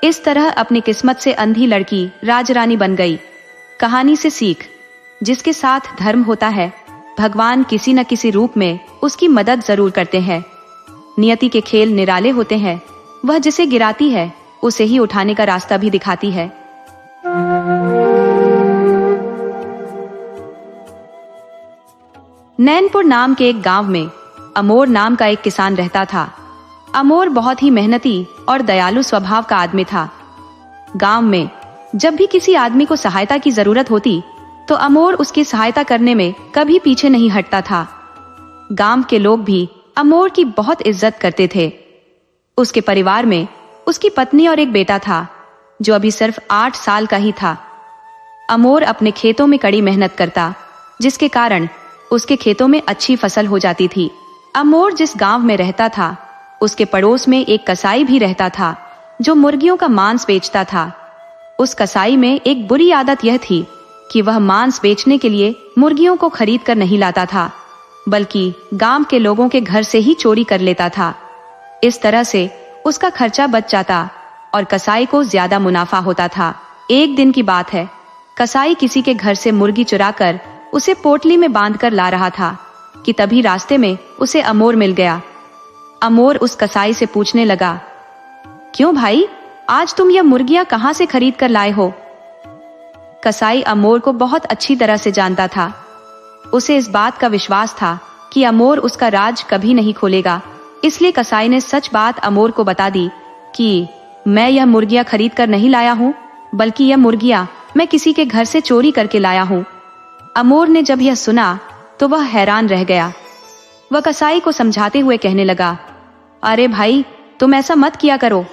इस तरह अपनी किस्मत से अंधी लड़की राजरानी बन गई। कहानी से सीख, जिसके साथ धर्म होता है, भगवान किसी न किसी रूप में उसकी मदद जरूर करते हैं। नियति के खेल निराले होते हैं, वह जिसे गिराती है उसे ही उठाने का रास्ता भी दिखाती है। नैनपुर नाम के एक गांव में अमोर नाम का एक किसान रहता था। अमोर बहुत ही मेहनती और दयालु स्वभाव का आदमी था। गांव में जब भी किसी आदमी को सहायता की जरूरत होती तो अमोर उसकी सहायता करने में कभी पीछे नहीं हटता था। गांव के लोग भी अमोर की बहुत इज्जत करते थे। उसके परिवार में उसकी पत्नी और एक बेटा था, जो अभी सिर्फ 8 साल का ही था। अमोर अपने खेतों में कड़ी मेहनत करता, जिसके कारण उसके खेतों में अच्छी फसल हो जाती थी। अमोर जिस गांव में रहता था, उसके पड़ोस में एक कसाई भी रहता था, जो मुर्गियों का मांस बेचता था। उस कसाई में एक बुरी आदत यह थी कि वह मांस बेचने के लिए मुर्गियों को खरीद कर नहीं लाता था, बल्कि गांव के लोगों के घर से ही चोरी कर लेता था। इस तरह से उसका खर्चा बच जाता और कसाई को ज्यादा मुनाफा होता था। एक दिन की बात है, कसाई किसी के घर से मुर्गी चुराकर उसे पोटली में बांधकर ला रहा था कि तभी रास्ते में उसे अमोर मिल गया। अमोर उस कसाई से पूछने लगा, क्यों भाई, आज तुम यह मुर्गियां कहां से खरीद कर लाए हो? कसाई अमोर को बहुत अच्छी तरह से जानता था। उसे इस बात का विश्वास था कि अमोर उसका राज कभी नहीं खोलेगा, इसलिए कसाई ने सच बात अमोर को बता दी कि मैं यह मुर्गियां खरीद कर नहीं लाया हूँ, बल्कि यह मुर्गियां मैं किसी के घर से चोरी करके लाया हूँ। अमोर ने जब यह सुना तो वह हैरान रह गया। वह कसाई को समझाते हुए कहने लगा, अरे भाई, तुम ऐसा मत किया करो,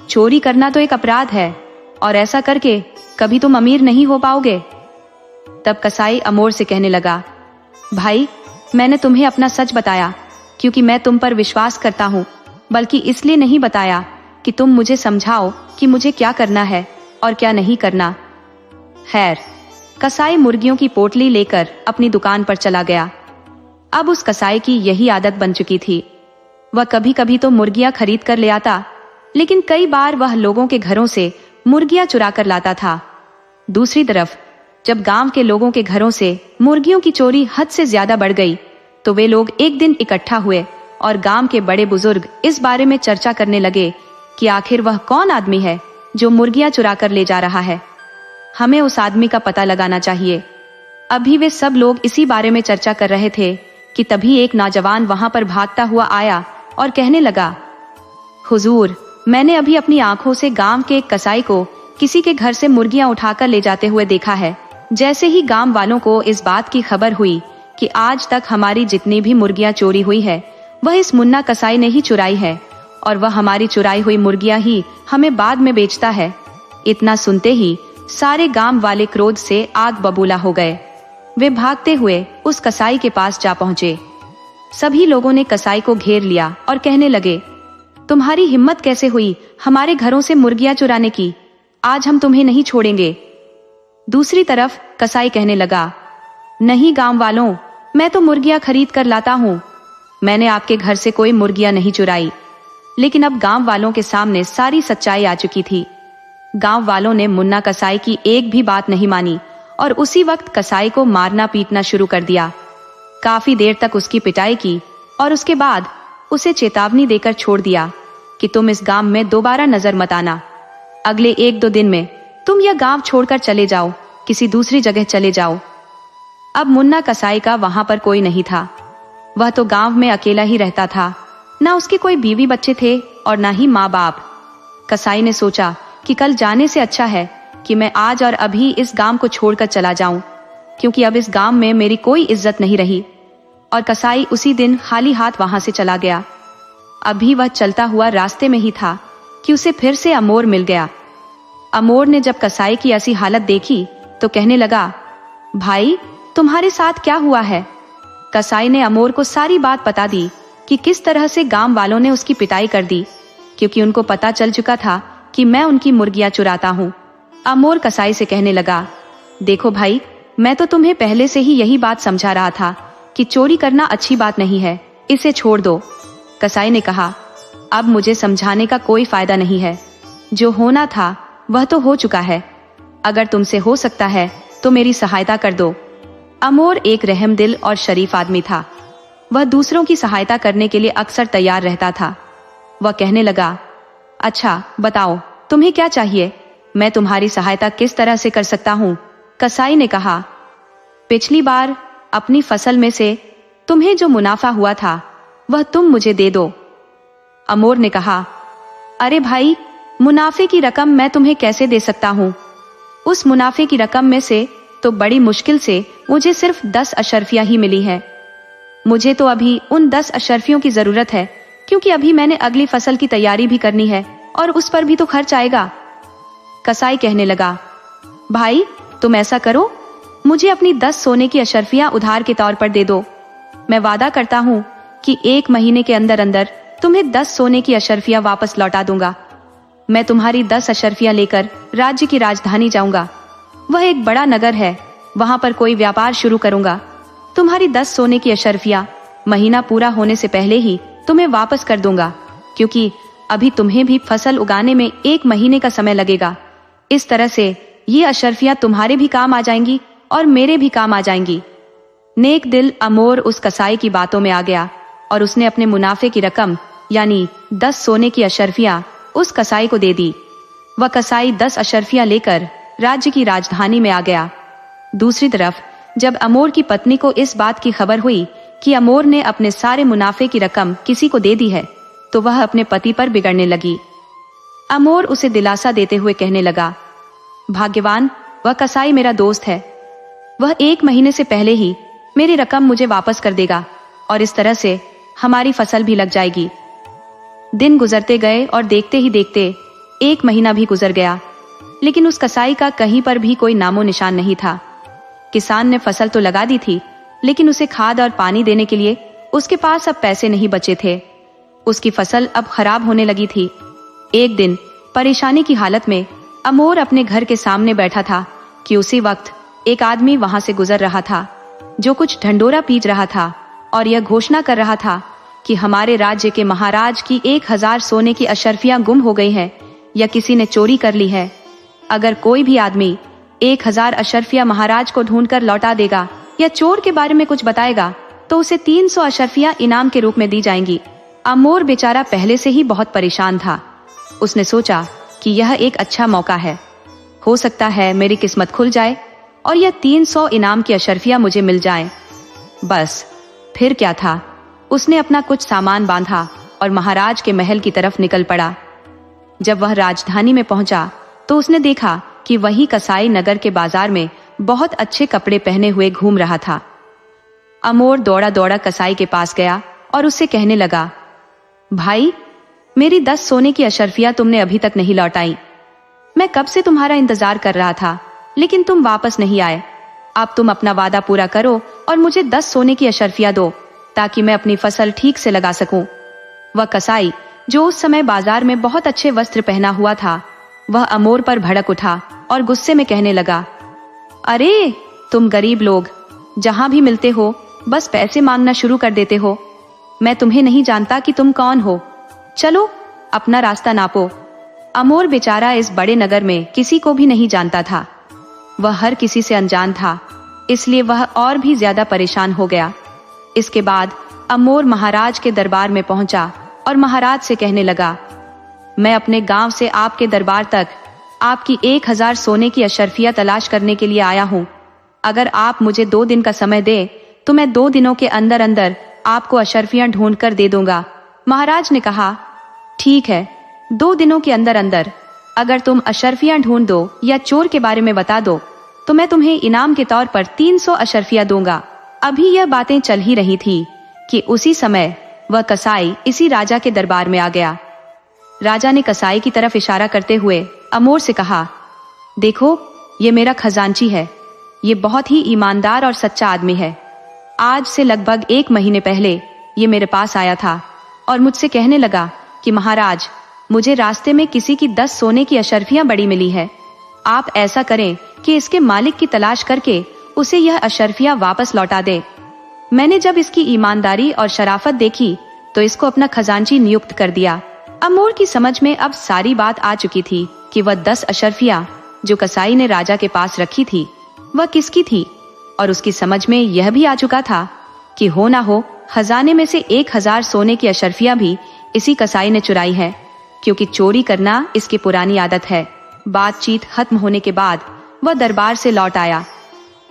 चोरी करना तो एक अपराध है और ऐसा करके कभी तुम अमीर नहीं हो पाओगे। तब कसाई अमोर से कहने लगा, भाई मैंने तुम्हें अपना सच बताया क्योंकि मैं तुम पर विश्वास करता हूँ, बल्कि इसलिए नहीं बताया कि तुम मुझे समझाओ कि मुझे क्या करना है और क्या नहीं करना। खैर, कसाई मुर्गियों की पोटली लेकर अपनी दुकान पर चला गया। अब उस कसाई की यही आदत बन चुकी थी। वह कभी कभी तो मुर्गियां खरीद कर ले आता, लेकिन कई बार वह लोगों के घरों से मुर्गियां चुरा कर लाता था। दूसरी तरफ जब गांव के लोगों के घरों से मुर्गियों की चोरी हद से ज्यादा बढ़ गई, तो वे लोग एक दिन इकट्ठा हुए और गांव के बड़े बुजुर्ग इस बारे में चर्चा करने लगे कि आखिर वह कौन आदमी है जो मुर्गियां चुरा कर ले जा रहा है। हमें उस आदमी का पता लगाना चाहिए। अभी वे सब लोग इसी बारे में चर्चा कर रहे थे कि तभी एक नौजवान वहां पर भागता हुआ आया और कहने लगा, हुजूर, मैंने अभी अपनी आंखों से गांव के एक कसाई को किसी के घर से मुर्गियां उठाकर ले जाते हुए देखा है। जैसे ही गांव वालों को इस बात की खबर हुई कि आज तक हमारी जितनी भी मुर्गियां चोरी हुई है वह इस मुन्ना कसाई ने ही चुराई है, और वह हमारी चुराई हुई मुर्गियां ही हमें बाद में बेचता है। इतना सुनते ही सारे गांव वाले क्रोध से आग बबूला हो गए। वे भागते हुए उस कसाई के पास जा पहुंचे। सभी लोगों ने कसाई को घेर लिया और कहने लगे, तुम्हारी हिम्मत कैसे हुई हमारे घरों से मुर्गियां चुराने की? आज हम तुम्हें नहीं छोड़ेंगे। दूसरी तरफ कसाई कहने लगा, नहीं गांव वालों, मैं तो मुर्गियां खरीद कर लाता हूँ। मैंने आपके घर से कोई मुर्गियां नहीं चुराई। लेकिन अब गांव वालों के सामने सारी सच्चाई आ चुकी थी। गांव वालों ने मुन्ना कसाई की एक भी बात नहीं मानी और उसी वक्त कसाई को मारना पीटना शुरू कर दिया। काफी देर तक उसकी पिटाई की और उसके बाद उसे चेतावनी देकर छोड़ दिया कि तुम इस गांव में दोबारा नजर मत आना। अगले 1-2 दिन में तुम यह गांव छोड़कर चले जाओ, किसी दूसरी जगह चले जाओ। अब मुन्ना कसाई का वहां पर कोई नहीं था। वह तो गांव में अकेला ही रहता था। ना उसके कोई बीवी बच्चे थे और ना ही माँ बाप। कसाई ने सोचा कि कल जाने से अच्छा है कि मैं आज और अभी इस गांव को छोड़कर चला जाऊं, क्योंकि अब इस गांव में मेरी कोई इज्जत नहीं रही। और कसाई उसी दिन खाली हाथ वहां से चला गया। अभी वह चलता हुआ रास्ते में ही था कि उसे फिर से अमोर मिल गया। अमोर ने जब कसाई की ऐसी हालत देखी तो कहने लगा, भाई तुम्हारे साथ क्या हुआ है? कसाई ने अमोर को सारी बात बता दी कि किस तरह से गांव वालों ने उसकी पिटाई कर दी, क्योंकि उनको पता चल चुका था कि मैं उनकी मुर्गियां चुराता हूँ। अमोर कसाई से कहने लगा, देखो भाई, मैं तो तुम्हें पहले से ही यही बात समझा रहा था कि चोरी करना अच्छी बात नहीं है, इसे छोड़ दो। कसाई ने कहा, अब मुझे समझाने का कोई फायदा नहीं है। जो होना था वह तो हो चुका है। अगर तुमसे हो सकता है तो मेरी सहायता कर दो। अमोर एक रहमदिल और शरीफ आदमी था। वह दूसरों की सहायता करने के लिए अक्सर तैयार रहता था। वह कहने लगा, अच्छा बताओ तुम्हें क्या चाहिए? मैं तुम्हारी सहायता किस तरह से कर सकता हूँ? कसाई ने कहा, पिछली बार अपनी फसल में से तुम्हें जो मुनाफा हुआ था वह तुम मुझे दे दो। अमोर ने कहा, अरे भाई, मुनाफे की रकम मैं तुम्हें कैसे दे सकता हूँ? उस मुनाफे की रकम में से तो बड़ी मुश्किल से मुझे सिर्फ 10 अशर्फियां ही मिली है। मुझे तो अभी उन 10 अशर्फियों की जरूरत है, क्योंकि अभी मैंने अगली फसल की तैयारी भी करनी है और उस पर भी तो खर्च आएगा। कसाई कहने लगा, भाई तुम ऐसा करो, मुझे अपनी 10 सोने की अशर्फियां उधार के तौर पर दे दो। मैं वादा करता हूँ कि 1 महीने के अंदर अंदर तुम्हें 10 सोने की अशर्फियां वापस लौटा दूंगा। मैं तुम्हारी 10 अशर्फियां लेकर राज्य की राजधानी जाऊंगा। वह एक बड़ा नगर है, वहां पर कोई व्यापार शुरू करूंगा। तुम्हारी 10 सोने की अशर्फियां महीना पूरा होने से पहले ही तुम्हें वापस कर दूंगा, क्योंकि अभी तुम्हें भी फसल उगाने में 1 महीने का समय लगेगा। इस तरह से ये अशर्फियां तुम्हारे भी काम आ जाएंगी और मेरे भी काम आ जाएंगी। नेक दिल अमोर उस कसाई की बातों में आ गया और उसने अपने मुनाफे की रकम यानी 10 सोने की अशर्फियां उस कसाई को दे दी। वह कसाई 10 अशर्फियां लेकर राज्य की राजधानी में आ गया। दूसरी तरफ जब अमोर की पत्नी को इस बात की खबर हुई कि अमोर ने अपने सारे मुनाफे की रकम किसी को दे दी है, तो वह अपने पति पर बिगड़ने लगी। अमोर उसे दिलासा देते हुए कहने लगा, भाग्यवान, वह कसाई मेरा दोस्त है। वह 1 महीने से पहले ही मेरी रकम मुझे वापस कर देगा और इस तरह से हमारी फसल भी लग जाएगी। दिन गुजरते गए और देखते ही देखते 1 महीना भी गुजर गया, लेकिन उस कसाई का कहीं पर भी कोई नामो निशान नहीं था। किसान ने फसल तो लगा दी थी, लेकिन उसे खाद और पानी देने के लिए उसके पास अब पैसे नहीं बचे थे। उसकी फसल अब खराब होने लगी थी। एक दिन परेशानी की हालत में अमोर अपने घर के सामने बैठा था कि उसी वक्त एक आदमी वहां से गुजर रहा था, जो कुछ ढंडोरा पीट रहा था और यह घोषणा कर रहा था कि हमारे राज्य के महाराज की 1000 सोने की अशर्फियां गुम हो गई हैं या किसी ने चोरी कर ली है। अगर कोई भी आदमी 1000 अशर्फियां महाराज को ढूंढकर लौटा देगा या चोर के बारे में कुछ बताएगा तो उसे 300 अशर्फियां इनाम के रूप में दी जाएंगी। अमोर बेचारा पहले से ही बहुत परेशान था। उसने सोचा कि यह एक अच्छा मौका है, हो सकता है मेरी किस्मत खुल जाए और यह 300 इनाम की अशर्फियां मुझे मिल जाएं। बस फिर क्या था, उसने अपना कुछ सामान बांधा और महाराज के महल की तरफ निकल पड़ा। जब वह राजधानी में पहुंचा तो उसने देखा कि वही कसाई नगर के बाजार में बहुत अच्छे कपड़े पहने हुए घूम रहा था। अमोर दौड़ा दौड़ा कसाई के पास गया और उससे कहने लगा, भाई, मेरी 10 सोने की अशर्फियां तुमने अभी तक नहीं लौटाई। मैं कब से तुम्हारा इंतजार कर रहा था, लेकिन तुम वापस नहीं आए। अब तुम अपना वादा पूरा करो और मुझे 10 सोने की अशर्फियां दो, ताकि मैं अपनी फसल ठीक से लगा सकूं। वह कसाई, जो उस समय बाजार में बहुत अच्छे वस्त्र पहना हुआ था, वह अमोर पर भड़क उठा और गुस्से में कहने लगा, अरे तुम गरीब लोग जहां भी मिलते हो बस पैसे मांगना शुरू कर देते हो। मैं तुम्हें नहीं जानता कि तुम कौन हो। चलो अपना रास्ता नापो। अमोर बेचारा इस बड़े नगर में किसी को भी नहीं जानता था। वह हर किसी से अनजान था, इसलिए वह और भी ज्यादा परेशान हो गया। इसके बाद अमोर महाराज के दरबार में पहुंचा और महाराज से कहने लगा, मैं अपने गांव से आपके दरबार तक आपकी 1000 सोने की अशर्फियां तलाश करने के लिए आया हूं। अगर आप मुझे 2 दिन का समय दे तो मैं 2 दिनों के अंदर अंदर आपको अशर्फियां ढूंढ कर दे दूंगा। महाराज ने कहा, ठीक है, 2 दिनों के अंदर अंदर अगर तुम अशर्फियां ढूंढ दो या चोर के बारे में बता दो तो मैं तुम्हें इनाम के तौर पर 300 अशर्फियां दूंगा। अभी यह बातें चल ही रही थी कि उसी समय वह कसाई इसी राजा के दरबार में आ गया। राजा ने कसाई की तरफ इशारा करते हुए अमोर से कहा, देखो, ये मेरा खजांची है। ये बहुत ही ईमानदार और सच्चा आदमी है। आज से लगभग 1 महीने पहले ये मेरे पास आया था और मुझसे कहने लगा कि महाराज, मुझे रास्ते में किसी की 10 सोने की अशर्फियां बड़ी मिली है। आप ऐसा करें कि इसके मालिक की तलाश करके उसे यह अशर्फियां वापस लौटा दे। मैंने जब इसकी ईमानदारी और शराफत देखी तो इसको अपना खजांची नियुक्त कर दिया। अमोर की समझ में अब सारी बात आ चुकी थी कि वह 10 अशर्फियां जो कसाई ने राजा के पास रखी थी वह किसकी थी, और उसकी समझ में यह भी आ चुका था कि हो ना हो खजाने में से 1000 सोने की अशर्फियां भी इसी कसाई ने चुराई है, क्योंकि चोरी करना इसकी पुरानी आदत है। बातचीत खत्म होने के बाद वह दरबार से लौट आया।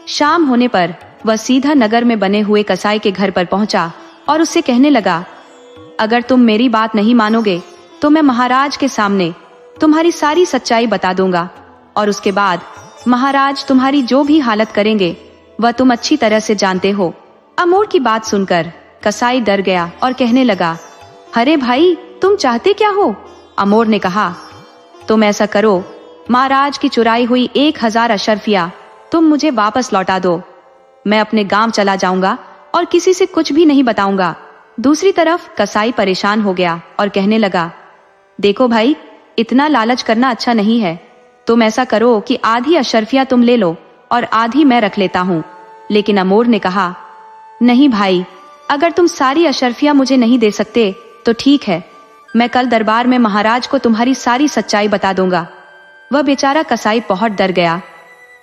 शाम होने पर वह सीधा नगर में बने हुए कसाई के घर पर पहुंचा और उससे कहने लगा, अगर तुम मेरी बात नहीं मानोगे तो मैं महाराज के सामने तुम्हारी सारी सच्चाई बता दूंगा, और उसके बाद महाराज तुम्हारी जो भी हालत करेंगे वह तुम अच्छी तरह से जानते हो। अमोर की बात सुनकर कसाई डर गया और कहने लगा, अरे भाई, तुम चाहते क्या हो? अमोर ने कहा, तुम ऐसा करो, महाराज की चुराई हुई 1000 अशर्फियां तुम मुझे वापस लौटा दो। मैं अपने गांव चला जाऊंगा और किसी से कुछ भी नहीं बताऊंगा। दूसरी तरफ कसाई परेशान हो गया और कहने लगा, देखो भाई, इतना लालच करना अच्छा नहीं है। तुम ऐसा करो कि आधी अशर्फियां तुम ले लो और आधी मैं रख लेता हूँ। लेकिन अमोर ने कहा, नहीं भाई, अगर तुम सारी अशर्फियां मुझे नहीं दे सकते तो ठीक है, मैं कल दरबार में महाराज को तुम्हारी सारी सच्चाई बता दूंगा। वह बेचारा कसाई बहुत डर गया।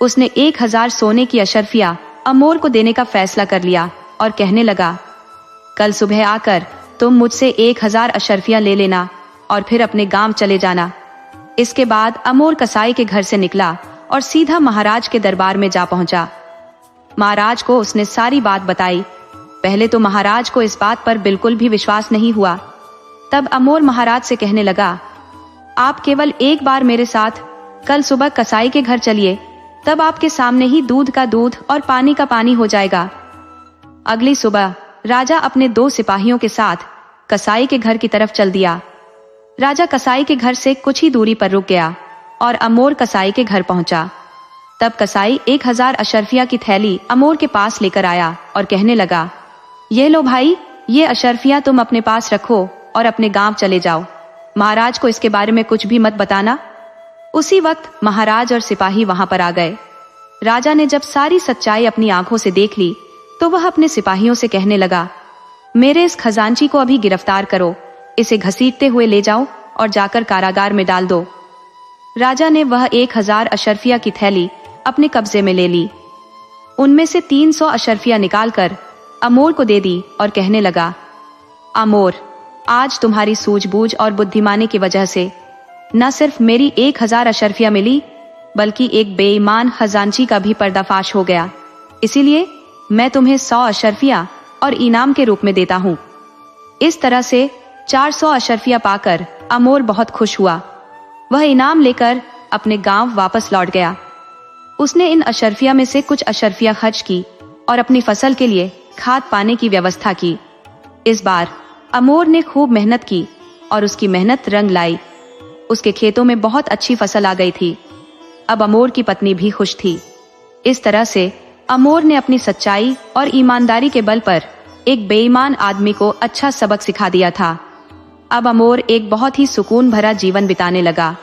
उसने 1000 सोने की अशर्फियां अमोर को देने का फैसला कर लिया और कहने लगा, कल सुबह आकर तुम मुझसे 1000 अशर्फियां ले लेना और फिर अपने गांव चले जाना। इसके बाद अमोर कसाई के घर से निकला और सीधा महाराज के दरबार में जा पहुंचा। महाराज को उसने सारी बात बताई। पहले तो महाराज को इस बात पर बिल्कुल भी विश्वास नहीं हुआ। तब अमोर महाराज से कहने लगा, आप केवल एक बार मेरे साथ कल सुबह कसाई के घर चलिए, तब आपके सामने ही दूध का दूध और पानी का पानी हो जाएगा। अगली सुबह राजा अपने 2 सिपाहियों के साथ कसाई के घर की तरफ चल दिया। राजा कसाई के घर से कुछ ही दूरी पर रुक गया और अमोर कसाई के घर पहुंचा। तब कसाई 1000 अशर्फिया की थैली अमोर के पास लेकर आया और कहने लगा, ये लो भाई, ये अशर्फिया तुम अपने पास रखो और अपने गांव चले जाओ। महाराज को इसके बारे में कुछ भी मत बताना। उसी वक्त महाराज और सिपाही वहां पर आ गए। राजा ने जब सारी सच्चाई अपनी आंखों से देख ली तो वह अपने सिपाहियों से कहने लगा, मेरे इस खजांची को अभी गिरफ्तार करो, इसे घसीटते हुए ले जाओ और जाकर कारागार में डाल दो। राजा ने वह 1000 अशर्फिया की थैली अपने कब्जे में ले ली। उनमें से 300 अशर्फिया निकालकर अमोर को दे दी और कहने लगा, अमोर, आज तुम्हारी सूझबूझ और बुद्धिमानी की वजह से न सिर्फ मेरी 1000 अशर्फिया मिली, बल्कि एक बेईमान खजांची का भी पर्दाफाश हो गया। इसीलिए मैं तुम्हें 100 अशर्फिया और इनाम के रूप में देता हूँ। इस तरह से 400 अशर्फिया पाकर अमोर बहुत खुश हुआ। वह इनाम लेकर अपने गांव वापस लौट गया। उसने इन अशर्फिया में से कुछ अशर्फिया खर्च की और अपनी फसल के लिए खाद पाने की व्यवस्था की। इस बार अमोर ने खूब मेहनत की और उसकी मेहनत रंग लाई। उसके खेतों में बहुत अच्छी फसल आ गई थी। अब अमोर की पत्नी भी खुश थी। इस तरह से अमोर ने अपनी सच्चाई और ईमानदारी के बल पर एक बेईमान आदमी को अच्छा सबक सिखा दिया था। अब अमोर एक बहुत ही सुकून भरा जीवन बिताने लगा।